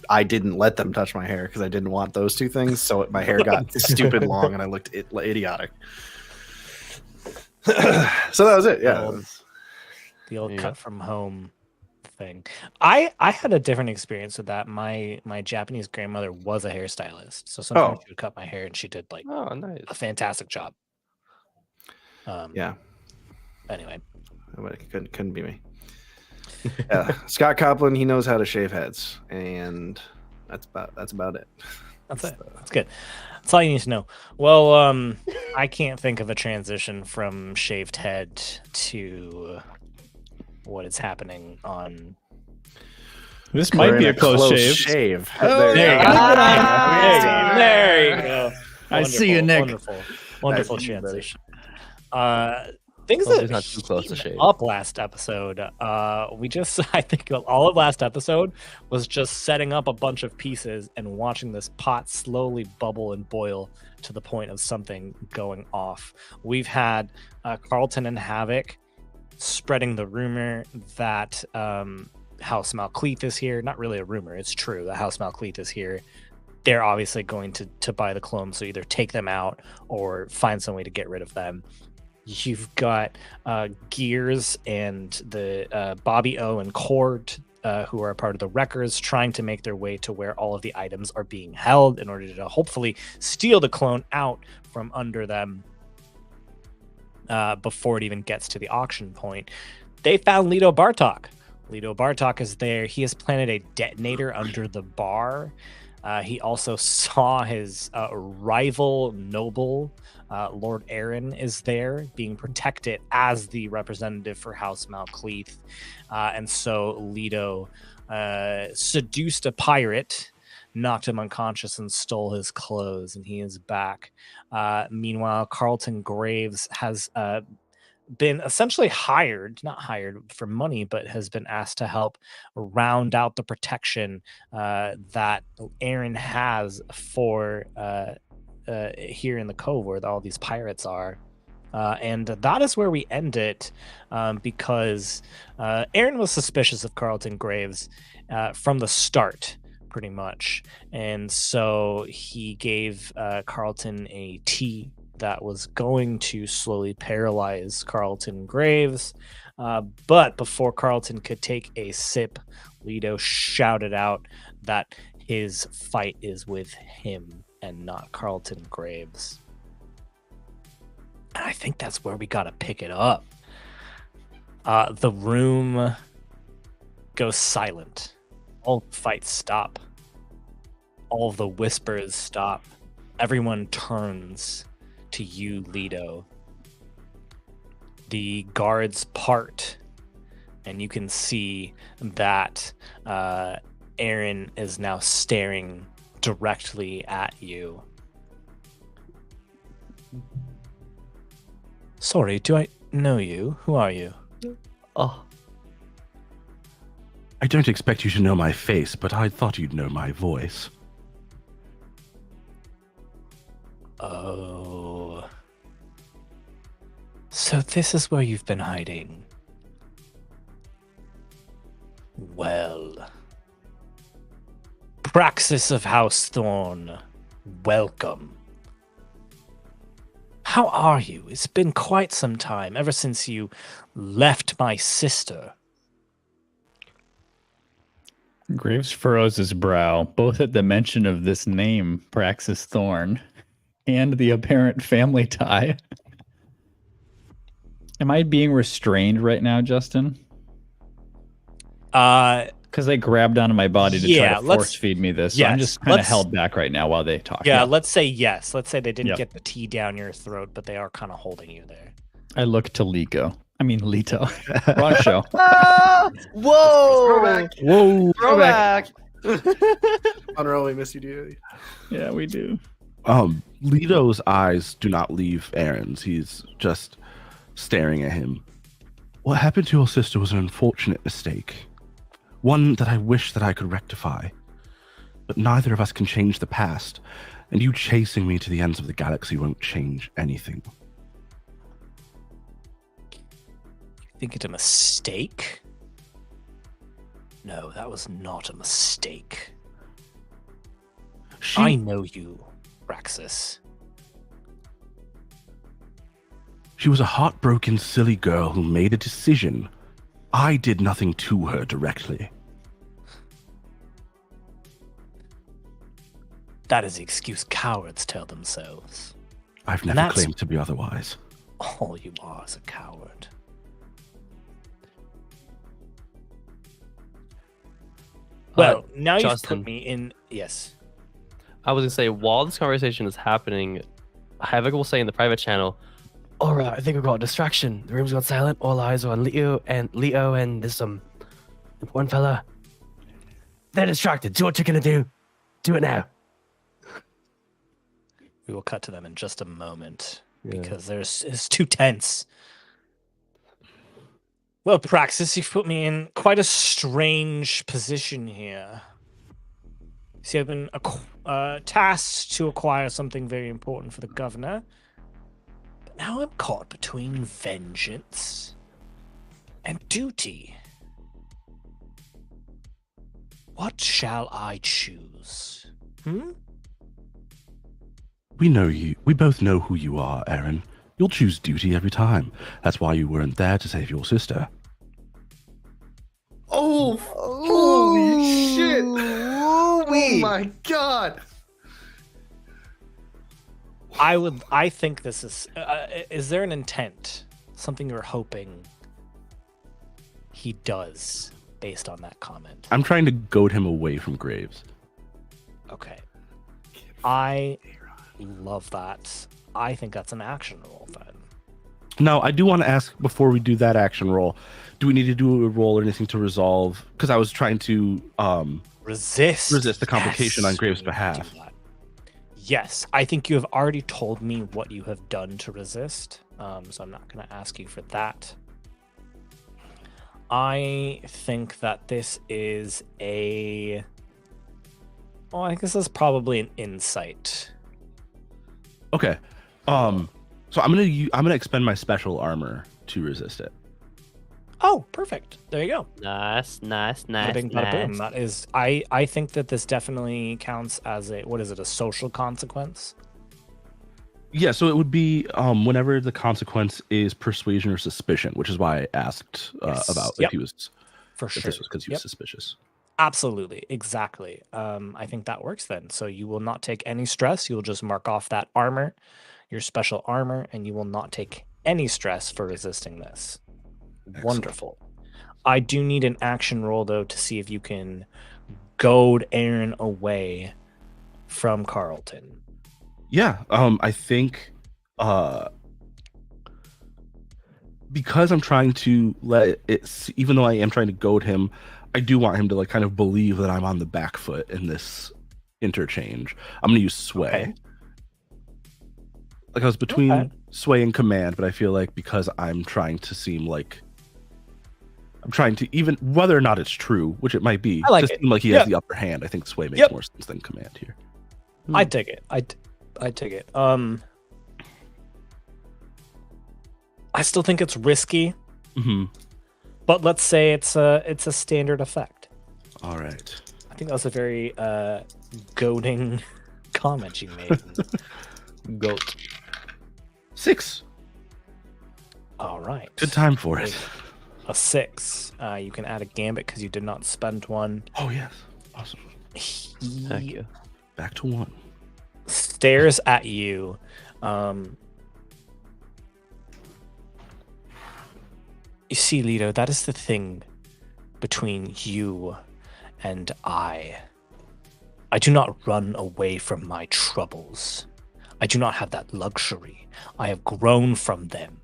I didn't let them touch my hair because I didn't want those two things. So my hair got stupid long and I looked idiotic. So that was it. Yeah. The old Yeah. cut from home thing. I had a different experience with that. My Japanese grandmother was a hairstylist, so sometimes she would cut my hair, and she did like Oh, nice. a fantastic job. Yeah. Anyway, But it couldn't be me. Scott Copland, he knows how to shave heads, and that's about it. That's it. That's good. That's all you need to know. Well, I can't think of a transition from shaved head to what is happening on. This might be a close shave. There you go. There you go. I see you, Nick. Wonderful That's you, transition. Things Well, that it's not too close to heated shave. up last episode. I think all of last episode was just setting up a bunch of pieces and watching this pot slowly bubble and boil to the point of something going off. We've had Carlton and Havok spreading the rumor that House Malcleith is here. Not really a rumor, it's true. The House Malcleith is here. They're obviously going to buy the clones, so either take them out or find some way to get rid of them. You've got Gears and the Bobby O and Cord, who are part of the Wreckers, trying to make their way to where all of the items are being held in order to hopefully steal the clone out from under them before it even gets to the auction point. They found Leto Bartok. Leto Bartok is there. He has planted a detonator under the bar. He also saw his rival noble, Lord Arryn, is there being protected as the representative for House Malcleith. And so Leto seduced a pirate, knocked him unconscious, and stole his clothes, and he is back. Meanwhile, Carlton Graves has been essentially not hired for money, but has been asked to help round out the protection that Arryn has for here in the Cove where all these pirates are. And that is where we end it, because Arryn was suspicious of Carlton Graves from the start, pretty much. And so he gave Carlton a tea that was going to slowly paralyze Carlton Graves. But before Carlton could take a sip, Leto shouted out that his fight is with him and not Carlton Graves. And I think that's where we got to pick it up. The room goes silent. All fights stop. All of the whispers stop. Everyone turns to you, Leto. The guards part, and you can see that Arryn is now staring directly at you. Sorry, do I know you? Who are you? Oh, I don't expect you to know my face, but I thought you'd know my voice. Oh. So this is where you've been hiding. Well. Praxis of House Thorn, welcome. How are you? It's been quite some time, ever since you left my sister. Graves furrows his brow, both at the mention of this name, Praxis Thorn, and the apparent family tie. Am I being restrained right now, Justin? Because they grabbed onto my body to try to force feed me this. So I'm just kind of held back right now while they talk. Yeah, let's say yes. Let's say they didn't get the tea down your throat, but they are kind of holding you there. I look to Leto. Wrong show. whoa! Whoa! Throwback. Unreal, we miss you, dearly. Yeah, we do. Leto's eyes do not leave Arryn's. He's just staring at him. What happened to your sister was an unfortunate mistake. One that I wish that I could rectify. But neither of us can change the past, and you chasing me to the ends of the galaxy won't change anything. You think it's a mistake? No, that was not a mistake. I know you, Praxis. She was a heartbroken, silly girl who made a decision. I did nothing to her directly. That is the excuse cowards tell themselves. I've never claimed to be otherwise. All you are is a coward. Well, now you've Justin. put me in. Yes. I was gonna say, while this conversation is happening, Havok will say in the private channel, "All right, I think we got a distraction. The room's got silent. All eyes are on Leto and this important fella. They're distracted. Do what you're gonna do. Do it now." We will cut to them in just a moment because it's too tense. Well, Praxis, you've put me in quite a strange position here. See, I've been tasked to acquire something very important for the governor. But now I'm caught between vengeance and duty. What shall I choose? We know you. We both know who you are, Arryn. You'll choose duty every time. That's why you weren't there to save your sister. Oh, holy shit! Oh my god! I think this is there an intent? Something you're hoping he does based on that comment? I'm trying to goad him away from Graves. Okay. I love that. I think that's an action roll then. Now, I do want to ask before we do that action roll, do we need to do a roll or anything to resolve? Because I was trying to resist the complication on Graves' behalf. Yes, I think you have already told me what you have done to resist, so I'm not going to ask you for that. I think that this is I guess that's probably an insight. Okay. So I'm gonna expend my special armor to resist it. Oh, perfect. There you go. Nice. Bada bing, bada boom. That is, I think that this definitely counts as a social consequence? Yeah, so it would be whenever the consequence is persuasion or suspicion, which is why I asked about if he was for sure. If this was because he was suspicious. Absolutely, exactly. I think that works then. So you will not take any stress. You will just mark off that armor, your special armor, and you will not take any stress for resisting this. Excellent. Wonderful. I do need an action roll though to see if you can goad Arryn away from Carlton. Yeah, I think because I'm trying to let it, even though I am trying to goad him, I do want him to like kind of believe that I'm on the back foot in this interchange. I'm going to use sway. Okay. Like I was between sway and command, but I feel like because I'm trying to seem like I'm trying to, even whether or not it's true, which it might be, like to seem like he has the upper hand. I think sway makes more sense than command here. I take it. I take it. I still think it's risky. Mm-hmm. But let's say it's a standard effect. All right. I think that was a very goading comment you made. Goat. 6. All right. Good time for it. A 6. You can add a gambit because you did not spend one. Oh yes. Awesome. Thank you. Back to 1. Stares at you. You see, Leto, that is the thing between you and I. I do not run away from my troubles. I do not have that luxury. I have grown from them.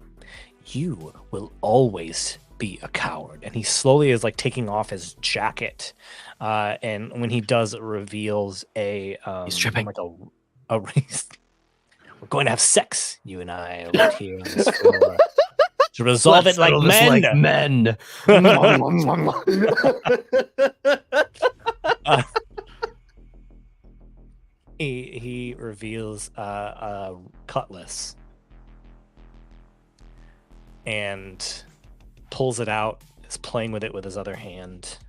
You will always be a coward. And he slowly is like taking off his jacket. And when he does, it reveals he's stripping. like a race. We're going to have sex, you and I, right here on this floor. To resolve it like men. He reveals a cutlass and pulls it out, is playing with it with his other hand.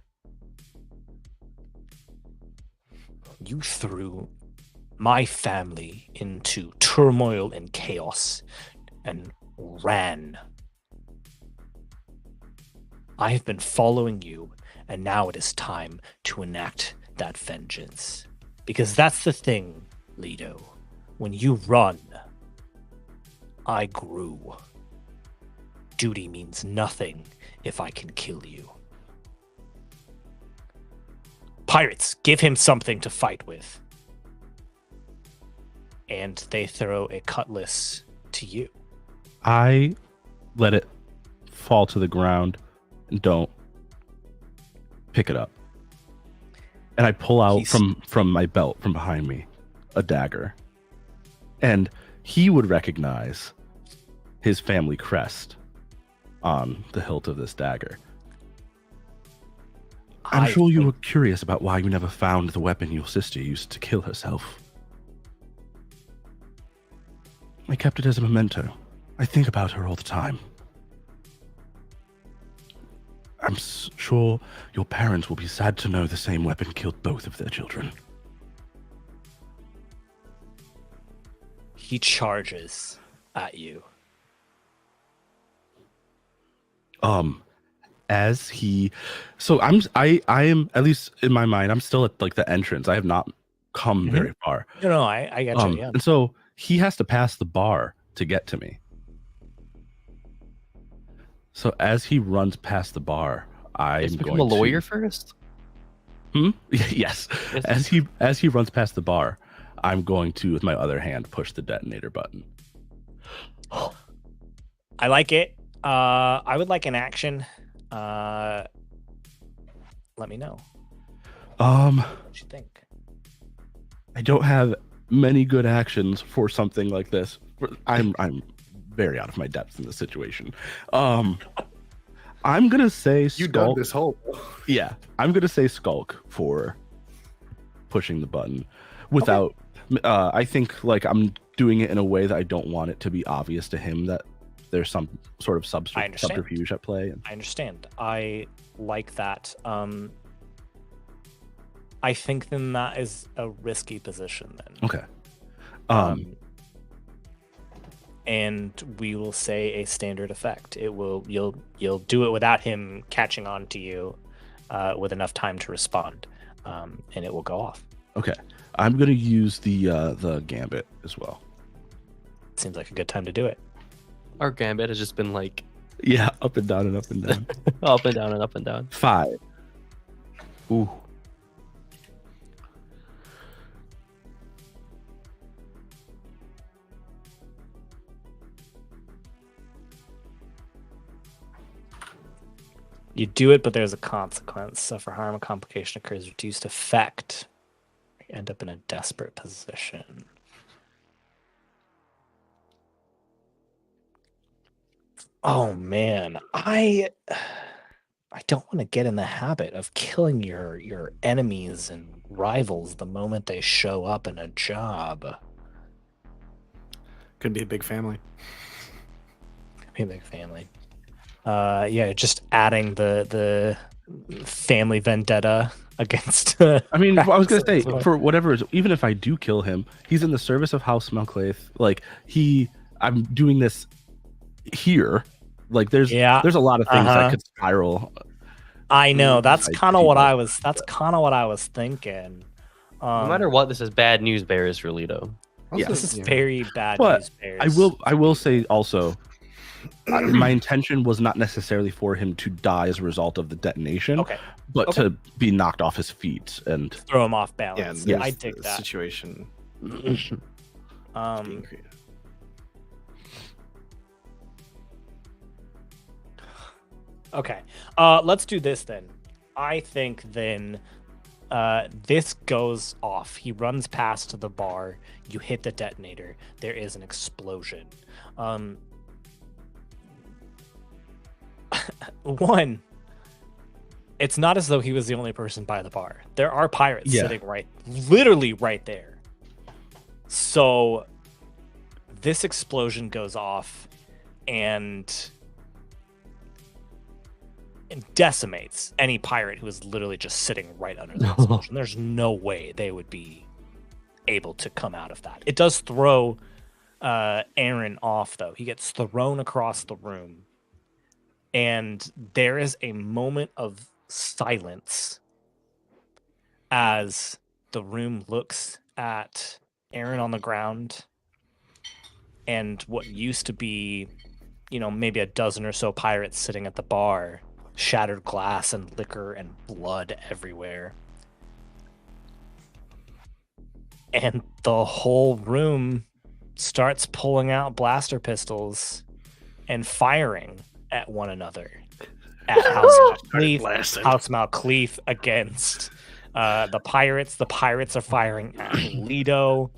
You threw my family into turmoil and chaos and ran. I have been following you, and now it is time to enact that vengeance. Because that's the thing, Leto. When you run, I grew. Duty means nothing if I can kill you. Pirates, give him something to fight with. And they throw a cutlass to you. I let it fall to the ground and don't pick it up. And I pull out from my belt from behind me a dagger. And he would recognize his family crest on the hilt of this dagger. I'm sure you were curious about why you never found the weapon your sister used to kill herself. I kept it as a memento. I think about her all the time. I'm sure your parents will be sad to know the same weapon killed both of their children. He charges at you. As he, so I am, at least in my mind, I'm still at like the entrance. I have not come very far. No, I got you. Yeah. And so he has to pass the bar to get to me. So as he runs past the bar, I'm going a lawyer first. Yes. As he runs past the bar, I'm going to, with my other hand, push the detonator button. I like it. I would like an action. Let me know. What you think? I don't have many good actions for something like this. I'm very out of my depth in this situation. I'm gonna say You dug skulk. this hole. Yeah, I'm gonna say skulk for pushing the button without. I think like I'm doing it in a way that I don't want it to be obvious to him that there's some sort of subterfuge at play. I understand. I like that. I think then that is a risky position then. Okay. And we will say a standard effect. You'll do it without him catching on to you, with enough time to respond, and it will go off. Okay. I'm gonna use the gambit as well. Seems like a good time to do it. Our gambit has just been like Yeah, up and down and up and down. up and down and up and down. 5. Ooh. You do it, but there's a consequence. Suffer harm, a complication occurs, reduced effect. You end up in a desperate position. Oh man, I don't want to get in the habit of killing your enemies and rivals the moment they show up in a job. Could be a big family. Be a big family. Yeah, just adding the family vendetta against. I mean, I was gonna say for whatever, even if I do kill him, he's in the service of House Malclaith. Like I'm doing this here. Like there's a lot of things that could spiral. I know that's kind of what I was. That's kind of what I was thinking. No matter what, this is bad news bears for Leto. Yeah, this is very bad but news bears. I will say also, my intention was not necessarily for him to die as a result of the detonation, but to be knocked off his feet and throw him off balance. Yeah, I dig that situation. Okay, let's do this then. I think then this goes off. He runs past the bar. You hit the detonator. There is an explosion. One, it's not as though he was the only person by the bar. There are pirates sitting literally right there. So this explosion goes off and decimates any pirate who is literally just sitting right under the explosion. There's no way they would be able to come out of that. It does throw Arryn off, though. He gets thrown across the room. And there is a moment of silence as the room looks at Arryn on the ground and what used to be, maybe a dozen or so pirates sitting at the bar, shattered glass and liquor and blood everywhere. and the whole room starts pulling out blaster pistols and firing at one another. At House Malcleaf against the pirates. The pirates are firing at Leto.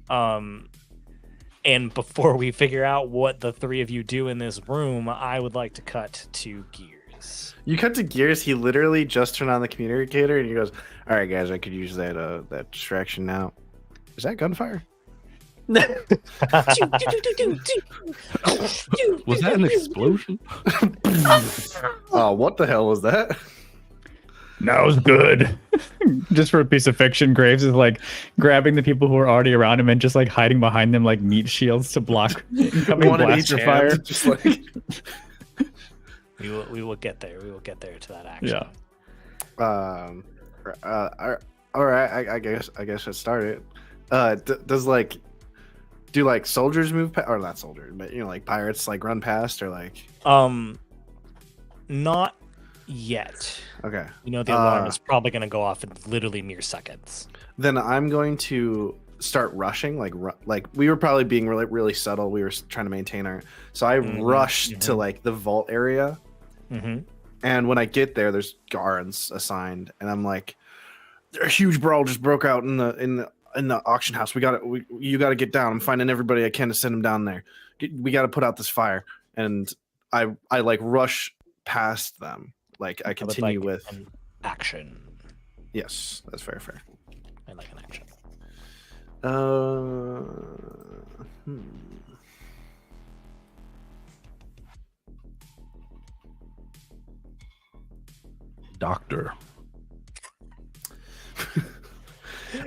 And before we figure out what the three of you do in this room, I would like to cut to Gears. You cut to Gears. He literally just turned on the communicator and he goes, "All right, guys, I could use that distraction now." Is that gunfire? Was that an explosion? Oh, what the hell was that? Now's good. Just for a piece of fiction, Graves is like grabbing the people who are already around him and just like hiding behind them like meat shields to block incoming One at each blaster fire. hand, just like... We will get there. We will get there to that action. Yeah. All right. I guess let's start it. Does like do like soldiers move past, or not soldiers, but like pirates like run past, or like not yet. okay. The alarm is probably going to go off in literally mere seconds. Then I'm going to start rushing, like we were probably being really subtle. We were trying to maintain our. So I rushed to like the vault area, and when I get there, there's guards assigned, and I'm like, a huge brawl just broke out in the auction house. You got to get down. I'm finding everybody I can to send them down there. We got to put out this fire, and I like rush past them. Like I continue with an action. Yes, that's very fair. I like an action. Doctor.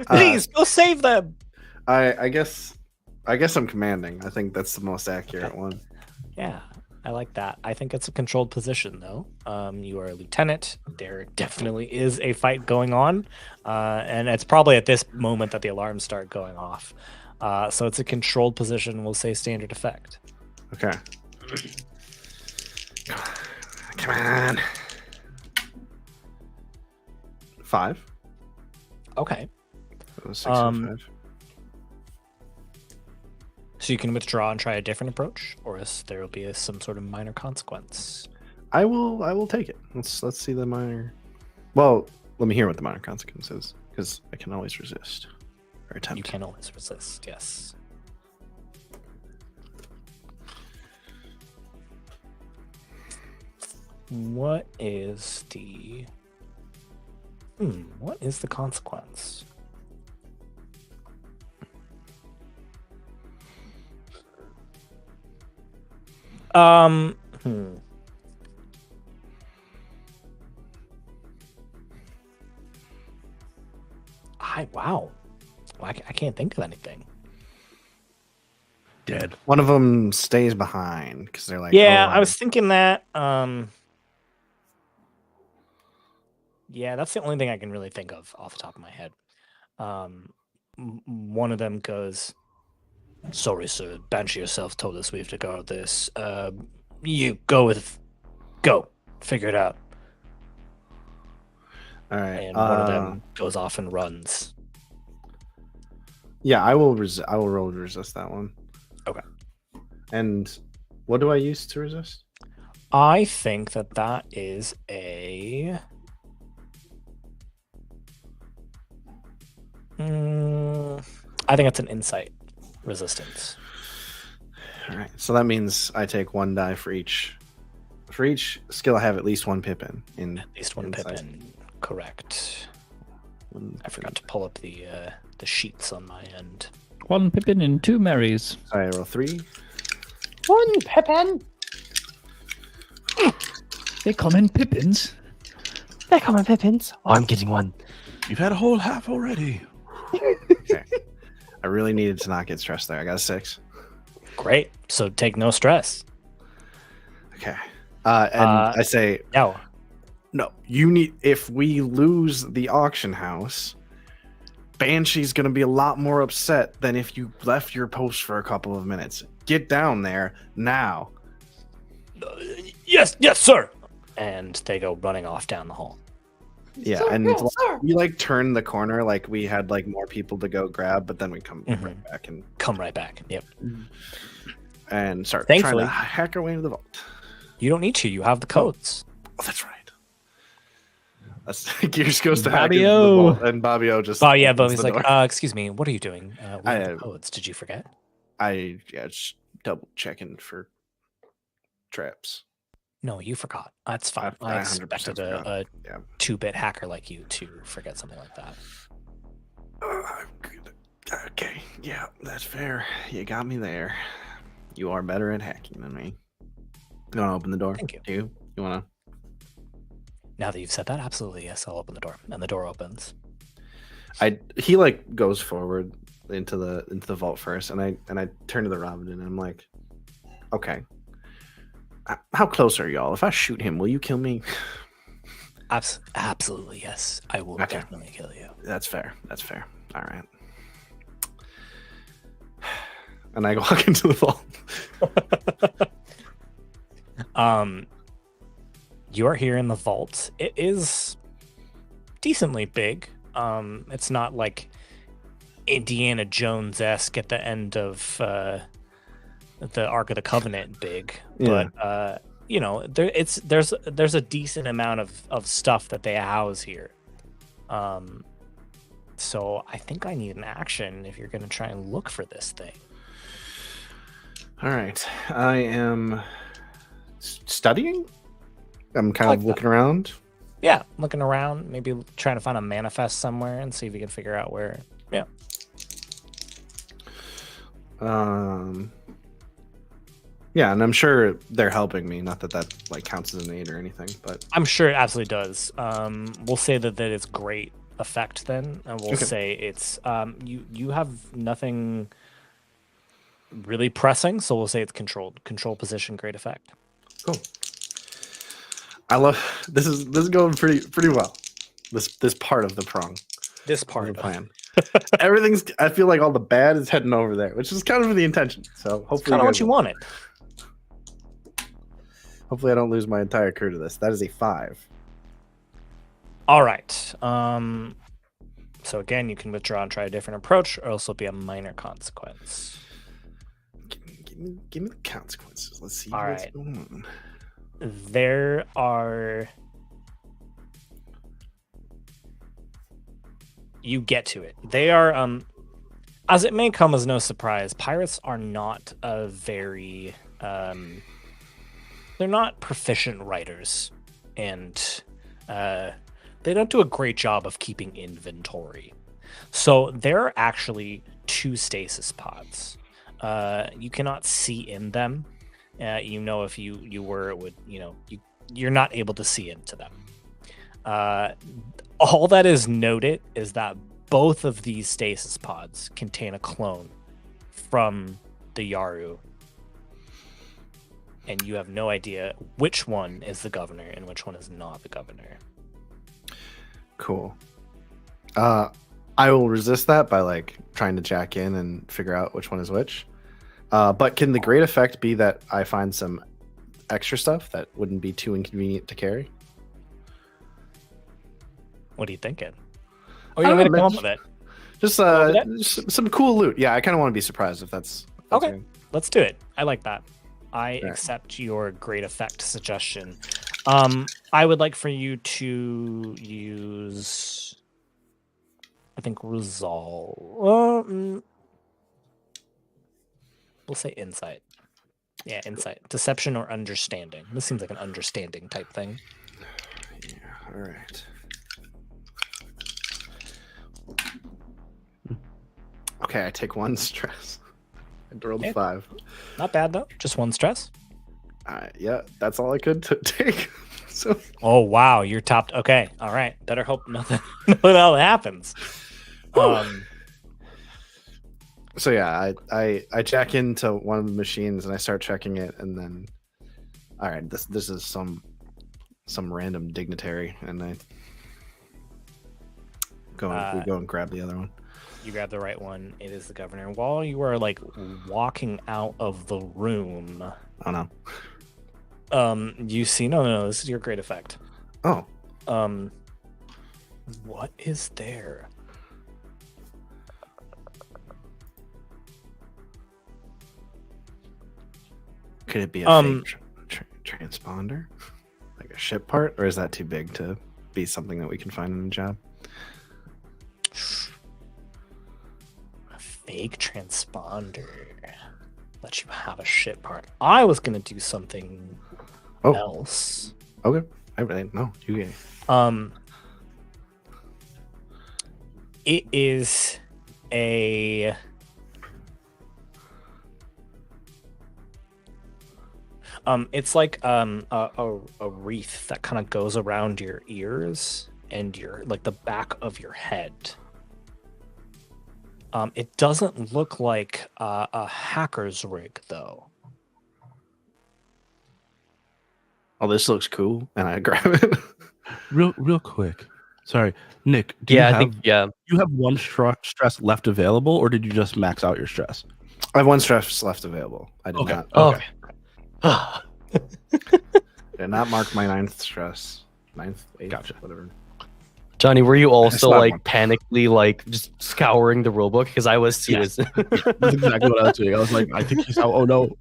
Please go save them. I guess I'm commanding. I think that's the most accurate one. Yeah, I like that. I think it's a controlled position, though. You are a lieutenant. There definitely is a fight going on, and it's probably at this moment that the alarms start going off. So it's a controlled position. We'll say standard effect. Okay. Come on. 5. Okay. 6 and 5. So you can withdraw and try a different approach, or there will be some sort of minor consequence. I will take it. Let's see the minor. Well, let me hear what the minor consequence is, because I can always resist or attempt. You can always resist. Yes. What is the consequence? Wow. I can't think of anything. Dead. One of them stays behind because they're like, yeah, oh, I was thinking that. Yeah, that's the only thing I can really think of off the top of my head. One of them goes, "Sorry, sir. Banshee yourself told us we have to guard this. You go. Figure it out." all right. And one of them goes off and runs. Yeah, I will roll to resist that one. Okay. And what do I use to resist? I think that is a. I think it's an insight resistance. All right. So that means I take 1 die for each. For each skill, I have at least 1 Pippin. At least 1 Pippin. Correct. I forgot to pull up the sheets on my end. 1 Pippin and 2 Merris. Sorry, I roll 3. 1 Pippin. They come in Pippins. Oh, I'm getting 1. You've had a whole half already. Okay. I really needed to not get stressed there. I got a 6. Great. So take no stress. Okay. I say, No. no, you need, if we lose the auction house, Banshee's going to be a lot more upset than if you left your post for a couple of minutes. Get down there now. Yes, sir. And they go running off down the hall. Yeah, and we like turn the corner like we had like more people to go grab, but then we come right back and come right back. Yep. And start Thankfully, trying to hack our way into the vault. You don't need to. You have the codes. Oh, that's right. Gears goes to hack into the Bobby-o. vault, and Bobby-o just. Oh yeah, opens Bobby's the like, door. excuse me, what are you doing? We have the codes. Did you forget? Just double checking for traps. No, you forgot. That's fine. I expected a 2-bit hacker like you to forget something like that. Okay, yeah, that's fair. You got me there. You are better at hacking than me. You want to open the door? Thank you. You want to? Now that you've said that, absolutely yes. I'll open the door, and the door opens. He like goes forward into the vault first, and I turn to the Robin and I'm like, okay. How close are y'all? If I shoot him, will you kill me? Absolutely, yes. I will definitely kill you. That's fair. All right. And I walk into the vault. You are here in the vault. It is decently big. It's not like Indiana Jones-esque at the end of the Ark of the Covenant big, but there's a decent amount of stuff that they house here. So I think I need an action if you're going to try and look for this thing. All right, I am studying. I'm kind of looking around. Yeah, looking around, maybe trying to find a manifest somewhere and see if you can figure out where. Yeah. Yeah, and I'm sure they're helping me. Not that like counts as an aid or anything, but I'm sure it absolutely does. We'll say that it's great effect then, and we'll say it's you have nothing really pressing, so we'll say it's control position, great effect. Cool. I love this is going pretty well. This part of the prong. This part of the plan. Everything's. I feel like all the bad is heading over there, which is kind of the intention. So hopefully, kind of what you wanted. Hopefully, I don't lose my entire crew to this. That is a 5. All right. So again, you can withdraw and try a different approach, or else it'll be a minor consequence. Give me the consequences. Let's see all what's right. going on. There are. You get to it. They are, as it may come as no surprise, pirates are not a very, they're not proficient writers, and they don't do a great job of keeping inventory. So there are actually 2 stasis pods. You cannot see in them. If you were, it would, you're not able to see into them. All that is noted is that both of these stasis pods contain a clone from the Yaru. And you have no idea which one is the governor and which one is not the governor. Cool. I will resist that by like trying to jack in and figure out which one is which. But can the great effect be that I find some extra stuff that wouldn't be too inconvenient to carry? What are you thinking? Oh, you're going to come up with it? Just some cool loot. Yeah, I kind of want to be surprised if that's okay. Good. Let's do it. I like that. I accept your great effect suggestion. I would like for you to use, I think, resolve. We'll say insight. Yeah, insight. Deception or understanding. This seems like an understanding type thing. Yeah, all right. Okay, I take 1 stress. I rolled a 5. Not bad, though. Just 1 stress. Yeah, that's all I could take. So. Oh, wow. You're topped. Okay. All right. Better hope nothing else happens. So yeah, I jack into one of the machines and I start checking it, and then, all right, this is some random dignitary, and I go and grab the other one. You grab the right one. It is the governor. While you are like walking out of the room, Oh no. You see no, this is your great effect. Oh. What is there? Could it be a fake transponder? Like a ship part? Or is that too big to be something that we can find in a job? A fake transponder. Let you have a ship part. I was gonna do something else. Okay. I really no, you get it. It is a it's like a wreath that kind of goes around your ears and your like the back of your head. It doesn't look like a hacker's rig though. Oh, this looks cool, and I grab it. Real quick. Sorry, Nick. Do Yeah, you I think you have one stress left available, or did you just max out your stress? I have one stress left available. I did not. Okay. Did not mark my 9th stress. 9th, 8th, Gotcha. whatever. Johnny, were you also not like one. panically like just scouring the rulebook? Because I was too. That's exactly what I was doing. I was like, I think he's out. Oh no.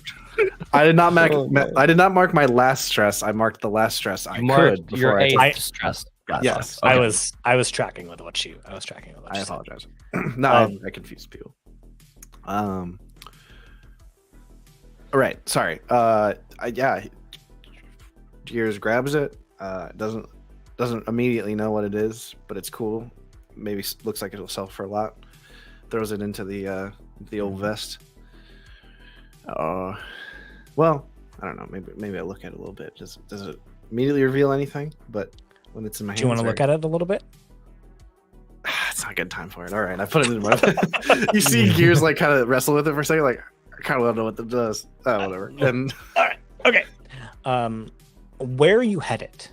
I did not mark. Oh, no. I did not mark my last stress. I marked the last stress I could before your I. eighth stress. Yes, I was tracking with what you. I was tracking with what I you said. apologize. No, I confused people. All right, sorry. Yeah, Gears grabs it. Doesn't immediately know what it is, but it's cool. Maybe looks like it'll sell for a lot. Throws it into the old vest. Well, I don't know. Maybe I look at it a little bit. Does it immediately reveal anything? But when it's in my hands, Do you want to look at it a little bit? It's not a good time for it. All right, I put it in my. You see Gears like kind of wrestle with it for a second, like I kind of want to know what it does. Whatever. And All right. Okay. Where are you headed?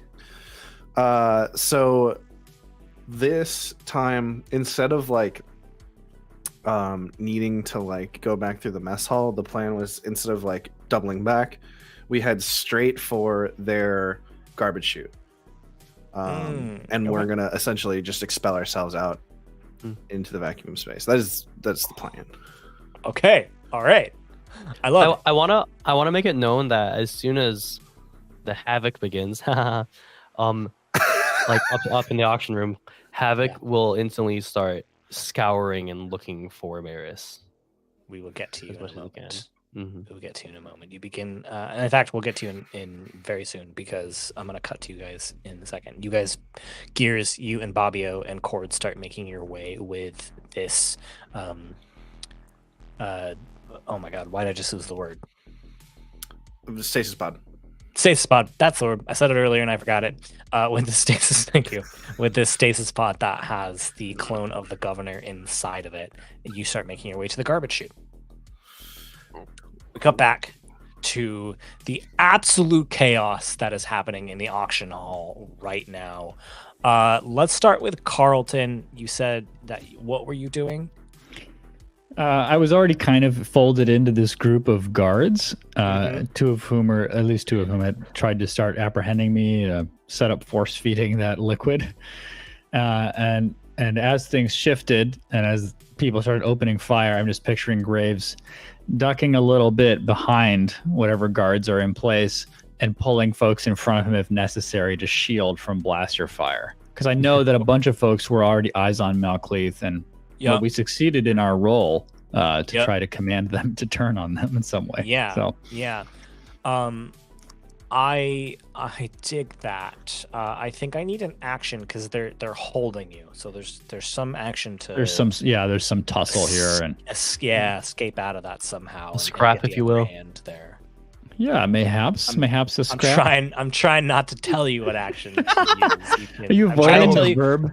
so this time instead of like needing to like go back through the mess hall, the plan was instead of like doubling back, we head straight for their garbage chute. And we're gonna essentially just expel ourselves out into the vacuum space. That's the plan. Okay. All right. I love it. I wanna make it known that as soon as the Havok begins, like up in the auction room, Havok will instantly start scouring and looking for Merris. We will get to you As in much a as we moment. Mm-hmm. We'll get to you in a moment. You begin, and in fact, we'll get to you in very soon because I'm gonna cut to you guys in a second. You guys, Gears, you and Bobbio and Cord start making your way with this. Oh my God, why did I just lose the word? Stasis pod. Stasis pod. That's the word. I said it earlier and I forgot it. With the stasis, thank you. With this stasis pod that has the clone of the governor inside of it, you start making your way to the garbage chute. We cut back to the absolute chaos that is happening in the auction hall right now. Let's start with Carlton. You said that what were you doing? I was already kind of folded into this group of guards, two of whom had tried to start apprehending me, set up force feeding that liquid. And as things shifted and as people started opening fire, I'm just picturing Graves ducking a little bit behind whatever guards are in place and pulling folks in front of him if necessary to shield from blaster fire. Because I know that a bunch of folks were already eyes on Malcleith, and but we succeeded in our role to try to command them to turn on them in some way. Yeah. So I dig that. I think I need an action because they're holding you. So there's some action to there's some tussle here and escape out of that somehow. and scrap, get the if you upper will. hand there. mayhaps a scrap. I'm trying not to tell you what action to use. Are you I'm trying to avoiding tell the you- verb?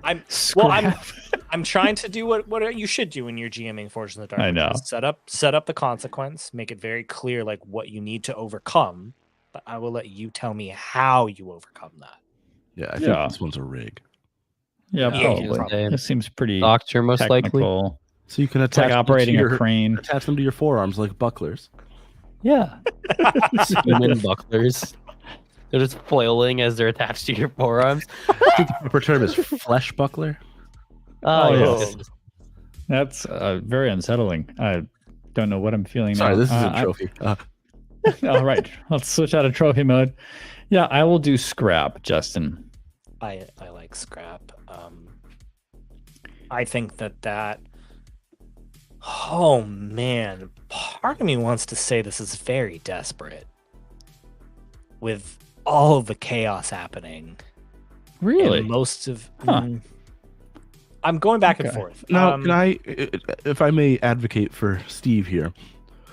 I'm trying to do what you should do when you're GMing Forge in the Dark. I know. Set up the consequence, make it very clear like what you need to overcome, but I will let you tell me how you overcome that. Yeah, I think this one's a rig. Yeah, Yeah, probably. It seems pretty Doctor, most likely. technical. So you can It's like attach them operating to a crane. attach them to your forearms like bucklers. Yeah. Human bucklers. They're just flailing as they're attached to your forearms. I think the proper term is flesh buckler. Oh, yes. yes. That's very unsettling. I don't know what I'm feeling Sorry, now. this is a trophy. All right, let's switch out of trophy mode. Yeah, I will do scrap, Justin. I like scrap. I think that. Oh man, part of me wants to say this is very desperate. With all of the chaos happening. Really? And most of. Huh. I'm going back and Okay. forth. Now, can I, if I may advocate for Steve here,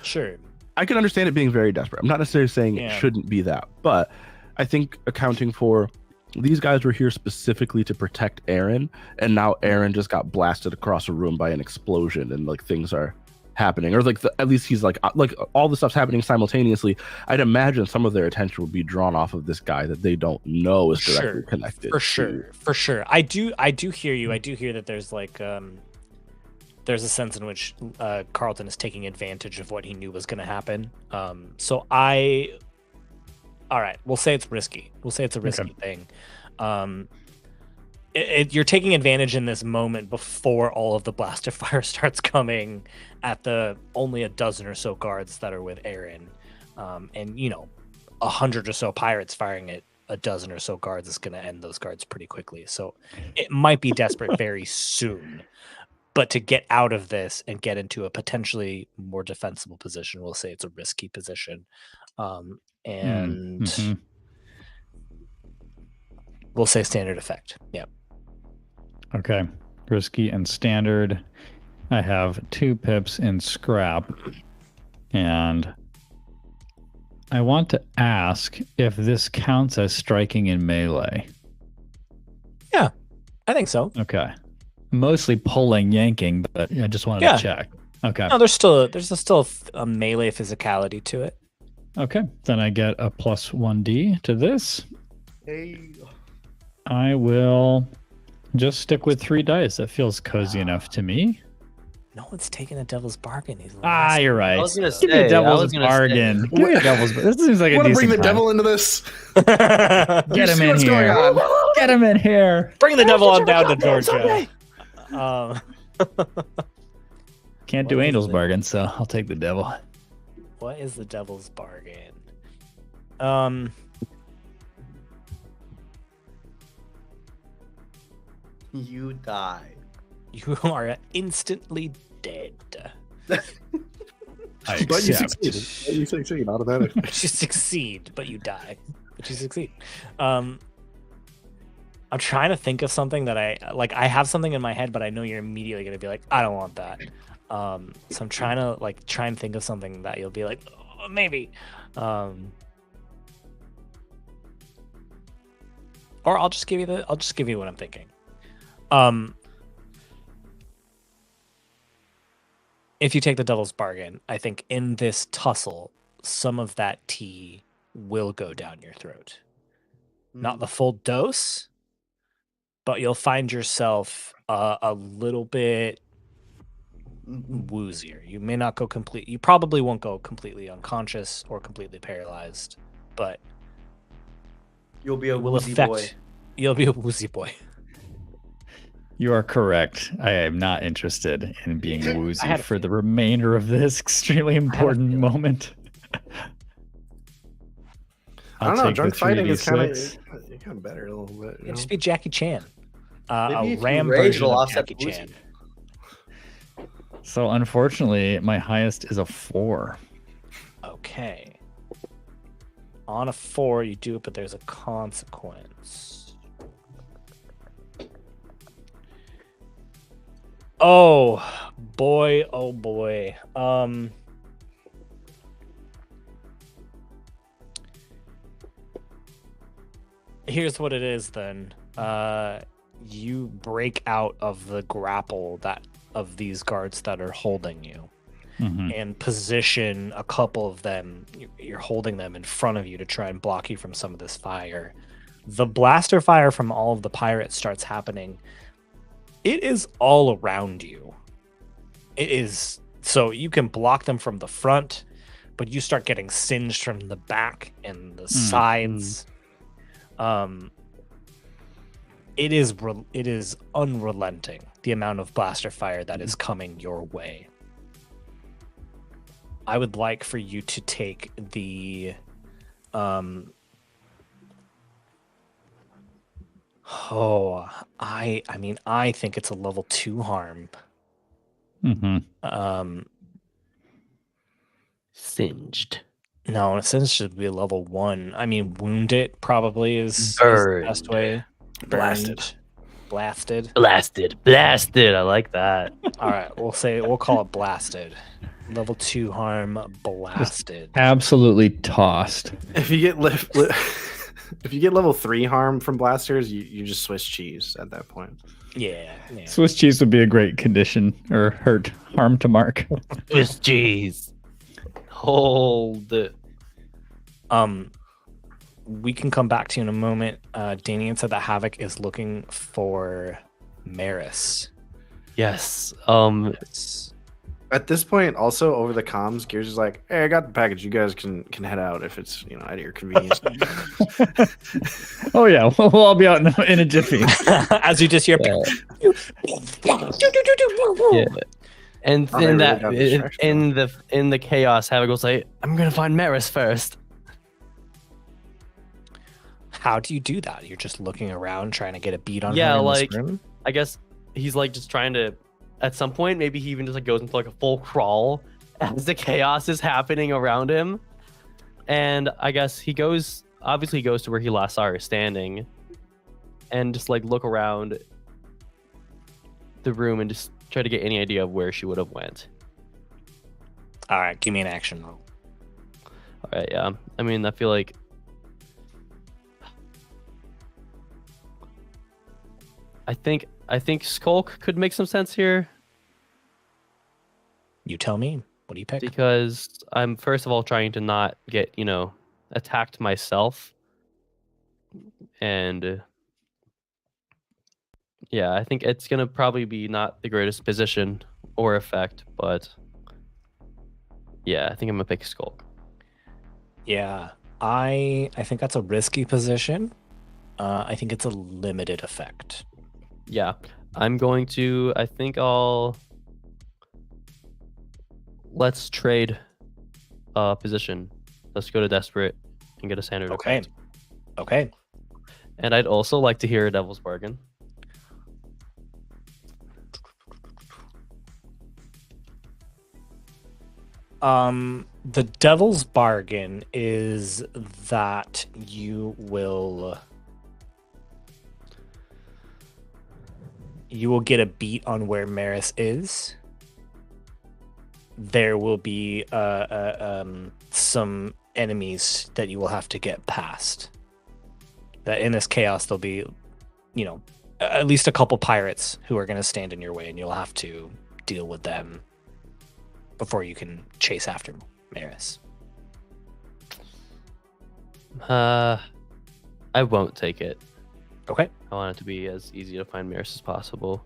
Sure. I can understand it being very desperate. I'm not necessarily saying Yeah. it shouldn't be that, but I think accounting for these guys were here specifically to protect Arryn, and now Arryn just got blasted across a room by an explosion, and like things are happening, or like at least he's like all the stuff's happening simultaneously. I'd imagine some of their attention would be drawn off of this guy that they don't know is directly connected. For sure. I do hear you. I do hear that there's like there's a sense in which Carlton is taking advantage of what he knew was going to happen. So all right, we'll say it's risky. We'll say it's a risky thing. You're taking advantage in this moment before all of the blaster fire starts coming at the only a dozen or so guards that are with Arryn. And 100 or so pirates firing at a dozen or so guards is going to end those guards pretty quickly. So it might be desperate very soon. But to get out of this and get into a potentially more defensible position, we'll say it's a risky position. And we'll say standard effect. Yeah. Okay. Risky and standard. I have 2 pips in scrap. And I want to ask if this counts as striking in melee. Yeah, I think so. Okay. Mostly pulling, yanking, but I just wanted to check. Okay. No, there's still a melee physicality to it. Okay. Then I get a +1d to this. Hey. I will just stick with 3 dice. That feels cozy enough to me. No one's taking a devil's bargain. You're right. I was gonna Give me a say, devil's bargain. Give me a devil's bargain. This seems like a Want to decent bring the time. devil into this? Get him in what's going here. on. Get him in here. Bring the devil on down to Georgia. Can't What do is angel's it? bargain, so I'll take the devil. What is the devil's bargain? You die. You are instantly dead. I But you accept. succeed. You succeed automatically. You succeed, but you die. But you succeed. I'm trying to think of something that I have something in my head, but I know you're immediately gonna be like, I don't want that. So I'm trying to try and think of something that you'll be like, oh, maybe. Or I'll just give you what I'm thinking. If you take the devil's bargain, I think in this tussle, some of that tea will go down your throat. Not the full dose, but you'll find yourself a little bit woozier. You may not go you probably won't go completely unconscious or completely paralyzed, but You'll be a will woozy affect. boy. You'll be a woozy boy. You are correct. I am not interested in being woozy had a for the remainder of this extremely important feeling. moment. I don't know. take the Drunk fighting is kind 3d6. of better a little bit. You know? Just be Jackie Chan. Maybe A if you ram rage, version it'll of offset Jackie the Chan. So unfortunately, my highest is a 4. Okay. On a 4, you do it, but there's a consequence. Oh boy, oh boy. Here's what it is then. You break out of the grapple of these guards that are holding you. And position a couple of them. You're holding them in front of you to try and block you from some of this fire. The blaster fire from all of the pirates starts happening. It is all around you. It is so you can block them from the front, but you start getting singed from the back and the sides. It is unrelenting, the amount of blaster fire that is coming your way. I would like for you to take the I think it's a level 2 harm. Mm-hmm. Singed. No, it says it should be a level 1. I mean, wound it probably is the best way. Blasted. Blasted. Blasted. I like that. All right, we'll call it blasted. Level 2 harm, blasted. Absolutely tossed. If you get if you get level 3 harm from blasters, you just Swiss cheese at that point. Yeah. Swiss cheese would be a great condition or harm to mark. Swiss cheese. Hold it. We can come back to you in a moment. Danian said that Havok is looking for Merris. Yes. At this point, also over the comms, Gears is like, "Hey, I got the package. You guys can head out if it's at your convenience." Oh yeah, we'll all be out in a jiffy. As you just hear. Yeah. And Oh, they in really that got distracted. in the chaos, Havok goes like, "I'm gonna find Merris first." How do you do that? You're just looking around trying to get a beat on Yeah, her in like- this room? I guess he's like just trying to. At some point, maybe he even just like goes into like a full crawl as the chaos is happening around him, and I guess he goes to where he last saw her standing, and just like look around the room and just try to get any idea of where she would have went. All right, give me an action roll. All right, yeah. I mean, I feel like I think Skulk could make some sense here You tell me. What do you pick? because I'm first of all trying to not get, attacked myself. And yeah, I think it's going to probably be not the greatest position or effect, but yeah, I think I'm going to pick Skulk. Yeah, I think that's a risky position. I think it's a limited effect. Yeah, I think let's trade position. Let's go to Desperate and get a standard Okay. effect. Okay. And I'd also like to hear a Devil's Bargain. The devil's bargain is that you will get a beat on where Merris is. There will be some enemies that you will have to get past. That in this chaos there'll be, at least a couple pirates who are going to stand in your way, and you'll have to deal with them before you can chase after Merris. I won't take it. Okay. I want it to be as easy to find Merris as possible.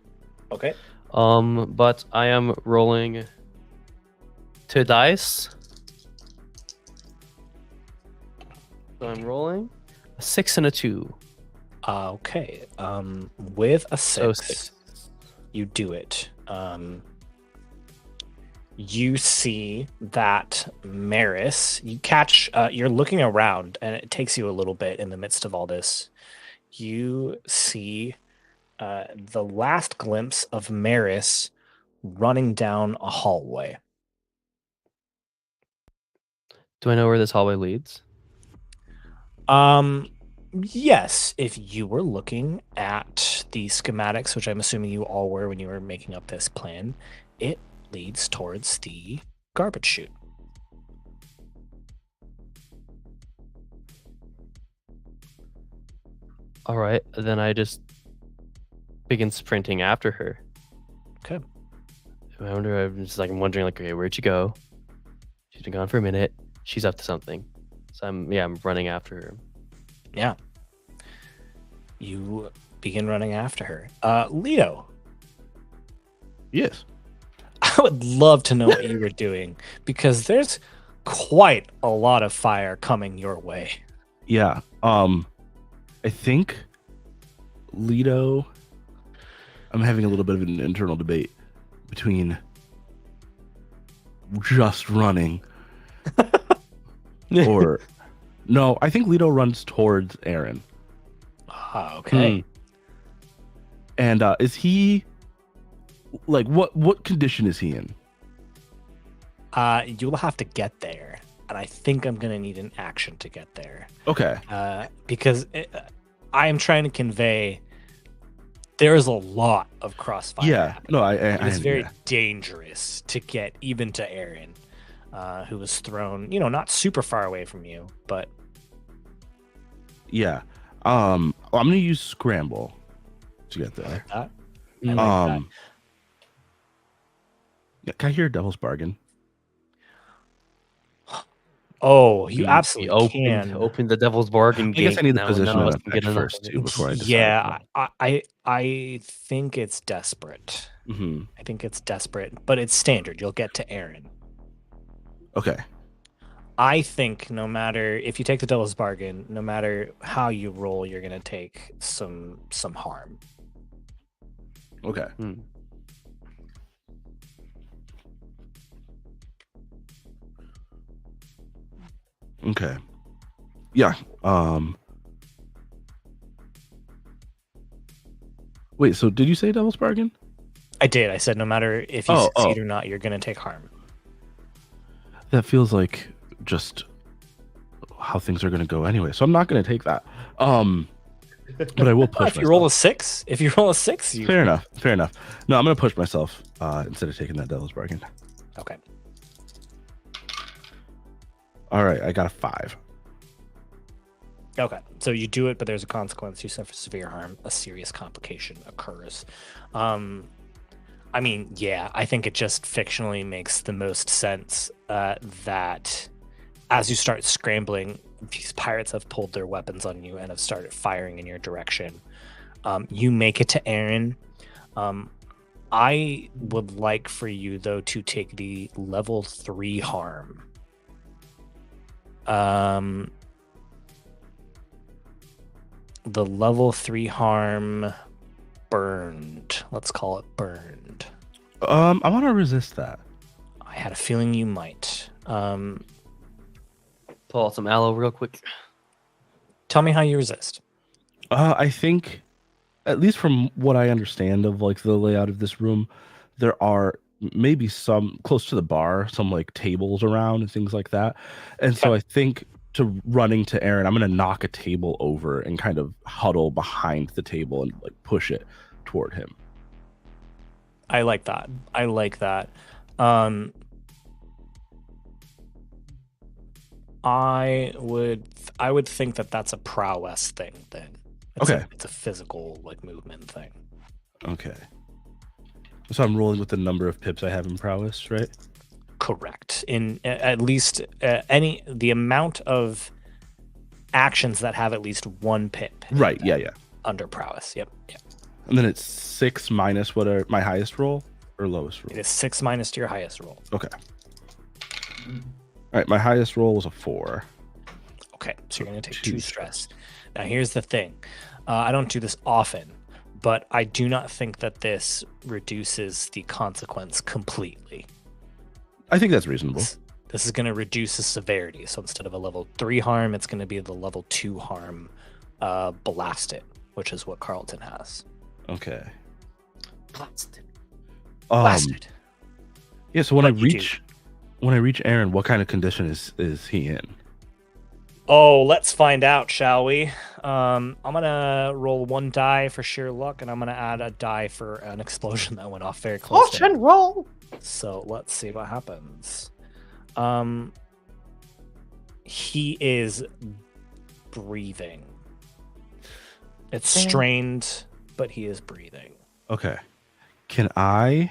Okay. But I am rolling 2 dice. So I'm rolling a 6 and a 2. Okay. With a 6, So 6. you do it. You see that Merris, you catch, you're looking around, and it takes you a little bit in the midst of all this. You see the last glimpse of Merris running down a hallway. Do I know where this hallway leads? Yes, if you were looking at the schematics, which I'm assuming you all were when you were making up this plan, it leads towards the garbage chute. All right, then I just begin sprinting after her. Okay. I'm wondering, okay, where'd you go? She's been gone for a minute. She's up to something. So I'm running after her. Yeah. You begin running after her. Leto, Yes. I would love to know what you were doing, because there's quite a lot of fire coming your way. Yeah. I think Leto. I'm having a little bit of an internal debate between just running or no. I think Leto runs towards Arryn. Okay. And is he like what condition is he in? You'll have to get there, and I think I'm gonna need an action to get there. Okay. Because I am trying to convey there is a lot of crossfire. Yeah. happening. No, It's very yeah. dangerous to get even to Arryn, who was thrown, not super far away from you, but Yeah. I'm gonna use scramble to get there. that. I like that. Yeah, can I hear a devil's bargain? Oh, you We absolutely can. opened the devil's bargain I gate. guess I need the Now position none of of us can effect get enough first of too it. before I decide. Yeah, I think it's desperate. Mm-hmm. I think it's desperate, but it's standard. You'll get to Arryn. Okay. I think no matter if you take the devil's bargain, no matter how you roll, you're gonna take some harm. Okay. Okay. Yeah. Wait, so did you say devil's bargain? I did. I said no matter if you succeed or not, you're gonna take harm. That feels like just how things are going to go anyway. So I'm not going to take that. But I will push If you roll a 6, you Fair enough. No, I'm going to push myself instead of taking that devil's bargain. Okay. All right, I got a 5. Okay, so you do it, but there's a consequence. You suffer severe harm. A serious complication occurs. I mean, yeah, I think it just fictionally makes the most sense that as you start scrambling, these pirates have pulled their weapons on you and have started firing in your direction. You make it to Arryn. I would like for you, though, to take the level 3 harm. The level 3 harm burned. Let's call it burned. I want to resist that. I had a feeling you might. Pull out some aloe real quick. Tell me how you resist. I think, at least from what I understand of like the layout of this room, there are maybe some close to the bar, some like tables around and things like that. And so I think to running to Arryn, I'm going to knock a table over and kind of huddle behind the table and like push it toward him. I like that. I would think that that's a prowess thing then. It's a physical like movement thing. Okay. So I'm rolling with the number of pips I have in prowess, right? Correct. In at least the amount of actions that have at least 1 pip. Right. Yeah. Under prowess. Yep. And then it's 6 minus what are my highest roll or lowest roll? It is 6 minus to your highest roll. Okay. All right. My highest roll was a 4. Okay, so you're going to take 2 stress. Now, here's the thing. I don't do this often, but I do not think that this reduces the consequence completely. I think that's reasonable. This is going to reduce the severity. So instead of a level 3 harm, it's going to be the level 2 harm blasted, which is what Carlton has. Okay. Blasted. Yeah, so when I reach Arryn, what kind of condition is he in? Oh, let's find out, shall we? I'm gonna roll 1 die for sheer luck, and I'm gonna add a die for an explosion that went off very close. Watch and roll. So let's see what happens. He is breathing. It's strained, but he is breathing. Okay. Can I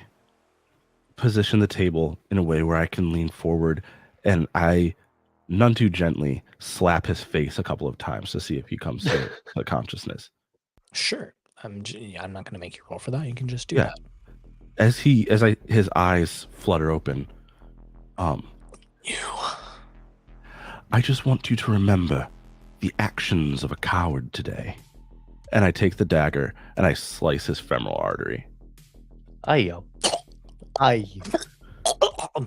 position the table in a way where I can lean forward and I, none too gently, slap his face a couple of times to see if he comes to consciousness? Sure. I'm not going to make you roll for that. You can just do that. As his eyes flutter open, I just want you to remember the actions of a coward today. And I take the dagger and I slice his femoral artery. Ayo.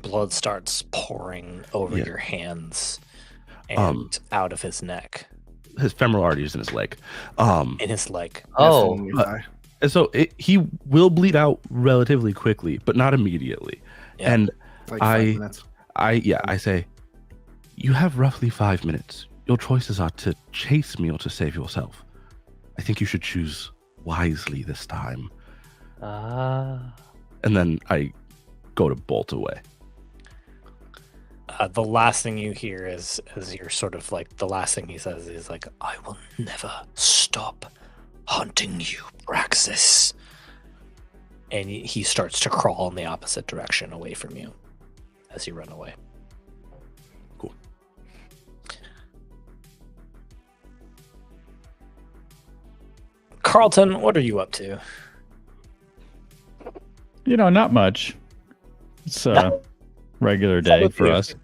Blood starts pouring over your hands and out of his neck. His femoral artery is in his leg. In his leg. Oh. And so he will bleed out relatively quickly, but not immediately. Yeah. And Like 5 minutes. I say, you have roughly 5 minutes. Your choices are to chase me or to save yourself. I think you should choose wisely this time. And then I go to bolt away. The last thing you hear is you're sort of like, the last thing he says is like, I will never stop hunting you, Praxis. And he starts to crawl in the opposite direction away from you as you run away. Cool. Carlton, what are you up to? You know, not much. It's a regular day for us.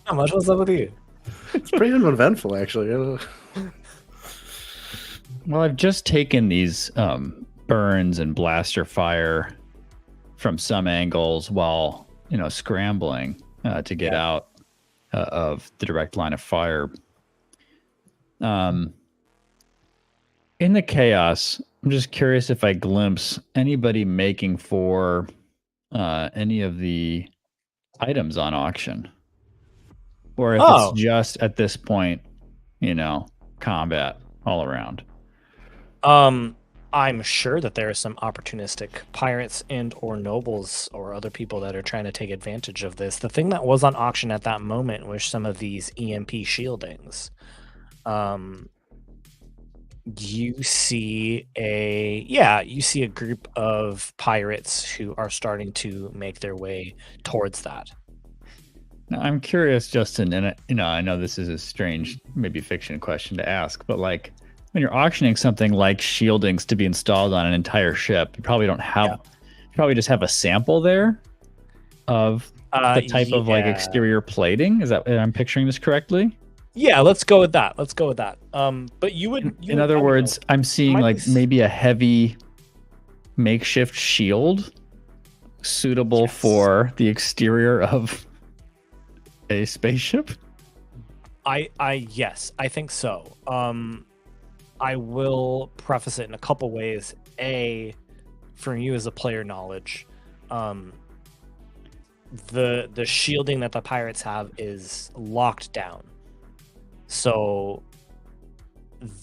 How much was up with you? It's pretty uneventful, actually. Well, I've just taken these burns and blaster fire from some angles while, scrambling to get out of the direct line of fire. In the chaos, I'm just curious if I glimpse anybody making for any of the items on auction. Or if it's just at this point, combat all around. I'm sure that there are some opportunistic pirates and or nobles or other people that are trying to take advantage of this. The thing that was on auction at that moment was some of these EMP shieldings. You see a group of pirates who are starting to make their way towards that. Now, I'm curious, Justin, and I know this is a strange, maybe fiction question to ask, but like when you're auctioning something like shieldings to be installed on an entire ship, you probably don't have, you probably just have a sample there of the type of like exterior plating. Is that, I'm picturing this correctly? Yeah, let's go with that. But you would. In other words, I'm seeing like maybe a heavy makeshift shield suitable for the exterior of a spaceship. Yes, I think so. I will preface it in a couple ways. A, for you as a player knowledge, the shielding that the pirates have is locked down. So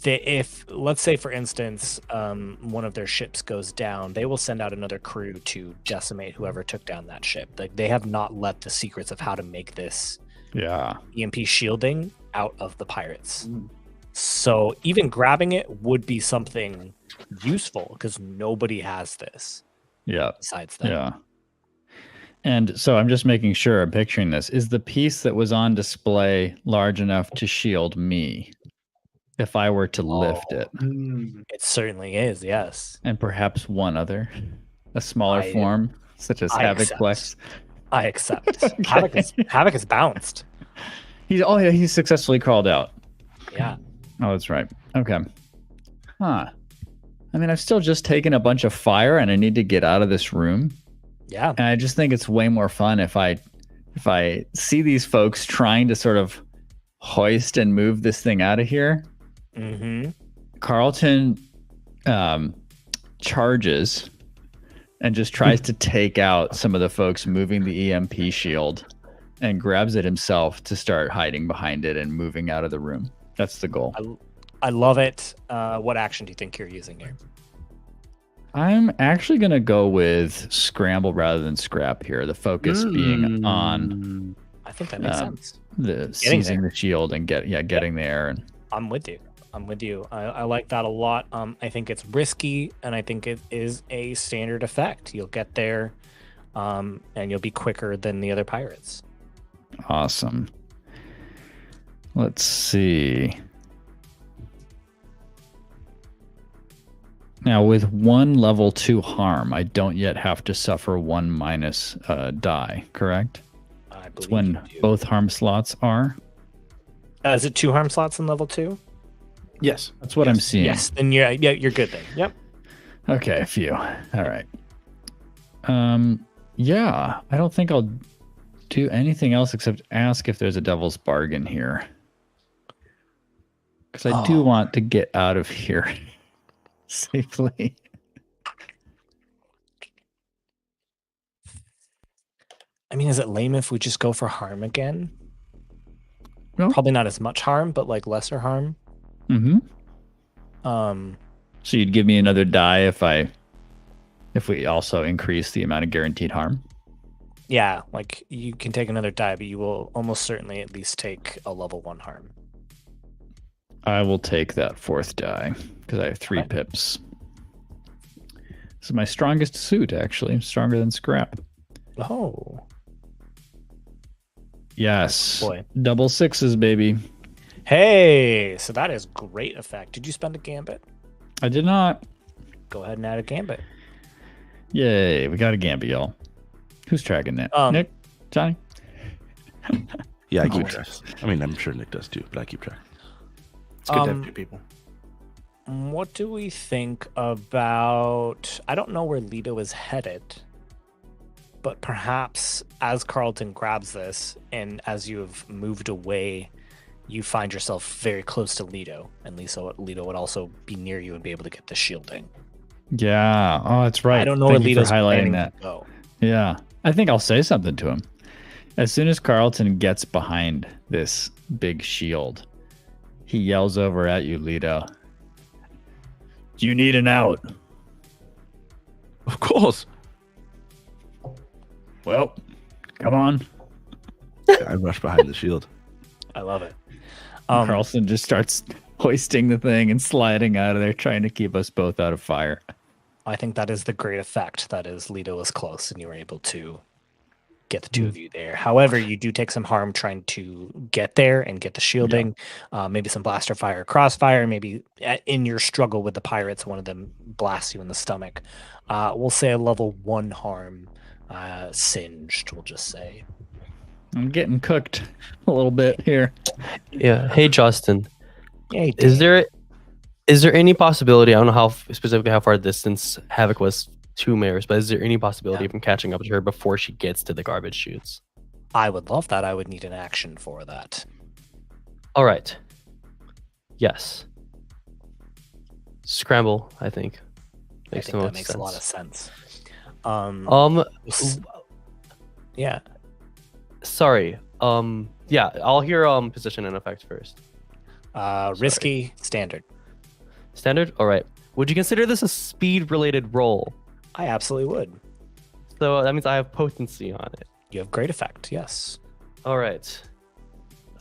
if let's say for instance one of their ships goes down, they will send out another crew to decimate whoever took down that ship. Like they have not let the secrets of how to make this EMP shielding out of the pirates. So even grabbing it would be something useful because nobody has this. Besides them. Yeah. And so I'm just making sure I'm picturing this. Is the piece that was on display large enough to shield me if I were to lift it? It certainly is, yes. And perhaps one other, a smaller form, such as Havok Flex. I accept. Havok is bounced. He's successfully crawled out. Yeah. Oh, that's right. Okay. I mean, I've still just taken a bunch of fire and I need to get out of this room. Yeah. And I just think it's way more fun if I see these folks trying to sort of hoist and move this thing out of here. Mm-hmm. Carlton charges and just tries to take out some of the folks moving the EMP shield and grabs it himself to start hiding behind it and moving out of the room. That's the goal. I love it. What action do you think you're using here? I'm actually going to go with scramble rather than scrap here. The focus being on... I think that makes sense. Seizing the shield and getting there. And I'm with you. I like that a lot. I think it's risky, and I think it is a standard effect. You'll get there, and you'll be quicker than the other pirates. Awesome. Let's see. Now, with one level 2 harm, I don't yet have to suffer 1 minus die, correct? I believe It's when both harm slots are? Is it 2 harm slots in level 2? Yes. That's what I'm seeing. Yes. Then you're good then. Yep. Okay, a few. All right. Yeah, I don't think I'll do anything else except ask if there's a devil's bargain here. Because I do want to get out of here safely. I mean, is it lame if we just go for harm again? No. Probably not as much harm, but like lesser harm. Mm-hmm. Um, So you'd give me another die if we also increase the amount of guaranteed harm? yeah, like you can take another die, but you will almost certainly at least take a level 1 harm. I will take that 4th die because I have 3 Okay. pips. This is my strongest suit, actually. Stronger than scrap. Oh, Yes. boy. Double 6s, baby. Hey, so that is great effect. Did you spend a gambit? I did not. Go ahead and add a gambit. Yay, we got a gambit, y'all. Who's tracking that? Nick? Johnny? Yeah, I keep Nice. track. I mean, I'm sure Nick does too, but I keep track. It's good to have 2 people. What do we think about? I don't know where Leto is headed, but perhaps as Carlton grabs this and as you have moved away, you find yourself very close to Leto, and Leto would also be near you and be able to get the shielding. Yeah. Oh, that's right. I don't know Thank where you for Leto's highlighting planning that. to go. Yeah. I think I'll say something to him. As soon as Carlton gets behind this big shield, he yells over at you, Leto. Do you need an out? Of course. Well, come on. I rush behind the shield. I love it. Carlson just starts hoisting the thing and sliding out of there, trying to keep us both out of fire. I think that is the great effect. That is, Leto was close, and you were able to get the 2 of you there. However, you do take some harm trying to get there and get the shielding. Maybe some blaster fire, crossfire. Maybe in your struggle with the pirates, one of them blasts you in the stomach. We'll say a level 1 harm, singed. We'll just say. I'm getting cooked a little bit here. Yeah. Hey, Justin. Yay, Is there any possibility? I don't know how specifically how far distance Havok was to Merris, but is there any possibility of him catching up to her before she gets to the garbage chutes? I would love that. I would need an action for that. All right. Yes. Scramble, I think. I think that makes a lot of sense. Yeah. Sorry. Yeah, I'll hear position and effect first. Risky, standard. Standard? All right. Would you consider this a speed related roll? I absolutely would. So that means I have potency on it. You have great effect. Yes. All right.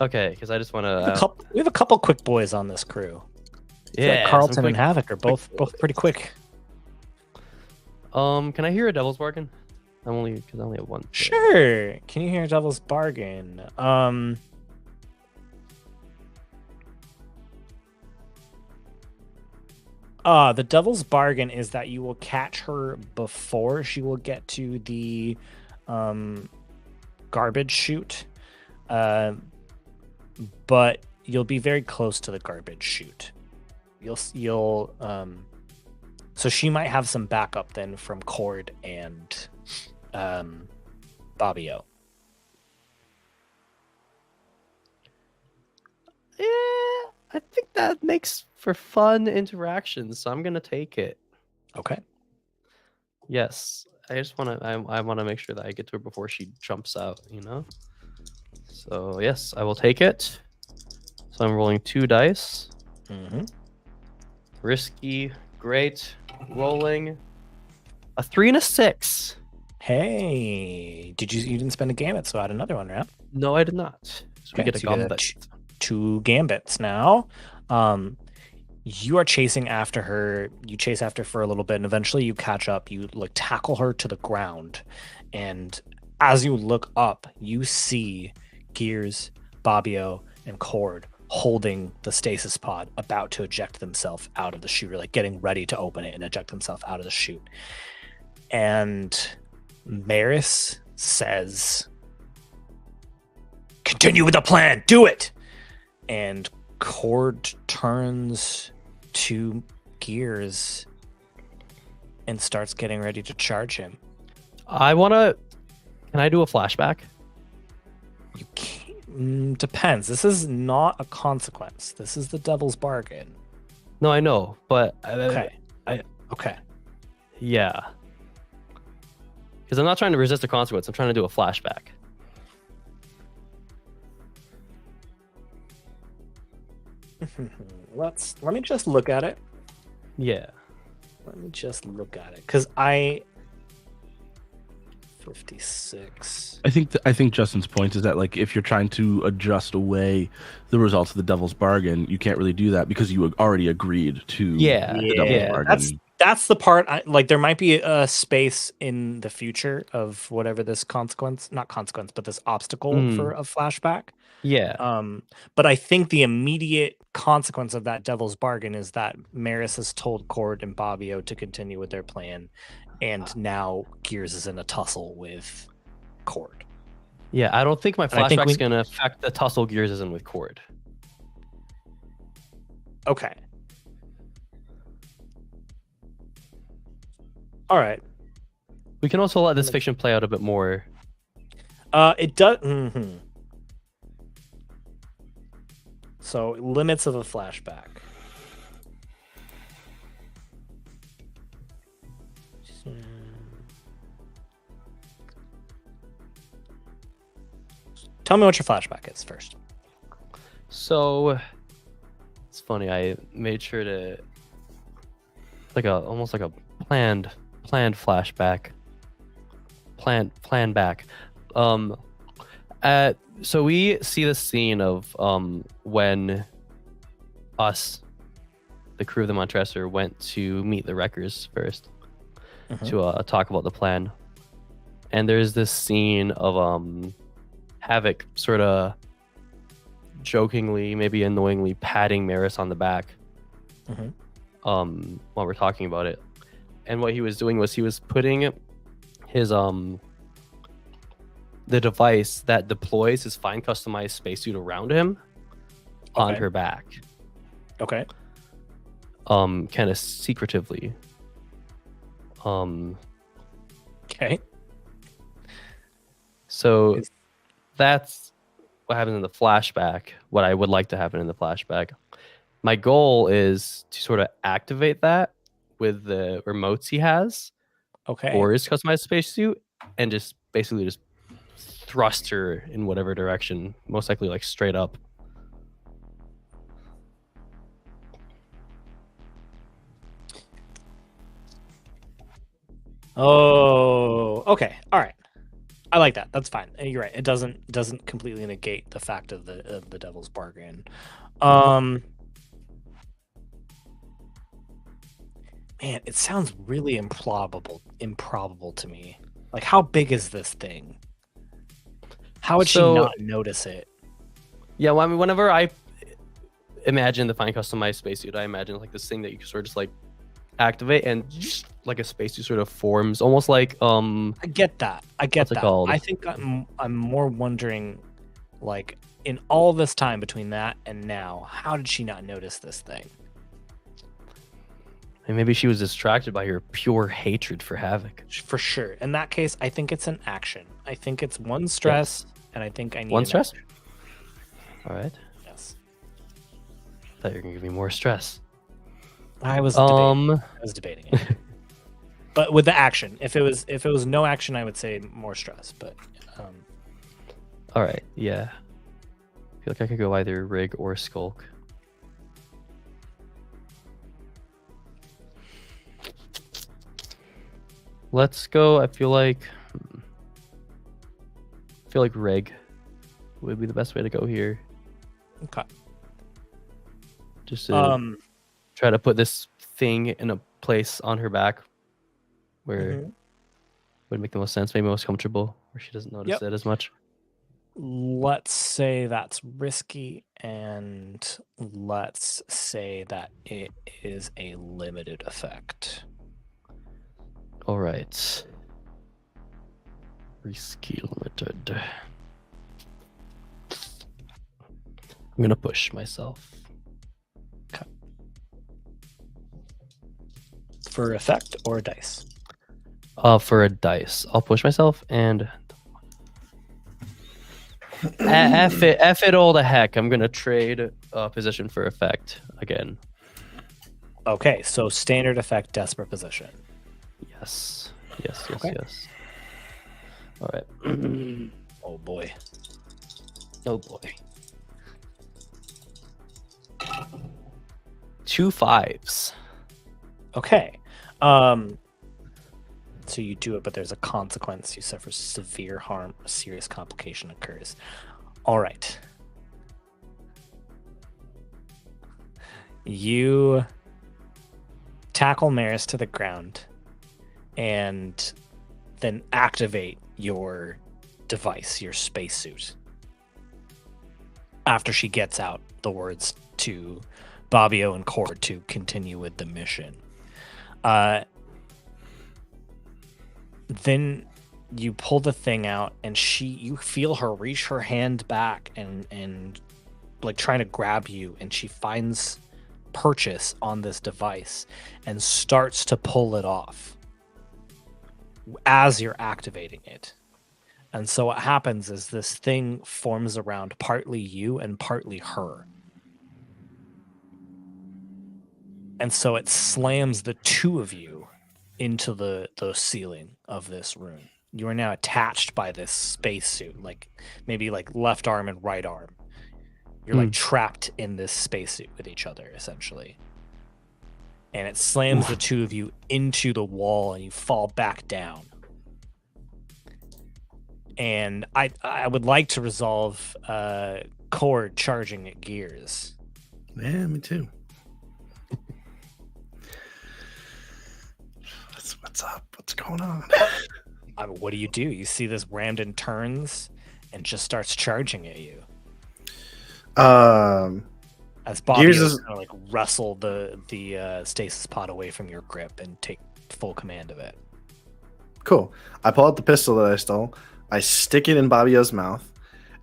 Okay, because I just want to. We have a couple quick boys on this crew. Yeah. Like Carlton some and Havok are both pretty quick. Can I hear a devil's bargain? I only have one. Sure. Can you hear Devil's Bargain? The Devil's Bargain is that you will catch her before she will get to the garbage chute. But you'll be very close to the garbage chute. You'll so she might have some backup then from Cord and Bobbio. Yeah, I think that makes for fun interactions, so I'm gonna take it. Okay. Yes, I just want to. I want to make sure that I get to her before she jumps out. You know. So yes, I will take it. So I'm rolling 2 dice. Mm-hmm. Risky, great. Rolling a 3 and a 6. Hey, you didn't spend a gambit, so add another one, right? No, I did not. So we Okay, get a so you get gambit. 2 gambits now. You are chasing after her. You chase after her for a little bit, and eventually you catch up. You tackle her to the ground, and as you look up, you see Gears, Bobbio, and Cord holding the stasis pod, about to eject themselves out of the chute, or getting ready to open it and eject themselves out of the chute. And Merris says, "Continue with the plan. Do it." and Cord turns to Gears and starts getting ready to charge him. Can I do a flashback? You can't, depends. This is not a consequence. This is the devil's bargain. No, I know, but Okay. Okay. yeah. Because I'm not trying to resist the consequence. I'm trying to do a flashback. Let me just look at it. Yeah. Let me just look at it. 56. I think Justin's point is that like if you're trying to adjust away the results of the devil's bargain, you can't really do that because you already agreed to Yeah. the devil's Yeah, bargain. That's the part. Like there might be a space in the future of whatever this not consequence, but this obstacle for a flashback. Yeah. But I think the immediate consequence of that devil's bargain is that Merris has told Cord and Bobbio to continue with their plan, and now Gears is in a tussle with Cord. Yeah, I don't think my I think flashback's gonna affect the tussle Gears is in with Cord. Okay. All right. We can also let this fiction play out a bit more. It does. So limits of a flashback. Tell me what your flashback is first. So it's funny. I made sure to almost like a planned flashback. Plan back. So we see the scene of when us, the crew of the Montresor, went to meet the Wreckers first to talk about the plan. And there's this scene of Havok sort of jokingly, maybe annoyingly patting Merris on the back while we're talking about it. And what he was doing was he was putting his the device that deploys his fine customized spacesuit around him on her back. Okay. Kind of secretively. Okay. So that's what happens in the flashback. What I would like to happen in the flashback. My goal is to sort of activate that with the remotes he has for his customized spacesuit and just basically just thrust her in whatever direction, most likely like straight up. Oh, okay. All right. I like that. That's fine. You're right. It doesn't completely negate the fact of the devil's bargain. Man, it sounds really improbable to me. Like, how big is this thing? How would she not notice it? Yeah, well, I mean, whenever I imagine the fine customized spacesuit, I imagine like this thing that you can sort of just like activate and just like a spacesuit sort of forms, almost like I get that. what's it called? I think I'm more wondering, like, in all this time between that and now, how did she not notice this thing? And maybe she was distracted by her pure hatred for Havok. For sure. In that case, I think it's an action. I think it's one stress, and I think I need One an stress? action. All right. Yes. I thought you were gonna give me more stress. I was debating it. But with the action, if it was no action, I would say more stress. But all right, yeah. I feel like I could go either rig or skulk. Let's go. I feel like rig would be the best way to go here. okay. Just to try to put this thing in a place on her back where would make the most sense, maybe most comfortable, where she doesn't notice it as much. Let's say that's risky, and let's say that it is a limited effect. All right. Risky limited. I'm gonna push myself. For effect or dice? For a dice. I'll push myself and F it all to heck. I'm gonna trade position for effect again. Okay, so standard effect, desperate position. Yes. Okay. Yes. All right. Oh boy. Oh boy. 2 5s. Okay. So you do it, but there's a consequence. You suffer severe harm. A serious complication occurs. All right. You tackle Merris to the ground and then activate your device, your spacesuit. After she gets out the words to Bobbio and Cord to continue with the mission. Then you pull the thing out and you feel her reach her hand back and like trying to grab you, and she finds purchase on this device and starts to pull it off as you're activating it. And so what happens is this thing forms around partly you and partly her. And so it slams the two of you into the ceiling of this room. You are now attached by this spacesuit, like maybe like left arm and right arm. You're like trapped in this spacesuit with each other, essentially. And it slams the two of you into the wall, and you fall back down. And I would like to resolve Cord charging at gears. Yeah, me too. What's up? What's going on? What do? You see this Ramden turns and just starts charging at you. As Bobby Gears is is kind of like wrestle the stasis pod away from your grip and take full command of it. cool. I pull out the pistol that I stole. I stick it in Bobbio's mouth,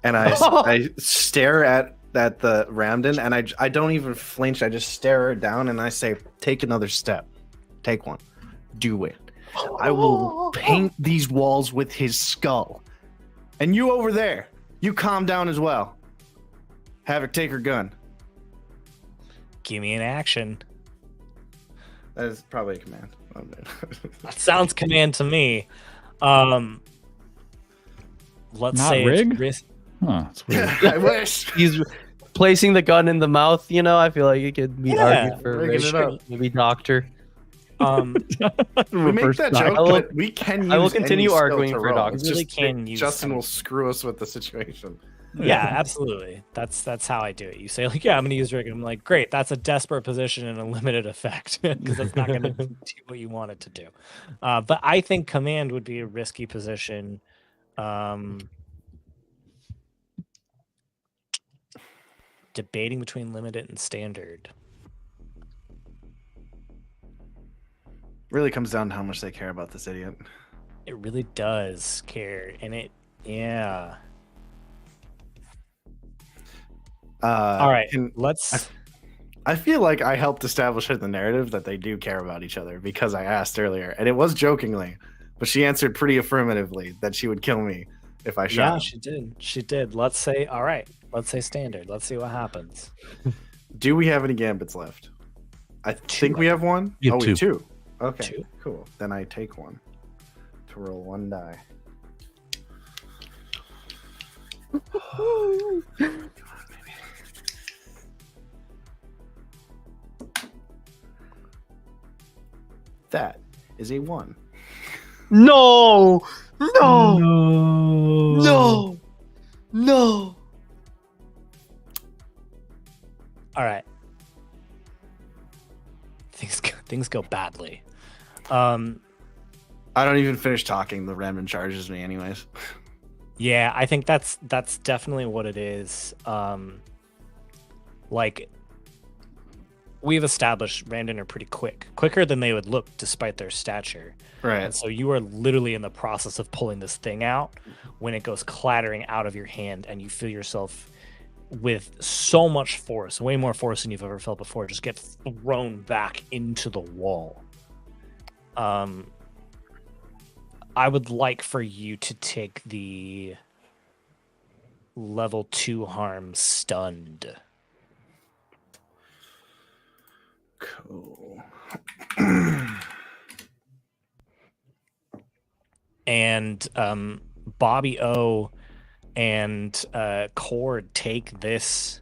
and I stare at the Ramden, and I don't even flinch. I just stare her down, and I say, "Take another step. Take one. Do it. I will paint these walls with his skull. And you over there, you calm down as well. Havok, take her gun." Give me an action. That is probably a command. That sounds command to me. Let's Not say rig? it's Huh, it's weird. I wish. He's placing the gun in the mouth. You know, I feel like it could be Yeah, argued for rigging it up. maybe doctor. We make that joke, but we can use I will continue any skill arguing to for roll. dogs. It's We really just can use Justin some- will screw us with the situation. Yeah, absolutely. That's how I do it. You say like, yeah, I'm gonna use rig. I'm like, great, that's a desperate position and a limited effect because it's not gonna do what you want it to do. But I think command would be a risky position. Debating between limited and standard. Really comes down to how much they care about this idiot. It really does care, and yeah. All right, let's. I feel like I helped establish in the narrative that they do care about each other because I asked earlier, and it was jokingly, but she answered pretty affirmatively that she would kill me if I shot Yeah, him. she did. She did. Let's say, all right. Let's say standard. Let's see what happens. Do we have any gambits left? I think we have one. You have we two. have two. Okay, Two. cool. Then I take one to roll one die. That is a 1. No, no, No. no, no. All right. Things go badly. I don't even finish talking. The Remnant charges me anyways. Yeah, I think that's definitely what it is. Like we've established Randon are pretty quicker than they would look despite their stature. Right. And so you are literally in the process of pulling this thing out when it goes clattering out of your hand and you feel yourself with so much force, way more force than you've ever felt before, just get thrown back into the wall. I would like for you to take the level 2 harm stunned. Cool. And Bobby O and Cord take this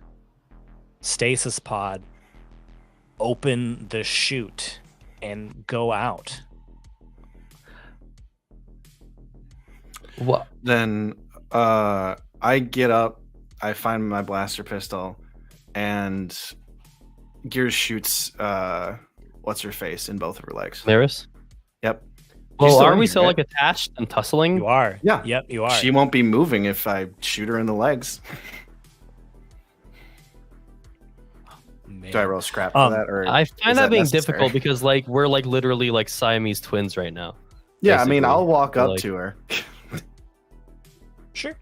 stasis pod, open the chute, and go out. What? Then I get up, I find my blaster pistol, and Gears shoots what's her face in both of her legs. Merris? Yep. Well, still are in we here, still right? like attached and tussling? You are. Yeah. Yep, you are. She won't be moving if I shoot her in the legs. Man. Do I roll scrap for that, or I is find that being necessary? difficult because like we're like literally like Siamese twins right now. Yeah, I mean, basically. I'll walk up Like- to her. Sure.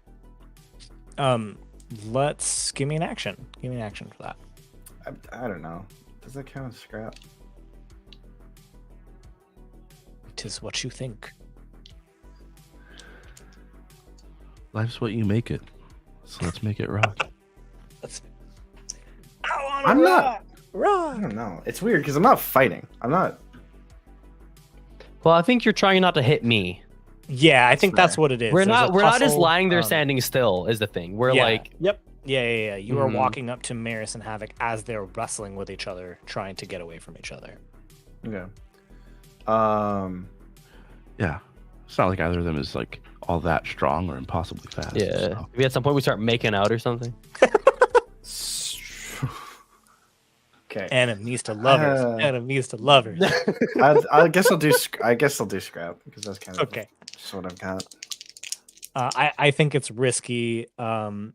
Let's give me an action. Give me an action for that. I don't know. Does that count as scrap? Tis what you think. Life's what you make it. So let's make it rock. I'm not. I Rock. don't know. It's weird because I'm not fighting. I'm not. Well, I think you're trying not to hit me. Yeah, I think that's fair. what it is. We're There's a not just tussle, lying there standing still is the thing. We're yeah, like Yep. Yeah. You are Mhm. walking up to Merris and Havok as they're wrestling with each other, trying to get away from each other. Okay. Yeah. It's not like either of them is like all that strong or impossibly fast. yeah. so. Maybe at some point we start making out or something. Okay. Enemies to lovers. Enemies to lovers. I guess I'll do. I guess I'll do scrap because that's kind of Okay. just what I've got. I think it's risky. And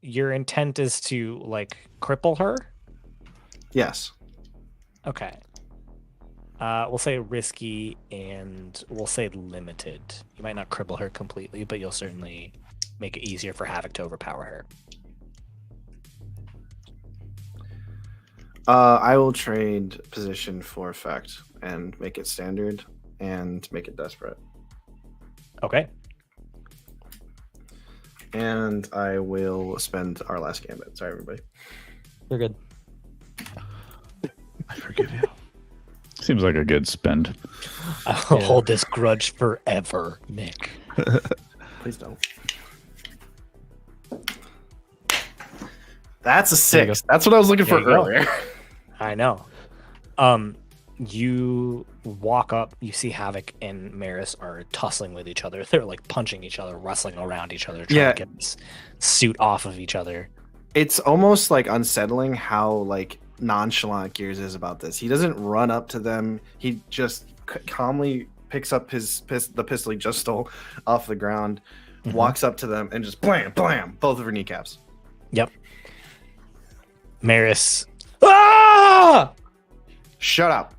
your intent is to like cripple her. Yes. Okay. We'll say risky and we'll say limited. You might not cripple her completely, but you'll certainly make it easier for Havok to overpower her. I will trade position for effect and make it standard and make it desperate. Okay. And I will spend our last gambit. Sorry, everybody. You're good. I forgive you. Seems like a good spend. I'll Yeah. hold this grudge forever, Nick. Please don't. That's a There you 6. That's what I was looking There for you go. earlier. I know. You walk up, you see Havok and Merris are tussling with each other. They're like punching each other, wrestling around each other, trying Yeah. to get this suit off of each other. It's almost like unsettling how like nonchalant Gears is about this. He doesn't run up to them. He just calmly picks up the pistol he just stole off the ground, Mhm. walks up to them, and just blam, blam, both of her kneecaps. Yep. Merris. Ah! Shut up.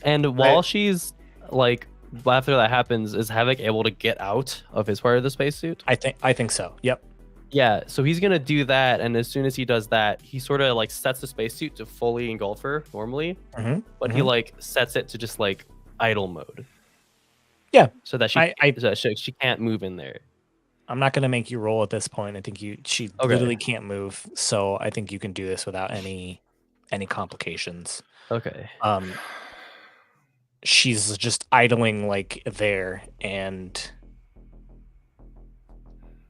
And while she's like after that happens, is Havok able to get out of his part of the spacesuit? I think so. Yep. Yeah, so he's gonna do that, and as soon as he does that, he sort of like sets the spacesuit to fully engulf her normally, Mhm, but he like sets it to just like idle mode. Yeah, so that she I- so that she can't move in there. I'm not gonna make you roll at this point. I think she Okay. literally can't move, so I think you can do this without any complications. Okay. She's just idling like there, and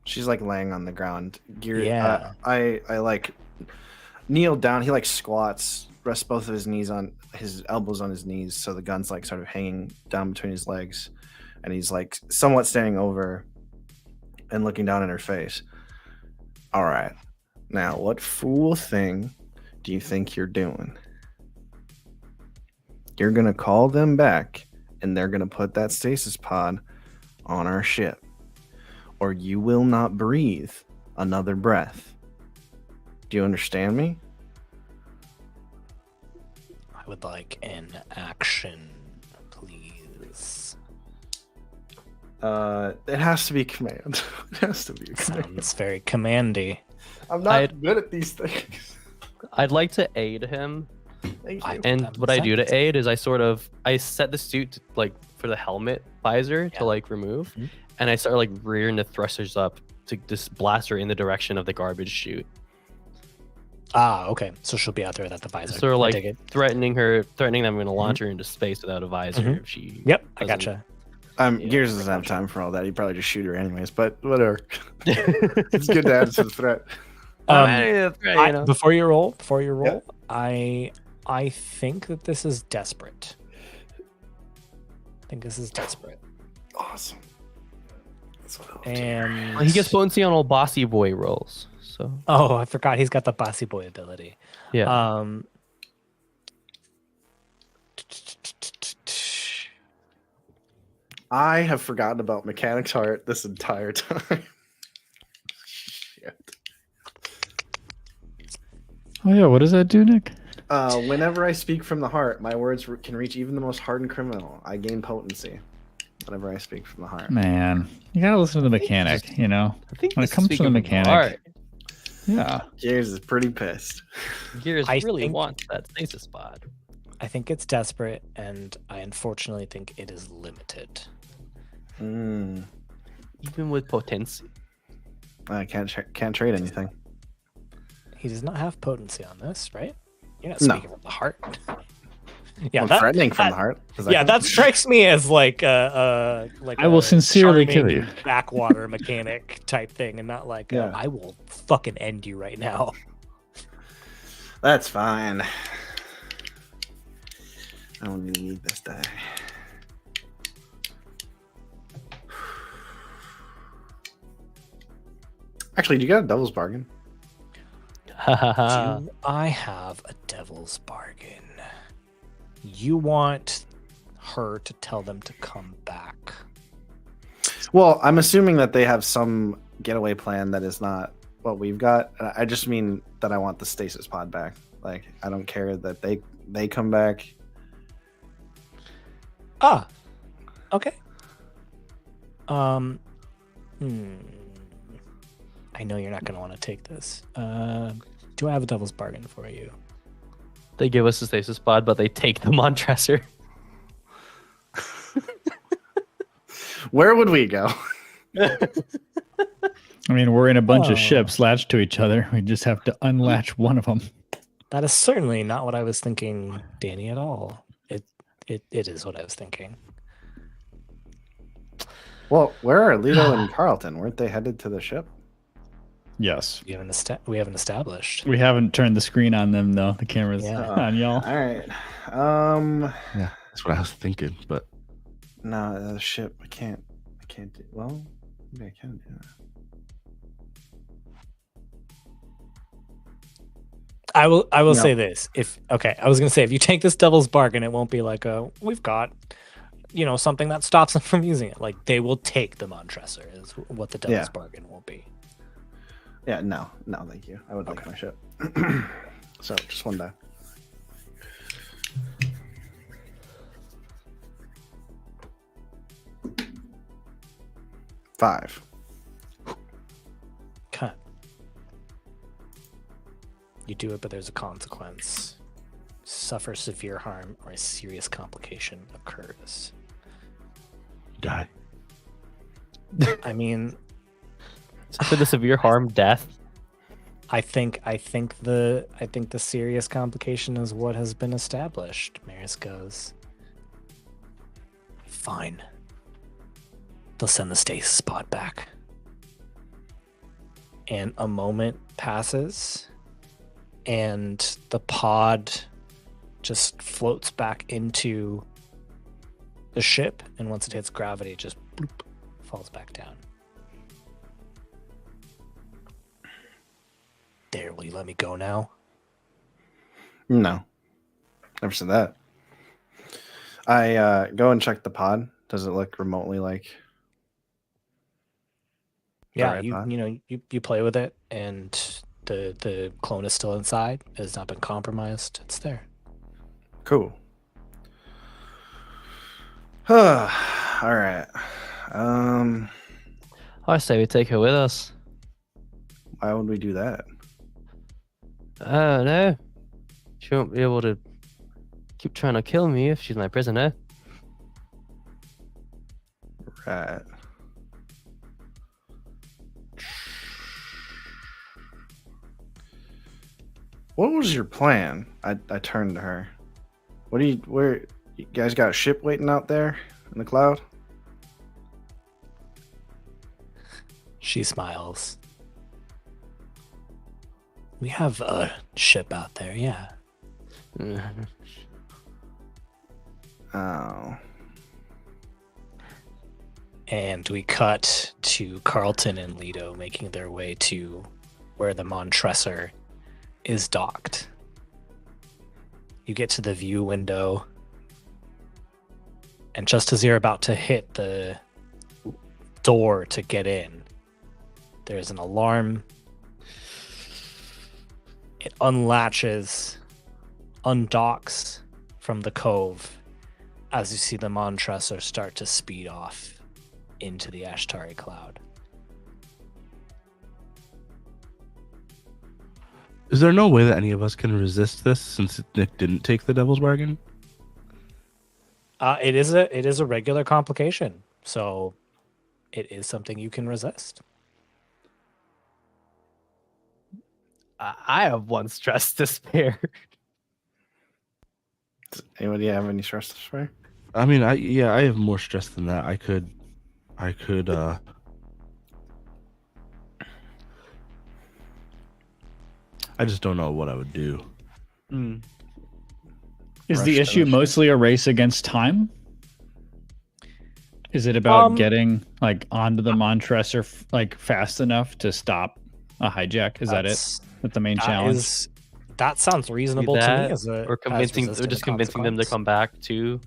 She's like laying on the ground. Yeah. I like kneel down. He like squats, rests both of his knees on his elbows on his knees, so the gun's like sort of hanging down between his legs, and he's like somewhat standing over and looking down in her face. All right, now what fool thing do you think you're doing? You're gonna call them back, and they're gonna put that stasis pod on our ship, or you will not breathe another breath. Do you understand me? I would like an action, please. It has to be command. It has to be command. Sounds very commandy. I'm not good at these things. I'd like to aid him. Thank I- you. And That what makes I do to sense. aid is I set the suit to, like for the helmet visor Yeah. to like remove, Mhm. and I start like rearing the thrusters up to just blast her in the direction of the garbage chute. Ah, okay. So she'll be out there without the visor. Sort of I like dig it. threatening that I'm going to launch her into space without a visor. Mhm. If she Yep, I doesn't- gotcha. Yeah, Gears doesn't have time for all that. He'd probably just shoot her anyways, but whatever. It's good to add some threat. Before you roll, I think that this is desperate. Awesome. That's what I love to hear. And Well, he gets potency on old bossy boy rolls. So oh, I forgot he's got the bossy boy ability. yeah, I have forgotten about Mechanics Heart this entire time. Shit. Oh yeah, what does that do, Nick? Whenever I speak from the heart, my words can reach even the most hardened criminal. I gain potency. Whenever I speak from the heart. Man, you gotta listen to the mechanic. You know, I think when it this comes to the speaking of mechanic. art, yeah. Gears is pretty pissed. Gears I really think- wants that stasis pod. I think it's desperate, and I unfortunately think it is limited. Even with potency. I can't trade anything. He does not have potency on this, right? You're not No. speaking from the heart. Yeah, I'm that threatening from that- the heart. yeah, that strikes me as like like I will a sincerely kill charming you. backwater mechanic type thing, and not like Yeah. I will fucking end you right now. That's fine. I don't need this die. Actually, do you got a devil's bargain? Do I have a devil's bargain? You want her to tell them to come back. Well, I'm assuming that they have some getaway plan that is not what we've got. I just mean that I want the stasis pod back. Like, I don't care that they come back. Ah, okay. I know you're not going to want to take this. Do I have a devil's bargain for you? They give us the stasis pod, but they take the Montresor. Where would we go? I mean, we're in a bunch Oh. of ships latched to each other. We just have to unlatch one of them. That is certainly not what I was thinking, Danny, at all. It is what I was thinking. Well, where are Leto and Carlton? Weren't they headed to the ship? Yes. We haven't established. We haven't turned the screen on them though. The camera's Yeah. on y'all. All right. Yeah, that's what I was thinking. But No, the ship. I can't do. Well, maybe I can do that. I will No. say this. I was gonna say if you take this devil's bargain, it won't be like we've got something that stops them from using it. Like they will take the Montresor is what the devil's Yeah. bargain will be. Yeah, no, thank you. I would like my ship. So, just one die. Five. Cut. You do it, but there's a consequence. Suffer severe harm or a serious complication occurs. die. I mean, For the severe harm, death. I think the serious complication is what has been established. Merris goes, fine. They'll send the stasis pod back. And a moment passes, and the pod just floats back into the ship, and once it hits gravity, it just bloop, falls back down. There, will you let me go now? No. Never said that. I go and check the pod. Does it look remotely like? Yeah, Alright, pod? you play with it, and the clone is still inside. It has not been compromised. It's there. Cool. All right. I say we take her with us. Why would we do that? I don't know. She won't be able to keep trying to kill me if she's my prisoner. Right. What was your plan? I turned to her. Where you guys got a ship waiting out there in the cloud? She smiles. We have a ship out there, yeah. Oh. And we cut to Carlton and Leto making their way to where the Montresor is docked. You get to the view window, and just as you're about to hit the door to get in, there's an alarm. It unlatches, undocks from the cove as you see the Montresor start to speed off into the Ashtari cloud. Is there no way that any of us can resist this since Nick didn't take the devil's bargain? It is a regular complication, so it is something you can resist. I have one stress to spare. Does anybody have any stress to spare? I mean, I have more stress than that. I could I just don't know what I would do. Is Rush the to issue the mostly a race against time? Is it about getting like onto the Montresor like fast enough to stop a hijack? Is that it? That's the main challenge. That sounds reasonable to me. As a, or convincing, as or just convincing them to come back too.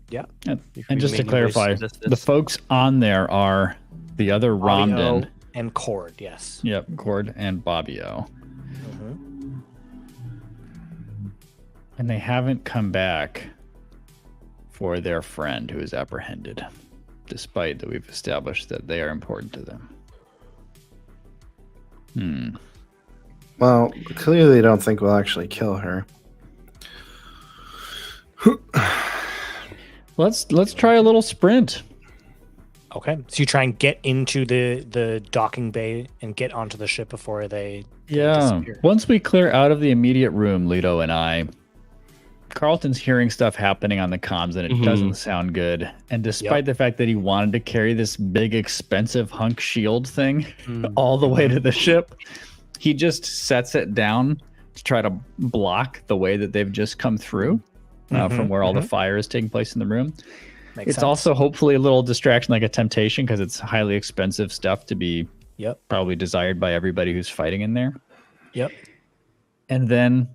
Yeah. And just to clarify, the folks on there are the other Audio Rondon. and Cord, yes. Yep, Cord and Bobbio. Mm-hmm. And they haven't come back for their friend who is apprehended, despite that we've established that they are important to them. Well, clearly they don't think we'll actually kill her. Let's try a little sprint. Okay. So you try and get into the docking bay and get onto the ship before they disappear. Once we clear out of the immediate room, Leto and I, Carlton's hearing stuff happening on the comms and it doesn't sound good. And despite the fact that he wanted to carry this big, expensive hunk shield thing all the way to the ship, he just sets it down to try to block the way that they've just come through from where all the fire is taking place in the room. Makes It's sense. also hopefully a little distraction, like a temptation, because it's highly expensive stuff to be probably desired by everybody who's fighting in there. Yep. And then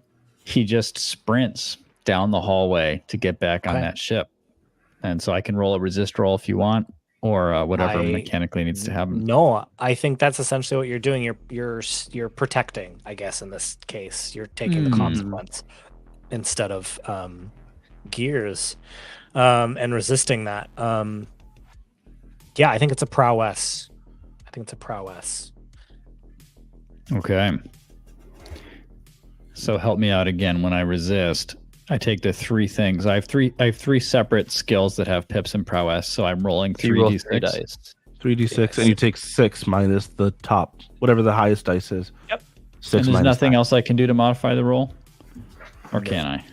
he just sprints down the hallway to get back on that ship. And so I can roll a resist roll if you want, or whatever mechanically needs to happen. No, I think that's essentially what you're doing. You're protecting, I guess, in this case. You're taking the consequence instead of gears and resisting that. Yeah, I think it's a prowess. Okay. So help me out again. When I resist, I take the three things. I have three separate skills that have pips and prowess. So I'm rolling 3d6 dice. 3d6, and you take 6 minus the top, whatever the highest dice is. Yep. 6 and there's minus nothing 5. else I can do to modify the roll, or can I?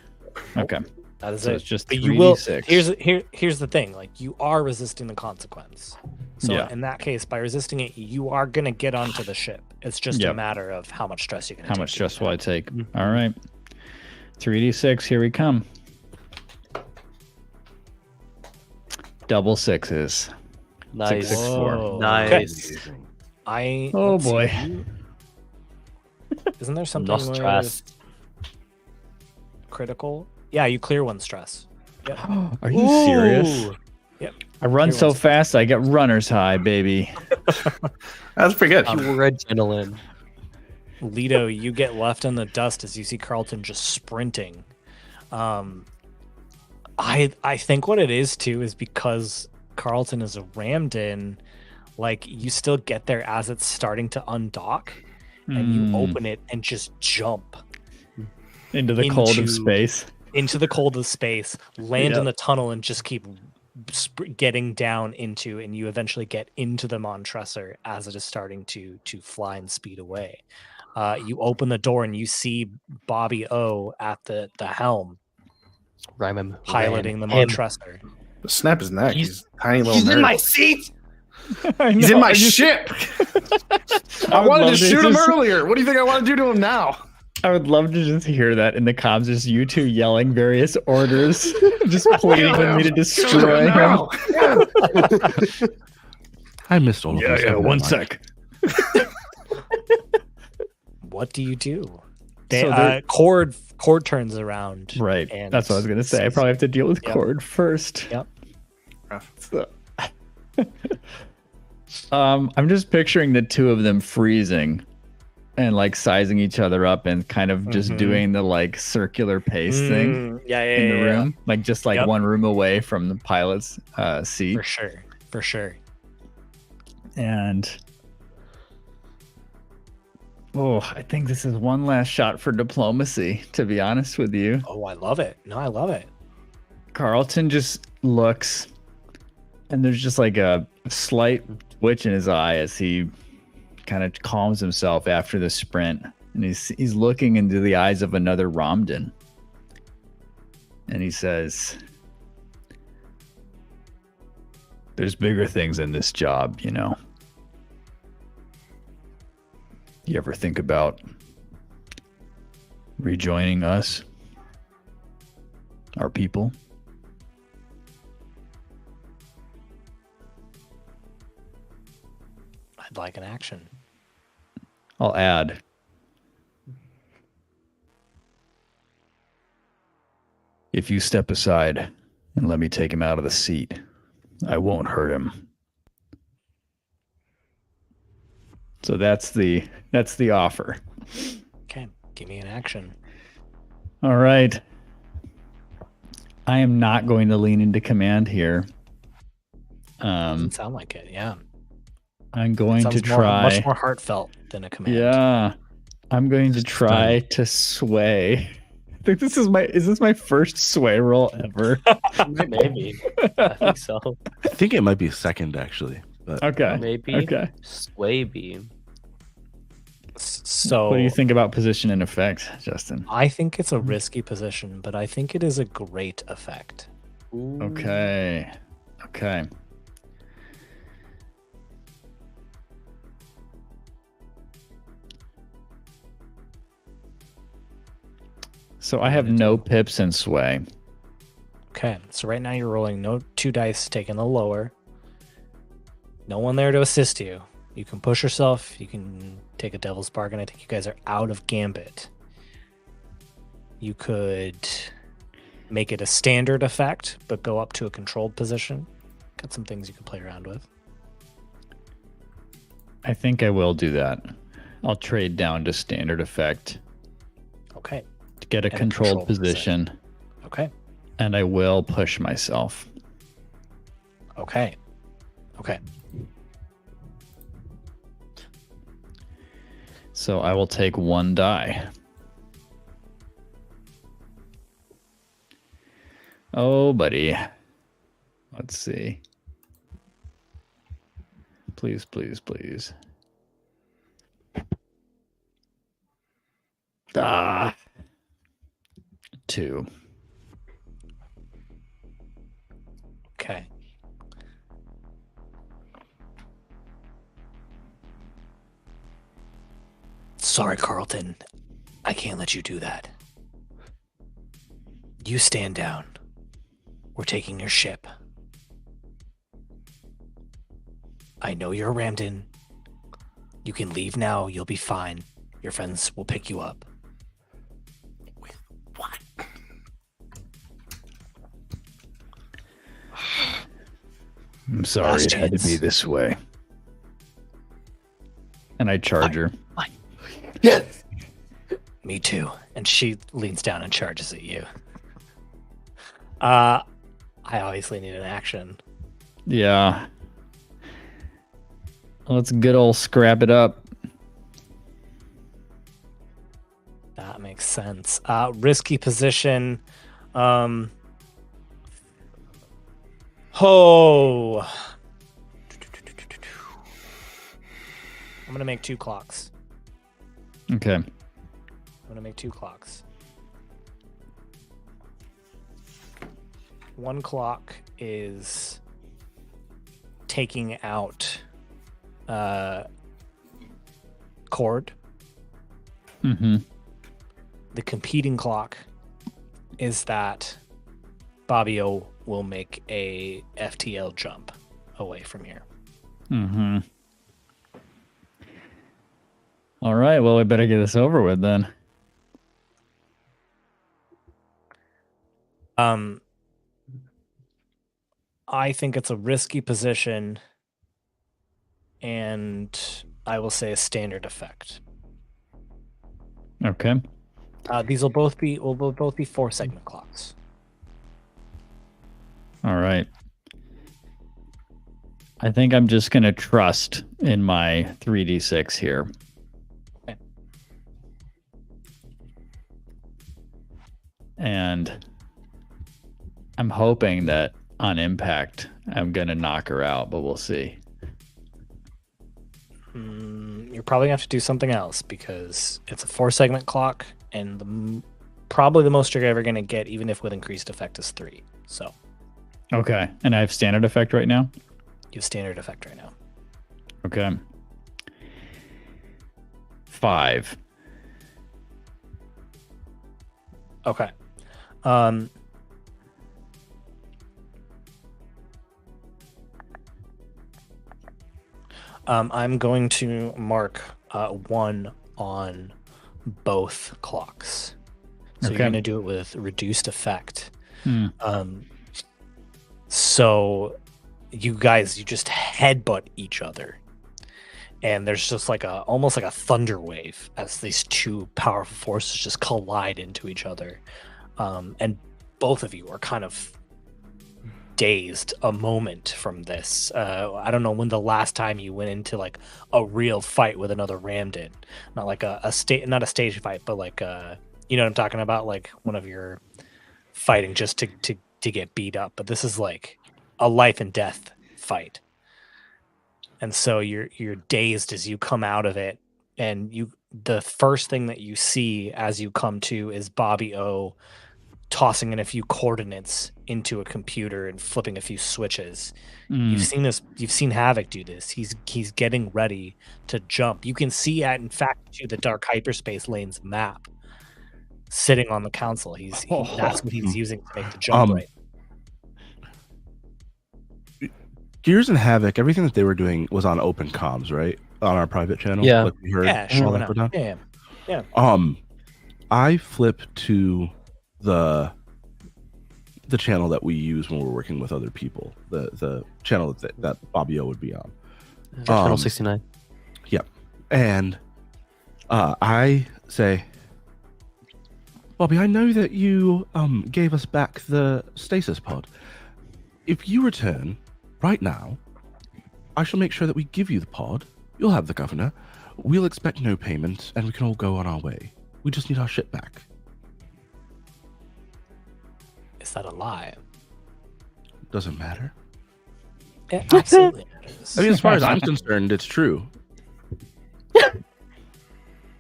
Okay. That is So it. it's just But you will. 3d6. Here's the thing. Like, you are resisting the consequence. So Yeah. in that case, by resisting it, you are gonna get onto the ship. It's just a Yep. matter of how much stress you're gonna. How take much to stress do will that. I take? All right. 3d6, here we come. Double sixes. Nice. 6, 6, 4. Whoa. Nice. Oh let's see. boy. Isn't there something No where stress. critical? Yeah, you clear one stress. Are you serious? Ooh. Yep. I run Clear so one fast, I get runner's high, baby. That's pretty good. Pure adrenaline. Leto, you get left in the dust as you see Carlton just sprinting. I think what it is too is because Carlton is rammed in, like you still get there as it's starting to undock, and you open it and just jump into the cold of space. Into the cold of space, land in the tunnel, and just keep getting down into, and you eventually get into the Montresor as it is starting to fly and speed away. You open the door and you see Bobby O at the helm, piloting the Montresor. Snap his neck. He's tiny little. He's nerd. in my seat. He's in my ship. I wanted to shoot him earlier. What do you think I want to do to him now? I would love to just hear that in the comms, just you two yelling various orders, just pleading with me to destroy him. I missed all of this. Yeah, 1 sec. What do you do? Cord turns around. Right. And that's what I was gonna say. I probably have to deal with Cord first. Yep. So, I'm just picturing the two of them freezing and like sizing each other up and kind of just doing the like circular pace thing in the room. Like just like one room away from the pilot's seat. For sure. And I think this is one last shot for diplomacy, to be honest with you. Oh, I love it. No, I love it. Carlton just looks, and there's just like a slight twitch in his eye as he kind of calms himself after the sprint. And he's looking into the eyes of another Ramdan. And he says, there's bigger things in this job, you know. You ever think about rejoining us? Our people? I'd like an action. I'll add. If you step aside and let me take him out of the seat, I won't hurt him. So that's the offer. Okay, give me an action. All right. I am not going to lean into command here. Doesn't sound like it, yeah. I'm going to try. Much more heartfelt than a command. Yeah. I'm going to try to sway. I think is this my first sway roll ever? Maybe. I think so. I think it might be second actually. But Okay. Maybe. Okay. Sway beam. So What do you think about position and effect, Justin? I think it's a risky position, but I think it is a great effect. Ooh. Okay. So I have no pips and sway. Okay, so right now you're rolling no 2 dice, taking the lower. No one there to assist you. You can push yourself. You can take a devil's bargain. I think you guys are out of gambit. You could make it a standard effect, but go up to a controlled position. Got some things you can play around with. I think I will do that. I'll trade down to standard effect Okay. to get a And a controlled controlled position, Okay. and I will push myself. Okay. So I will take 1 die. Oh, buddy. Let's see. Please. 2. Okay. Sorry, Carlton. I can't let you do that. You stand down. We're taking your ship. I know you're rammed in. You can leave now. You'll be fine. Your friends will pick you up. What? I'm sorry Last it had to chance. be this way. And I charge her. Yes. Me too. And she leans down and charges at you. I obviously need an action. Yeah. Let's good old scrap it up. That makes sense. Risky position. I'm gonna make 2 clocks. Okay. I'm gonna make 2 clocks. 1 clock is taking out Cord. Mm-hmm. The competing clock is that Bobby O will make a FTL jump away from here. Mm-hmm. All right. Well, we better get this over with then. I think it's a risky position, and I will say a standard effect. Okay. These will both be 4-segment clocks. All right. I think I'm just going to trust in my 3d6 here. Okay. And I'm hoping that on impact, I'm going to knock her out, but we'll see. You're probably going to have to do something else because it's a 4-segment clock, and probably the most you're ever going to get, even if with increased effect, is 3. So. Okay. And I have standard effect right now? You have standard effect right now. Okay. 5. Okay. I'm going to mark 1 on both clocks. So Okay. you're going to do it with reduced effect. Hmm. So you just headbutt each other. And there's just almost like a thunder wave as these 2 powerful forces just collide into each other. And both of you are kind of dazed a moment from this. I don't know when the last time you went into like a real fight with another ram did. Not like not a stage fight, but like you know what I'm talking about? Like one of your fighting just to get beat up. But this is like a life and death fight. And so you're dazed as you come out of it, and the first thing that you see as you come to is Bobby O tossing in a few coordinates into a computer and flipping a few switches. You've seen this. You've seen Havok do this. He's getting ready to jump. You can see in fact, the dark hyperspace lanes map sitting on the console. That's what he's using to make the jump right. Gears and Havok, everything that they were doing was on open comms, right? On our private channel. Yeah. Like we heard Yeah, all sure. that were done. Yeah. I flip to the channel that we use when we're working with other people. The channel that Bobby O would be on. Channel 69. Yep. And I say, Bobby, I know that you gave us back the stasis pod. If you return right now, I shall make sure that we give you the pod. You'll have the governor. We'll expect no payment, and we can all go on our way. We just need our shit back. Is that a lie? Doesn't matter. It absolutely matters. I mean, as far as I'm concerned, it's true.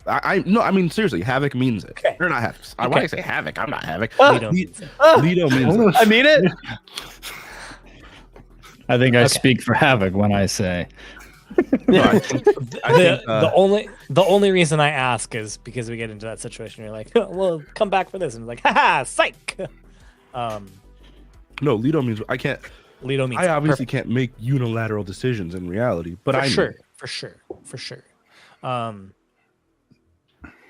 I mean, seriously, Havok means it. Okay. Or not Havok. Why do I say Havok? I'm not Havok. Leto means it. Leto means it. I mean it. I think I speak for Havok when I say. No, I think, the only reason I ask is because we get into that situation. You're like, well, come back for this, and it's like, haha, psych. No, Leto means I can't. Leto means I obviously can't make unilateral decisions in reality, but for sure.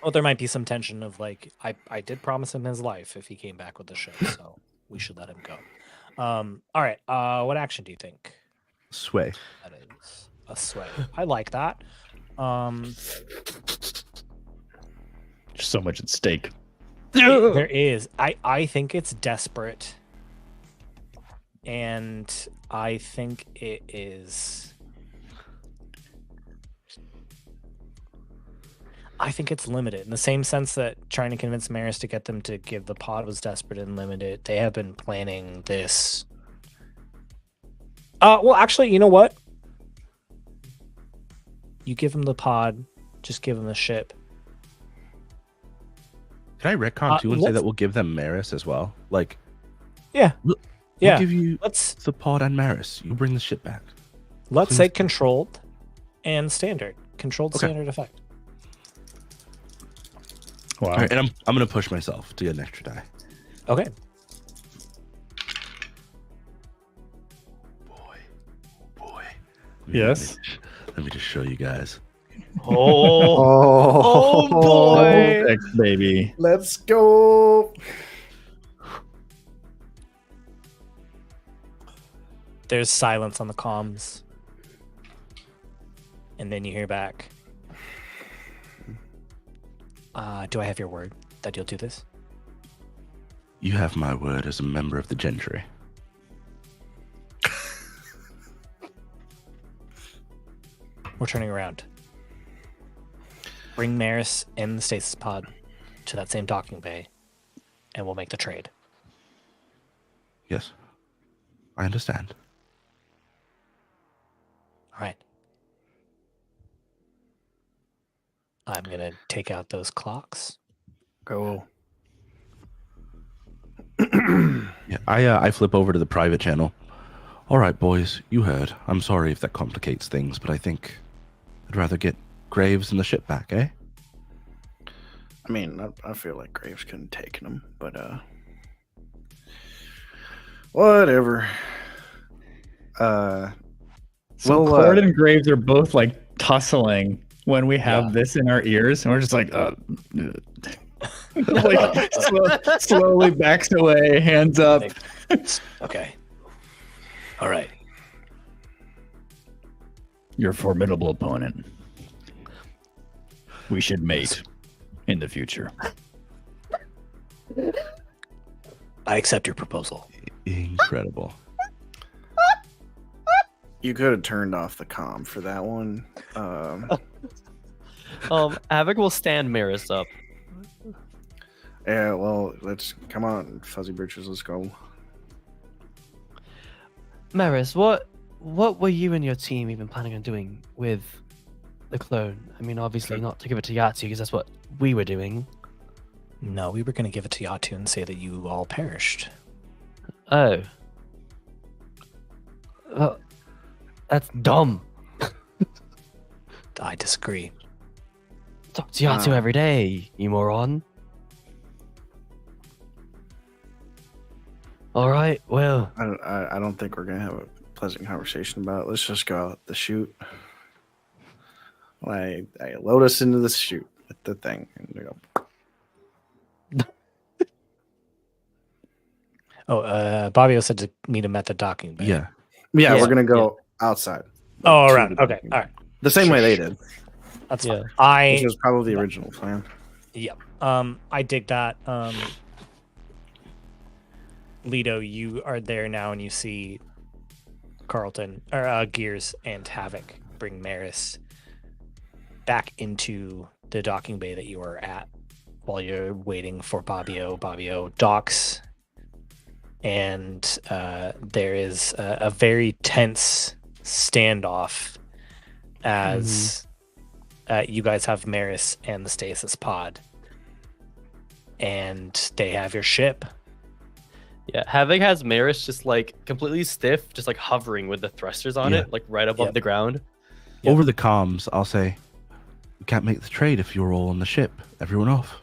Well, there might be some tension of like, I did promise him his life if he came back with the ship, so we should let him go. All right. What action do you think? Sway. That is a sway. I like that. There's so much at stake. There is. I think it's desperate and I think it is. I think it's limited in the same sense that trying to convince Merris to get them to give the pod was desperate and limited. They have been planning this. Well, actually, you know what? You give them the pod, just give them the ship. Can I retcon too and say that we'll give them Merris as well? Like, yeah, we'll give you the pod and Merris. You bring the ship back. Let's say controlled and standard. Controlled standard effect. Wow. All right, and I'm gonna push myself to get an extra die. Okay. Boy. Yes. Let me just show you guys. Oh boy. Thanks, baby. Let's go. There's silence on the comms. And then you hear back. Do I have your word that you'll do this? You have my word as a member of the gentry. We're turning around. Bring Merris and the stasis pod to that same docking bay, and we'll make the trade. Yes. I understand. All right. I'm going to take out those clocks. Go. Yeah, I flip over to the private channel. All right, boys, you heard. I'm sorry if that complicates things, but I think I'd rather get Graves and the ship back, eh? I mean, I feel like Graves couldn't take him, but whatever. So Cord and Graves are both like tussling when we have this in our ears, and we're just like, like slowly backs away, hands up. Okay. All right. You're a formidable opponent. We should mate in the future. I accept your proposal. Incredible. You could have turned off the comm for that one. Havok will stand Merris up. Yeah, well, let's come on, Fuzzy Britches, let's go. Merris, what were you and your team even planning on doing with the clone? I mean, obviously not to give it to Yatsu, because that's what we were doing. No, we were going to give it to Yatu and say that you all perished. Oh. Well, that's dumb. I disagree. Talk to Yatsu every day, you moron. All right, well. I don't think we're gonna have a pleasant conversation about it. Let's just go out the chute. I load us into the chute at the thing, and we go. Bobbio said to meet him at the docking bay. Yeah. Yeah, we're gonna go outside. Oh, To around. the Okay, docking all bay. right. The same way they did, That's Yeah. fine. which was probably the original plan. I dig that. Leto, you are there now, and you see Carlton or Gears and Havok bring Merris back into the docking bay that you were at while you're waiting for Bobbio. Bobbio docks, and there is a very tense standoff as you guys have Merris and the stasis pod, and they have your ship. Yeah, Havok has Merris just like completely stiff, just like hovering with the thrusters on it, like right above the ground. Over the comms, I'll say, we can't make the trade if you're all on the ship. Everyone off.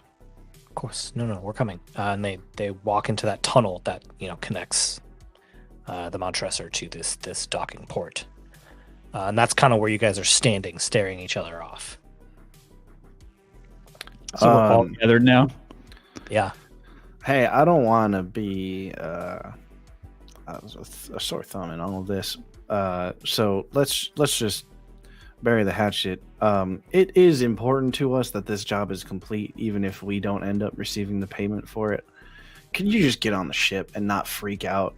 Of course. No, we're coming. And they walk into that tunnel that, connects the Montresor to this docking port. And that's kind of where you guys are standing, staring each other off. So we're all gathered now. Yeah. Hey, I don't want to be a sore thumb in all of this. So let's just bury the hatchet. It is important to us that this job is complete, even if we don't end up receiving the payment for it. Can you just get on the ship and not freak out?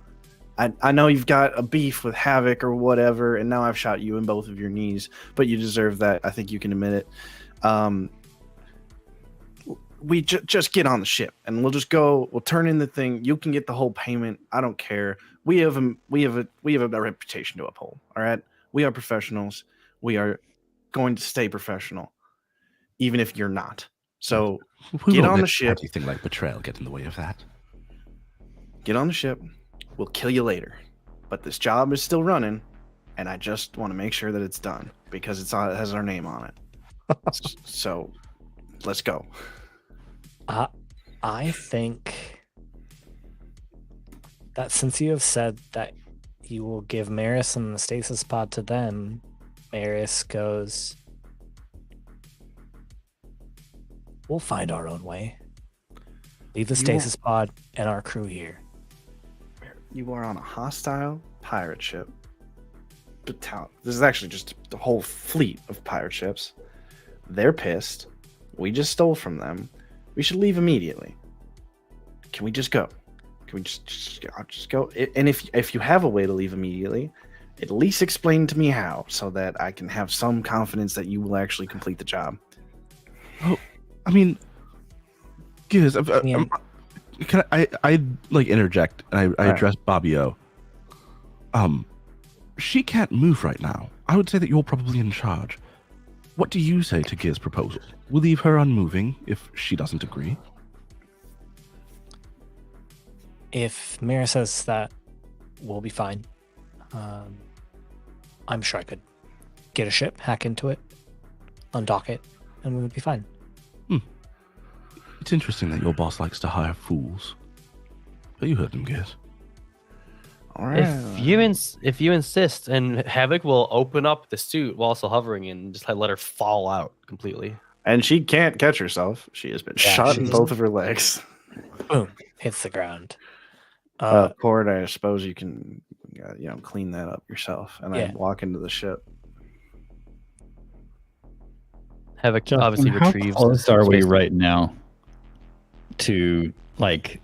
I know you've got a beef with Havok or whatever, and now I've shot you in both of your knees, but you deserve that. I think you can admit it. We just get on the ship, and we'll just go. We'll turn in the thing. You can get the whole payment. I don't care. We have a reputation to uphold. All right, we are professionals. We are going to stay professional, even if you're not. So get on the ship. Anything like betrayal get in the way of that? Get on the ship. We'll kill you later. But this job is still running, and I just want to make sure that it's done because it has our name on it. So let's go. I think that since you have said that you will give Merris and the stasis pod to them, Merris goes, we'll find our own way. Leave the stasis pod and our crew here. You are on a hostile pirate ship. This is actually just a whole fleet of pirate ships. They're pissed. We just stole from them. We should leave immediately. Can we just go? Can we just go? And if you have a way to leave immediately, at least explain to me how, so that I can have some confidence that you will actually complete the job. Oh, I mean, Giz, can I like interject and I address Bobby O. She can't move right now. I would say that you're probably in charge. What do you say to Giz's proposal? We'll leave her unmoving if she doesn't agree. If Mira says that, we'll be fine. I'm sure I could get a ship, hack into it, undock it, and we would be fine. It's interesting that your boss likes to hire fools. But you heard him, Giz. All right. If you insist, and Havok will open up the suit while still hovering and just let her fall out completely. And she can't catch herself. She has been shot in both of her legs. Boom. Hits the ground. Cord, I suppose you can clean that up yourself. And I walk into the ship. Havok Justin, obviously how retrieves. close are we right now to like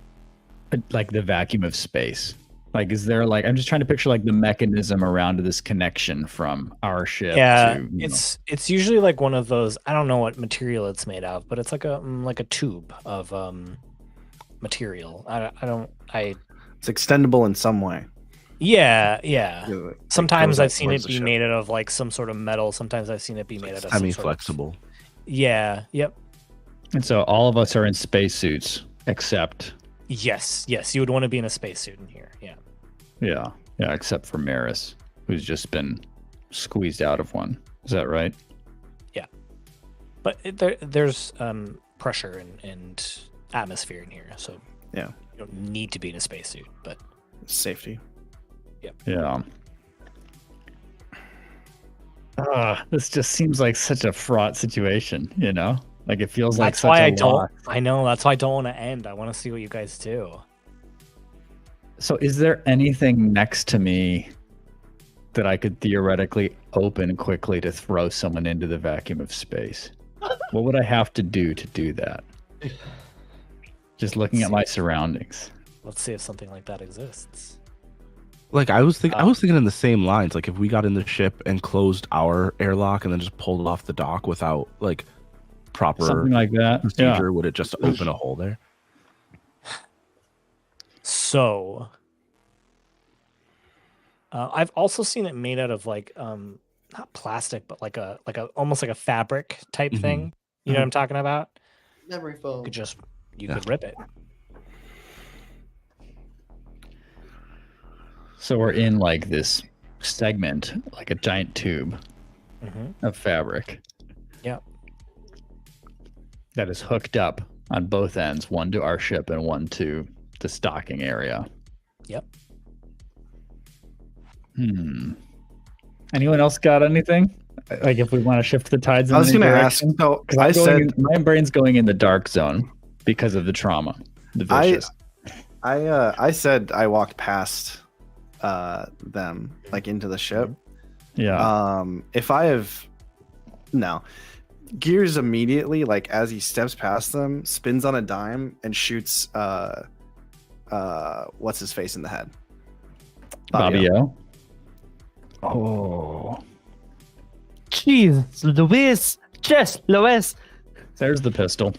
the vacuum of space? Like, is there I'm just trying to picture the mechanism around this connection from our ship. Yeah, to, it's usually like one of those. I don't know what material it's made of, but it's like a tube of material. It's extendable in some way. Yeah. Sometimes I've seen towards it the be ship. made out of some sort of metal. Sometimes I've seen it be made out of Semi-flexible. Yeah. Yep. and so all of us are in spacesuits except. Yes. You would want to be in a spacesuit in here. Yeah. Yeah, except for Merris, who's just been squeezed out of one. Is that right? Yeah. But there's pressure and atmosphere in here, so Yeah. you don't need to be in a spacesuit. But Safety. Yeah. This just seems like such a fraught situation, Like it feels like that's such why a I don't. loss. I know that's why I don't want to end. I want to see what you guys do. So is there anything next to me that I could theoretically open quickly to throw someone into the vacuum of space? What would I have to do that? Just looking at my surroundings. Let's see if something like that exists. I was thinking in the same lines. Like if we got in the ship and closed our airlock and then just pulled it off the dock without proper Something like that. procedure, would it just open a hole there? So, I've also seen it made out of not plastic, but like a almost like a fabric type thing. You know what I'm talking about? Memory foam. You could rip it. So we're in this segment, like a giant tube of fabric. Yep. That is hooked up on both ends, one to our ship and one to the stocking area. Yep. Anyone else got anything? If we want to shift the tides in I was any going to ask. direction? So 'Cause my brain's going in the dark zone because of the trauma. The vicious. I said I walked past them into the ship. Yeah. If I have Gears immediately, as he steps past them, spins on a dime and shoots what's his face in the head. Bobbio. Oh, Jeez, Luis. Just Luis. there's the pistol.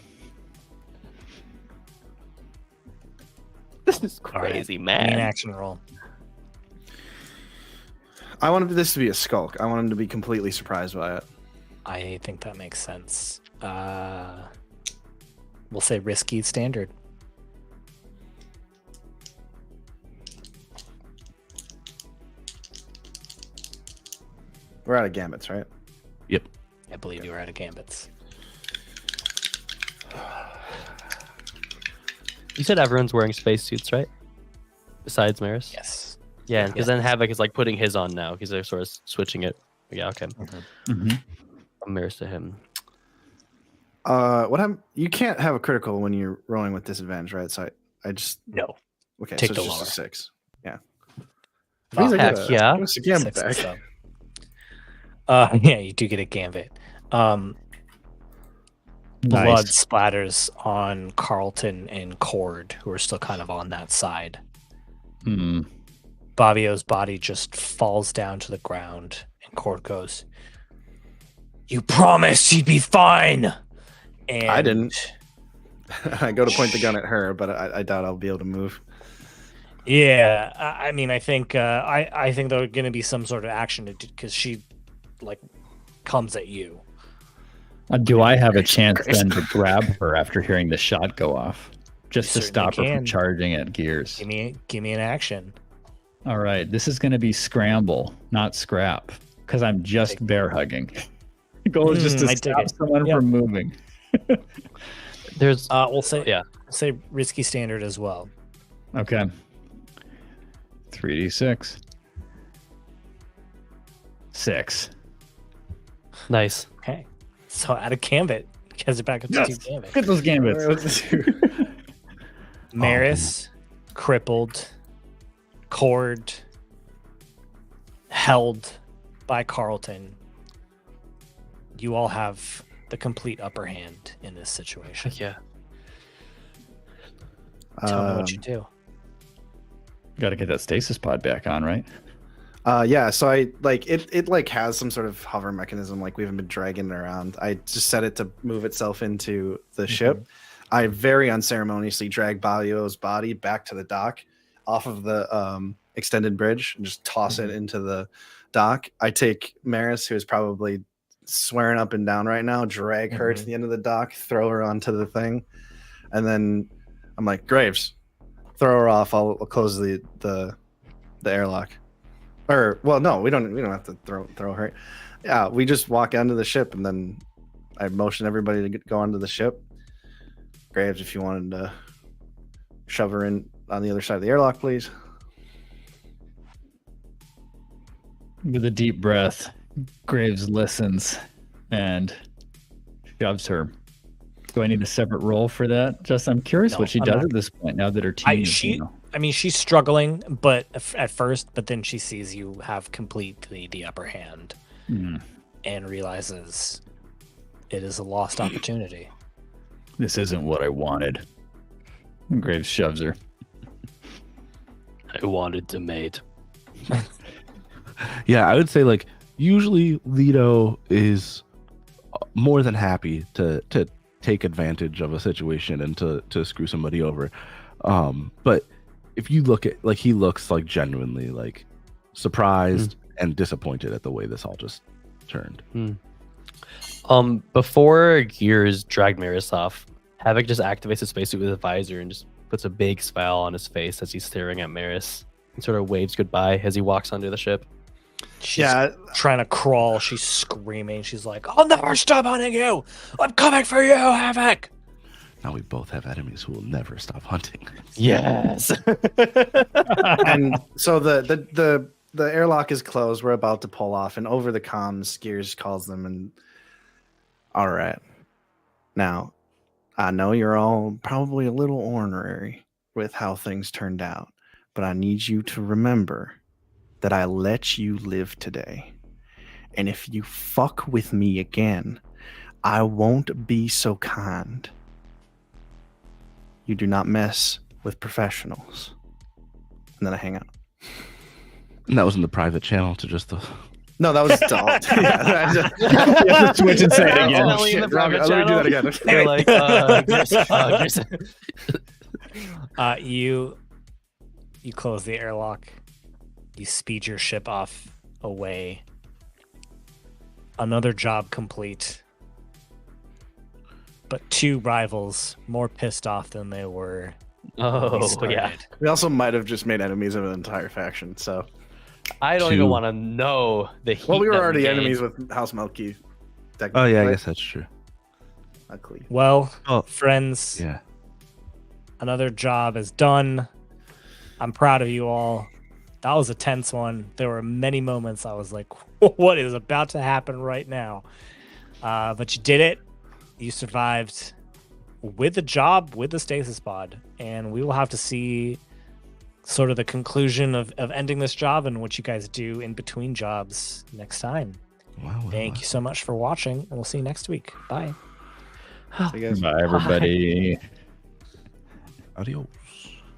This is All right, crazy, Give me an man. action roll. I wanted this to be a skulk. I wanted him to be completely surprised by it. I think that makes sense. We'll say risky standard. We're out of gambits, right? Yep. I believe you were out of gambits. You said everyone's wearing spacesuits, right? Besides Merris? Yes. Yeah, because Yes. then Havok is like putting his on now because they're sort of switching it. Yeah, okay. Mm-hmm. From Merris to him. What happened? You can't have a critical when you're rolling with disadvantage, right? So I just No. okay. Take so the it's just lower. a 6. Yeah. Oh, Please, I heck get a- yeah. give us a gambit Six and back. sub. Yeah, you do get a gambit. Blood Nice. splatters on Carlton and Cord, who are still kind of on that side. Hmm. Bobbio's body just falls down to the ground, and Cord goes, "You promised you'd be fine." And I didn't. I go to point the gun at her, but I doubt I'll be able to move. Yeah, I mean, I think I think there's going to be some sort of action because she like comes at you. Do I have a chance then to grab her after hearing the shot go off, just You to stop her certainly from can. charging at gears? Give me an action. All right, this is going to be scramble, not scrap, because I'm just bear hugging. The goal is just to I dig stop it. someone Yep. from moving. There's We'll say yeah. risky standard as well. Okay. 3d6. 6. Nice. Okay, so out of gambit, gets it back up to Yes. 2 gambit. Get those gambits. Merris, crippled, Cord, held by Carlton. You all have the complete upper hand in this situation. Heck yeah. Tell me what you do. Got to get that stasis pod back on, right? Yeah, so I like it like has some sort of hover mechanism, like we haven't been dragging it around. I just set it to move itself into the ship. I very unceremoniously drag Balio's body back to the dock off of the extended bridge and just toss it into the dock. I take Merris, who is probably swearing up and down right now, drag her to the end of the dock, throw her onto the thing, and then I'm like, Graves, throw her off. I'll close the airlock. Or well, no, we don't have to throw her. Yeah, we just walk onto the ship, and then I motion everybody to go onto the ship. Graves, if you wanted to shove her in on the other side of the airlock, please. With a deep breath, Graves listens and shoves her. Do I need a separate roll for that? Just I'm curious No, what she I'm does not. at this point now that her team is, I mean, she's struggling, but at first, but then she sees you have completely the upper hand and realizes it is a lost opportunity. This isn't what I wanted. And Graves shoves her. I wanted to mate. Yeah, I would say like usually Leto is more than happy to take advantage of a situation and to screw somebody over. But if you look at like he looks like genuinely like surprised and disappointed at the way this all just turned. Before Gears dragged Merris off, Havok just activates his spacesuit with a visor and just puts a big smile on his face as he's staring at Merris and sort of waves goodbye as he walks onto the ship. She's trying to crawl. She's screaming. She's like, "I'll never stop hunting you. I'm coming for you, Havok." Now we both have enemies who will never stop hunting. Yes. And so the airlock is closed. We're about to pull off, and over the comms, Gears calls them and, all right, now I know you're all probably a little ornery with how things turned out, but I need you to remember that I let you live today. And if you fuck with me again, I won't be so kind. You do not mess with professionals. And then I hang out. And that was in the private channel to just the. No, that was to all. Yeah. Switch and say it again. Definitely in the private Let me do that channel. again. They're like, You close the airlock. You speed your ship off away. Another job complete. But 2 rivals more pissed off than they were. when we oh started. yeah. We also might have just made enemies of an entire faction. So, I don't 2. even want to know the heat. well, we were that already gained. enemies with House Melky. Oh yeah, I right? guess that's true. Luckily. Well, Oh. friends, Yeah. another job is done. I'm proud of you all. That was a tense one. There were many moments I was like, what is about to happen right now? But you did it. You survived with the job, with the stasis pod. And we will have to see sort of the conclusion of ending this job and what you guys do in between jobs next time. Wow. Thank you so much for watching, and we'll see you next week. Bye. So you guys- Bye, everybody. Adios.